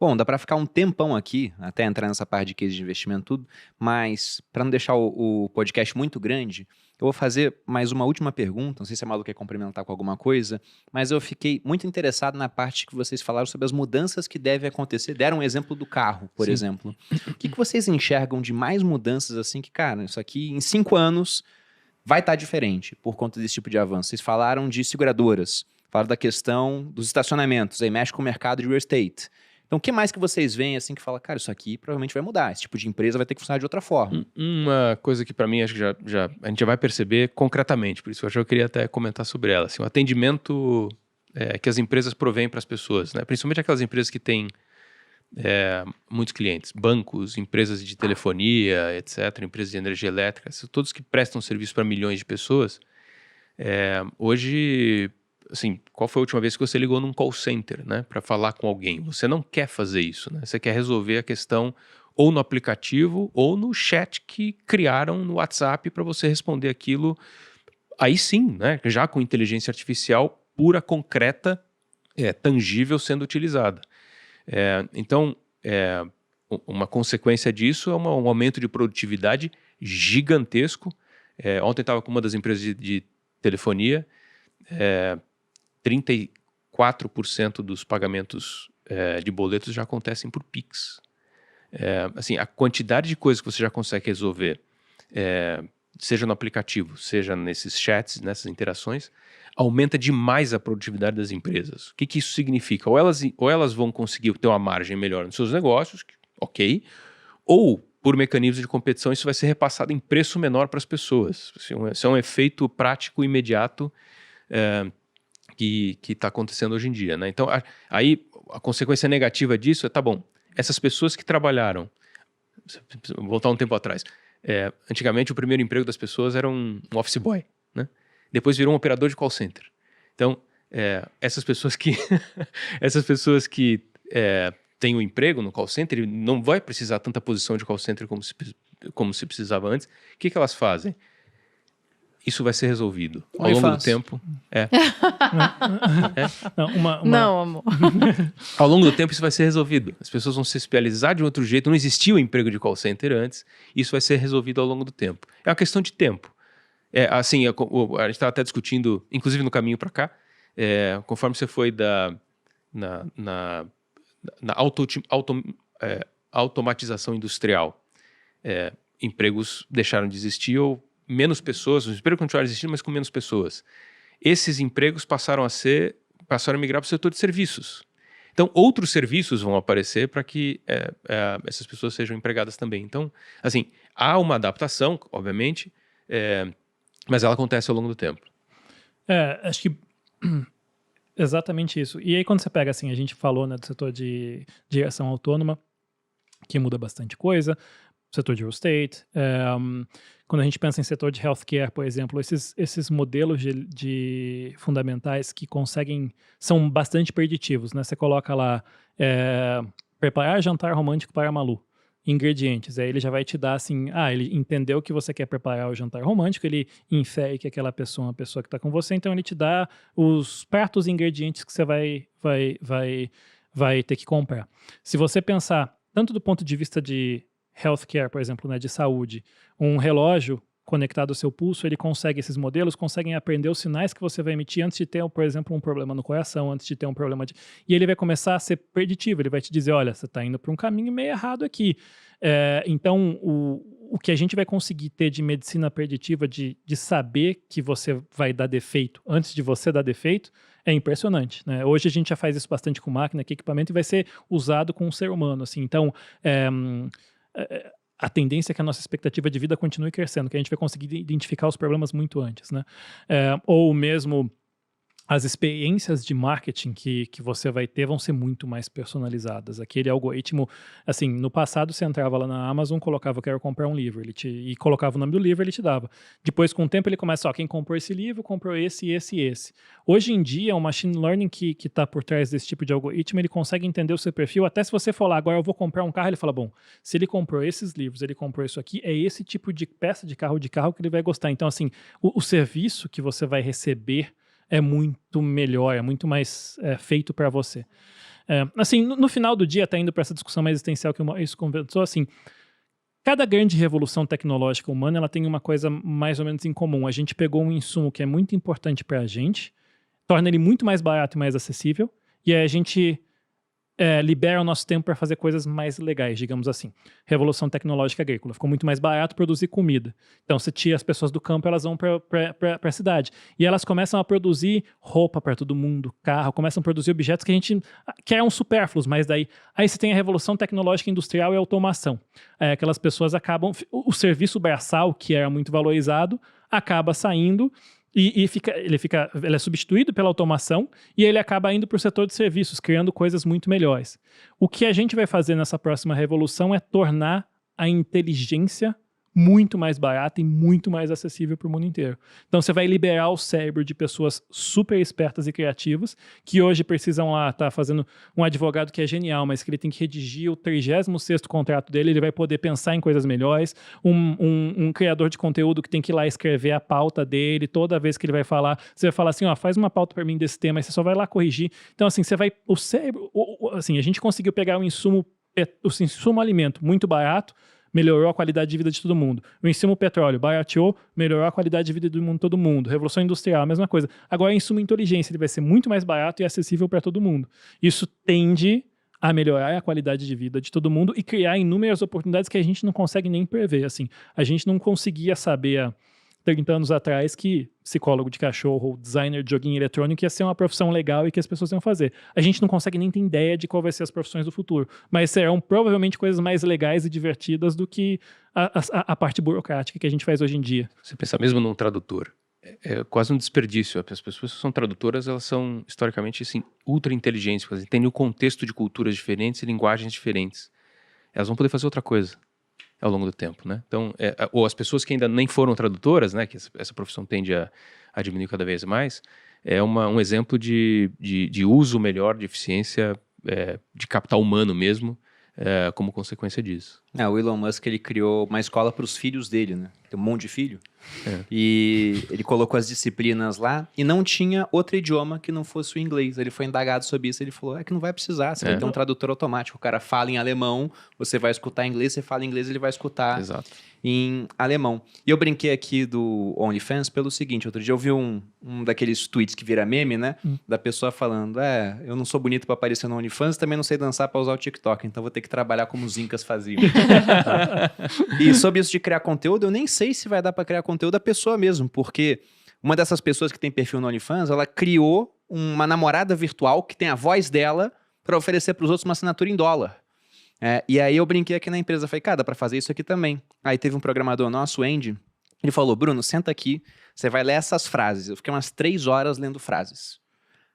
Bom, dá para ficar um tempão aqui, até entrar nessa parte de case de investimento e tudo, mas para não deixar o podcast muito grande, eu vou fazer mais uma última pergunta, não sei se a Malu quer complementar com alguma coisa, mas eu fiquei muito interessado na parte que vocês falaram sobre as mudanças que devem acontecer. Deram um exemplo do carro, por exemplo. O que vocês enxergam de mais mudanças assim que, cara, isso aqui em 5 anos vai estar diferente por conta desse tipo de avanço? Vocês falaram de seguradoras, falaram da questão dos estacionamentos, aí mexe com o mercado de real estate. Então, o que mais que vocês veem assim que fala, cara, isso aqui provavelmente vai mudar, esse tipo de empresa vai ter que funcionar de outra forma? Uma coisa que para mim acho que a gente já vai perceber concretamente, por isso eu queria até comentar sobre ela, assim, o atendimento que as empresas provêm para as pessoas, né? Principalmente aquelas empresas que têm muitos clientes, bancos, empresas de telefonia, etc., empresas de energia elétrica, todos que prestam serviço para milhões de pessoas. Hoje, assim, qual foi a última vez que você ligou num call center, né, para falar com alguém? Você não quer fazer isso, né? Você quer resolver a questão ou no aplicativo ou no chat que criaram no WhatsApp para você responder aquilo. Aí sim, né, já com inteligência artificial pura, concreta, tangível sendo utilizada. Então, uma consequência disso é um aumento de produtividade gigantesco. Ontem estava com uma das empresas de telefonia, 34% 4% dos pagamentos de boletos já acontecem por Pix. Assim, a quantidade de coisas que você já consegue resolver, seja no aplicativo, seja nesses chats, nessas interações, aumenta demais a produtividade das empresas. O que isso significa? Ou elas vão conseguir ter uma margem melhor nos seus negócios, ok, ou por mecanismos de competição isso vai ser repassado em preço menor para as pessoas. Isso é um efeito prático imediato que está acontecendo hoje em dia, né? Então, aí a consequência negativa disso tá bom, essas pessoas que trabalharam, vou voltar um tempo atrás, antigamente o primeiro emprego das pessoas era um office boy, né? Depois virou um operador de call center. Então, essas pessoas que têm um emprego no call center, ele não vai precisar tanta posição de call center como se precisava antes. O que elas fazem? Isso vai ser resolvido ao longo do tempo. Não, amor. Ao longo do tempo isso vai ser resolvido. As pessoas vão se especializar de um outro jeito. Não existia o emprego de call center antes. Isso vai ser resolvido ao longo do tempo. É uma questão de tempo. Assim, a gente estava até discutindo, inclusive no caminho para cá, conforme você foi na automatização industrial, empregos deixaram de existir ou menos pessoas, os empregos continuaram existindo, mas com menos pessoas. Esses empregos passaram a migrar para o setor de serviços. Então, outros serviços vão aparecer para que essas pessoas sejam empregadas também. Então, assim, há uma adaptação, obviamente, mas ela acontece ao longo do tempo. Acho que exatamente isso. E aí, quando você pega, assim, a gente falou, né, do setor de direção autônoma, que muda bastante coisa, setor de real estate. Quando a gente pensa em setor de healthcare, por exemplo, esses modelos de fundamentais que são bastante preditivos, né? Você coloca lá, preparar jantar romântico para Malu, ingredientes, aí ele já vai te dar assim, ele entendeu que você quer preparar o jantar romântico, ele infere que aquela pessoa é uma pessoa que está com você, então ele te dá os pratos e ingredientes que você vai ter que comprar. Se você pensar, tanto do ponto de vista de healthcare, por exemplo, né, de saúde, um relógio conectado ao seu pulso, esses modelos conseguem aprender os sinais que você vai emitir antes de ter, por exemplo, um problema no coração, antes de ter um problema e ele vai começar a ser preditivo, ele vai te dizer, olha, você está indo para um caminho meio errado aqui. Então, o que a gente vai conseguir ter de medicina preditiva, de saber que você vai dar defeito antes de você dar defeito, é impressionante, né? Hoje a gente já faz isso bastante com máquina, com equipamento, e vai ser usado com um ser humano, assim. Então, a tendência é que a nossa expectativa de vida continue crescendo, que a gente vai conseguir identificar os problemas muito antes, né? Ou mesmo as experiências de marketing que você vai ter vão ser muito mais personalizadas. Aquele algoritmo, assim, no passado você entrava lá na Amazon, colocava, eu quero comprar um livro, e colocava o nome do livro, ele te dava. Depois, com o tempo, ele começa, quem comprou esse livro, comprou esse, esse e esse. Hoje em dia, o machine learning que está por trás desse tipo de algoritmo, ele consegue entender o seu perfil, até se você for lá, agora eu vou comprar um carro, ele fala, bom, se ele comprou esses livros, ele comprou isso aqui, é esse tipo de peça de carro que ele vai gostar. Então, assim, o serviço que você vai receber é muito melhor, é muito mais feito para você. Assim, no final do dia, até indo para essa discussão mais existencial que o Maurício conversou, assim, cada grande revolução tecnológica humana, ela tem uma coisa mais ou menos em comum. A gente pegou um insumo que é muito importante para a gente, torna ele muito mais barato e mais acessível, e aí a gente libera o nosso tempo para fazer coisas mais legais, digamos assim. Revolução tecnológica agrícola. Ficou muito mais barato produzir comida. Então, você tira as pessoas do campo, elas vão para a cidade. E elas começam a produzir roupa para todo mundo, carro, começam a produzir objetos que a gente quer supérfluos, mas aí você tem a revolução tecnológica industrial e a automação. Aquelas pessoas acabam... O serviço braçal, que era muito valorizado, acaba saindo e ele é substituído pela automação e ele acaba indo para o setor de serviços, criando coisas muito melhores. O que a gente vai fazer nessa próxima revolução é tornar a inteligência muito mais barata e muito mais acessível para o mundo inteiro. Então você vai liberar o cérebro de pessoas super espertas e criativas, que hoje precisam lá estar fazendo um advogado que é genial, mas que ele tem que redigir o 36º contrato dele, ele vai poder pensar em coisas melhores, um criador de conteúdo que tem que ir lá escrever a pauta dele, toda vez que ele vai falar, você vai falar assim, faz uma pauta para mim desse tema, aí você só vai lá corrigir. Então assim, o cérebro, assim, a gente conseguiu pegar um insumo alimento muito barato, melhorou a qualidade de vida de todo mundo. O insumo petróleo barateou, melhorou a qualidade de vida do mundo, todo mundo. Revolução industrial, a mesma coisa. Agora, o insumo inteligência, ele vai ser muito mais barato e acessível para todo mundo. Isso tende a melhorar a qualidade de vida de todo mundo e criar inúmeras oportunidades que a gente não consegue nem prever. Assim, a gente não conseguia saber há 30 anos atrás que psicólogo de cachorro ou designer de joguinho eletrônico ia ser uma profissão legal e que as pessoas iam fazer. A gente não consegue nem ter ideia de qual vai ser as profissões do futuro, mas serão provavelmente coisas mais legais e divertidas do que a parte burocrática que a gente faz hoje em dia. Você pensa mesmo num tradutor, é quase um desperdício. As pessoas que são tradutoras, elas são historicamente assim, ultra inteligentes, porque elas entendem o contexto de culturas diferentes e linguagens diferentes. Elas vão poder fazer outra coisa ao longo do tempo, né? Então, ou as pessoas que ainda nem foram tradutoras, né, que essa profissão tende a diminuir cada vez mais, é um exemplo de uso melhor, de eficiência, de capital humano mesmo, como consequência disso. O Elon Musk, ele criou uma escola para os filhos dele, né? Tem um monte de filho. E ele colocou as disciplinas lá e não tinha outro idioma que não fosse o inglês. Ele foi indagado sobre isso, ele falou, que não vai precisar, você vai ter um tradutor automático. O cara fala em alemão, você vai escutar em inglês, você fala em inglês, ele vai escutar em alemão. E eu brinquei aqui do OnlyFans pelo seguinte, outro dia eu vi um daqueles tweets que vira meme, né? Da pessoa falando, eu não sou bonito para aparecer no OnlyFans, também não sei dançar para usar o TikTok, então vou ter que trabalhar como os incas faziam. E sobre isso de criar conteúdo, eu nem sei se vai dar para criar conteúdo da pessoa mesmo, porque uma dessas pessoas que tem perfil no OnlyFans, ela criou uma namorada virtual que tem a voz dela para oferecer para os outros uma assinatura em dólar. E aí eu brinquei aqui na empresa, falei, cara, dá para fazer isso aqui também. Aí teve um programador nosso, o Andy, ele falou, Bruno, senta aqui, você vai ler essas frases. Eu fiquei umas 3 horas lendo frases.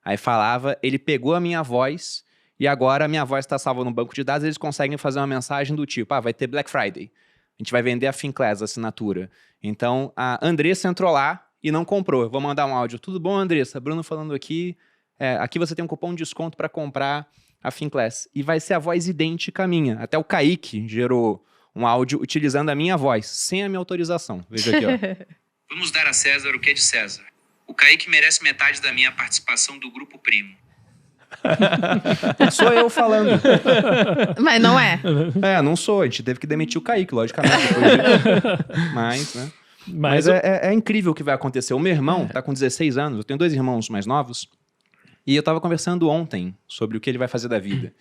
Aí falava, ele pegou a minha voz e agora a minha voz está salva no banco de dados, eles conseguem fazer uma mensagem do tipo, vai ter Black Friday. A gente vai vender a Finclass, a assinatura. Então, a Andressa entrou lá e não comprou. Eu vou mandar um áudio. Tudo bom, Andressa? Bruno falando aqui. Aqui você tem um cupom de desconto para comprar a Finclass. E vai ser a voz idêntica à minha. Até o Kaique gerou um áudio utilizando a minha voz, sem a minha autorização. Veja aqui, ó. Vamos dar a César o que é de César. O Kaique merece metade da minha participação do Grupo Primo. Sou eu falando. Mas não é. Não sou. A gente teve que demitir o Kaique, logicamente. Mas, né? Mas é incrível o que vai acontecer. O meu irmão tá com 16 anos, eu tenho 2 irmãos mais novos, e eu tava conversando ontem sobre o que ele vai fazer da vida.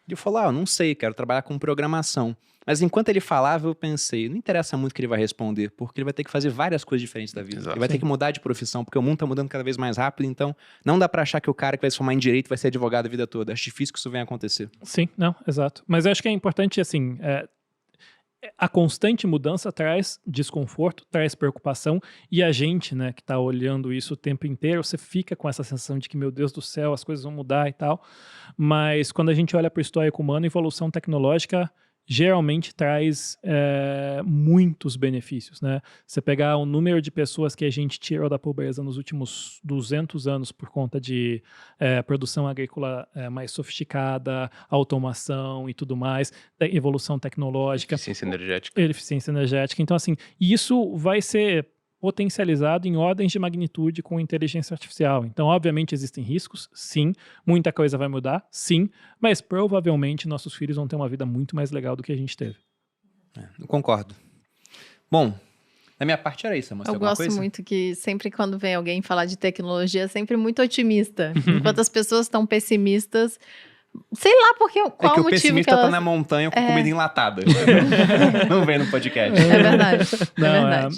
Ele falou, eu não sei, quero trabalhar com programação. Mas enquanto ele falava, eu pensei, não interessa muito o que ele vai responder, porque ele vai ter que fazer várias coisas diferentes da vida. Exato. Ele vai ter que mudar de profissão, porque o mundo tá mudando cada vez mais rápido, então não dá pra achar que o cara que vai se formar em direito vai ser advogado a vida toda. Acho difícil que isso venha a acontecer. Sim, não, exato. Mas eu acho que é importante, assim, a constante mudança traz desconforto, traz preocupação, e a gente, né, que tá olhando isso o tempo inteiro, você fica com essa sensação de que, meu Deus do céu, as coisas vão mudar e tal, mas quando a gente olha para o histórico humano, a evolução tecnológica geralmente traz muitos benefícios, né? Você pegar o número de pessoas que a gente tirou da pobreza nos últimos 200 anos por conta de produção agrícola mais sofisticada, automação e tudo mais, evolução tecnológica. Eficiência energética. Então, assim, isso vai ser potencializado em ordens de magnitude com inteligência artificial. Então, obviamente, existem riscos, sim. Muita coisa vai mudar, sim. Mas, provavelmente, nossos filhos vão ter uma vida muito mais legal do que a gente teve. Eu concordo. Bom, da minha parte era isso. Eu gosto muito que sempre quando vem alguém falar de tecnologia, é sempre muito otimista. Enquanto as pessoas estão pessimistas... Sei lá porque, qual o motivo que o pessimista tá na montanha com comida enlatada. Não vem no podcast. É verdade.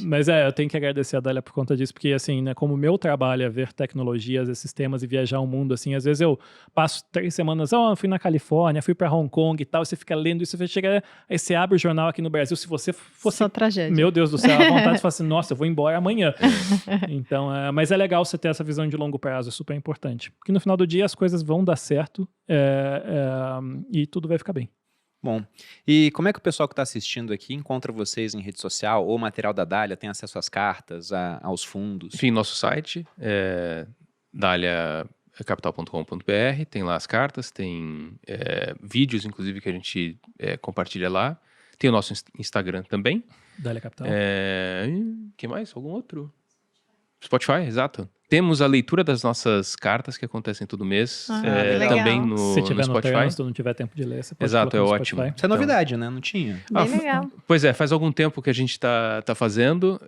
Mas eu tenho que agradecer a Dália por conta disso, porque assim, né, como o meu trabalho é ver tecnologias e sistemas e viajar o mundo, assim, às vezes eu passo 3 semanas, fui na Califórnia, fui pra Hong Kong e tal, você fica lendo isso, aí você abre o jornal aqui no Brasil, se você fosse... Só tragédia. Meu Deus do céu, a vontade de falar assim, nossa, eu vou embora amanhã. Então, mas é legal você ter essa visão de longo prazo, é super importante. Porque no final do dia as coisas vão dar certo, e tudo vai ficar bem. Bom, e como é que o pessoal que está assistindo aqui encontra vocês em rede social ou material da Dália, tem acesso às cartas, aos fundos? Enfim, nosso site é daliacapital.com.br, tem lá as cartas, tem vídeos, inclusive, que a gente compartilha lá. Tem o nosso Instagram também. Dália Capital. Que mais? Algum outro? Spotify, exato. Temos a leitura das nossas cartas, que acontecem todo mês, também no Spotify. Se tiver no trânsito, não tiver tempo de ler, você pode Exato, é ótimo. Isso é novidade, né? Não tinha. Bem legal. Pois é, faz algum tempo que a gente tá fazendo,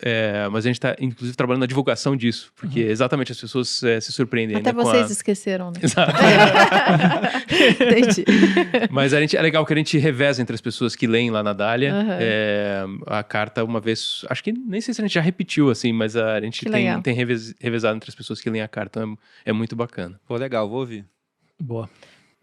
mas a gente tá, inclusive, trabalhando na divulgação disso, porque exatamente as pessoas se surpreendem. Até vocês esqueceram, né? Exato. Entendi. Mas é legal que a gente reveza entre as pessoas que leem lá na Dália. A carta, uma vez, acho que nem sei se a gente já repetiu, assim, mas a gente tem revezado entre as pessoas que leem a carta. É muito bacana. Pô, legal, vou ouvir. Boa.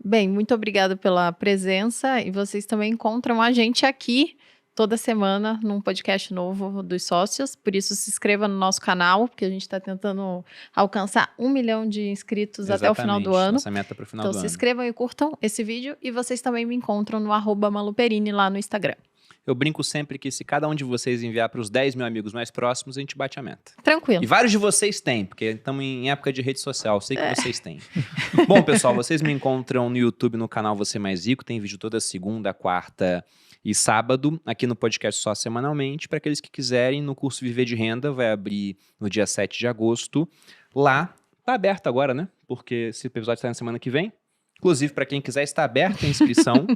Bem, muito obrigada pela presença e vocês também encontram a gente aqui toda semana num podcast novo dos sócios, por isso se inscreva no nosso canal, porque a gente está tentando alcançar 1 milhão de inscritos até o final do ano. Nossa meta para o final do ano. Então se inscrevam e curtam esse vídeo e vocês também me encontram no @maluperini lá no Instagram. Eu brinco sempre que se cada um de vocês enviar para os 10 mil amigos mais próximos, a gente bate a meta. Tranquilo. E vários de vocês têm, porque estamos em época de rede social, sei que vocês têm. Bom, pessoal, vocês me encontram no YouTube, no canal Você Mais Rico, tem vídeo toda segunda, quarta e sábado, aqui no podcast só semanalmente. Para aqueles que quiserem, no curso Viver de Renda, vai abrir no dia 7 de agosto. Lá, tá aberto agora, né? Porque esse episódio está na semana que vem. Inclusive, para quem quiser, está aberta a inscrição.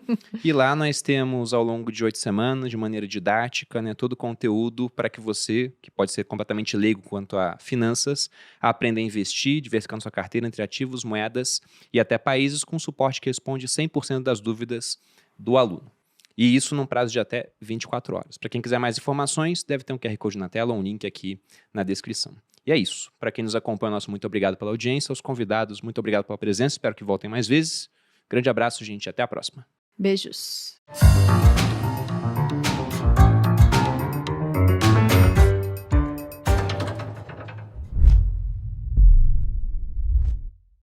E lá nós temos, ao longo de 8 semanas, de maneira didática, né, todo o conteúdo para que você, que pode ser completamente leigo quanto a finanças, aprenda a investir, diversificando sua carteira entre ativos, moedas e até países, com suporte que responde 100% das dúvidas do aluno. E isso num prazo de até 24 horas. Para quem quiser mais informações, deve ter um QR Code na tela ou um link aqui na descrição. E é isso. Para quem nos acompanha, nosso muito obrigado pela audiência. Aos convidados, muito obrigado pela presença. Espero que voltem mais vezes. Grande abraço, gente. Até a próxima. Beijos.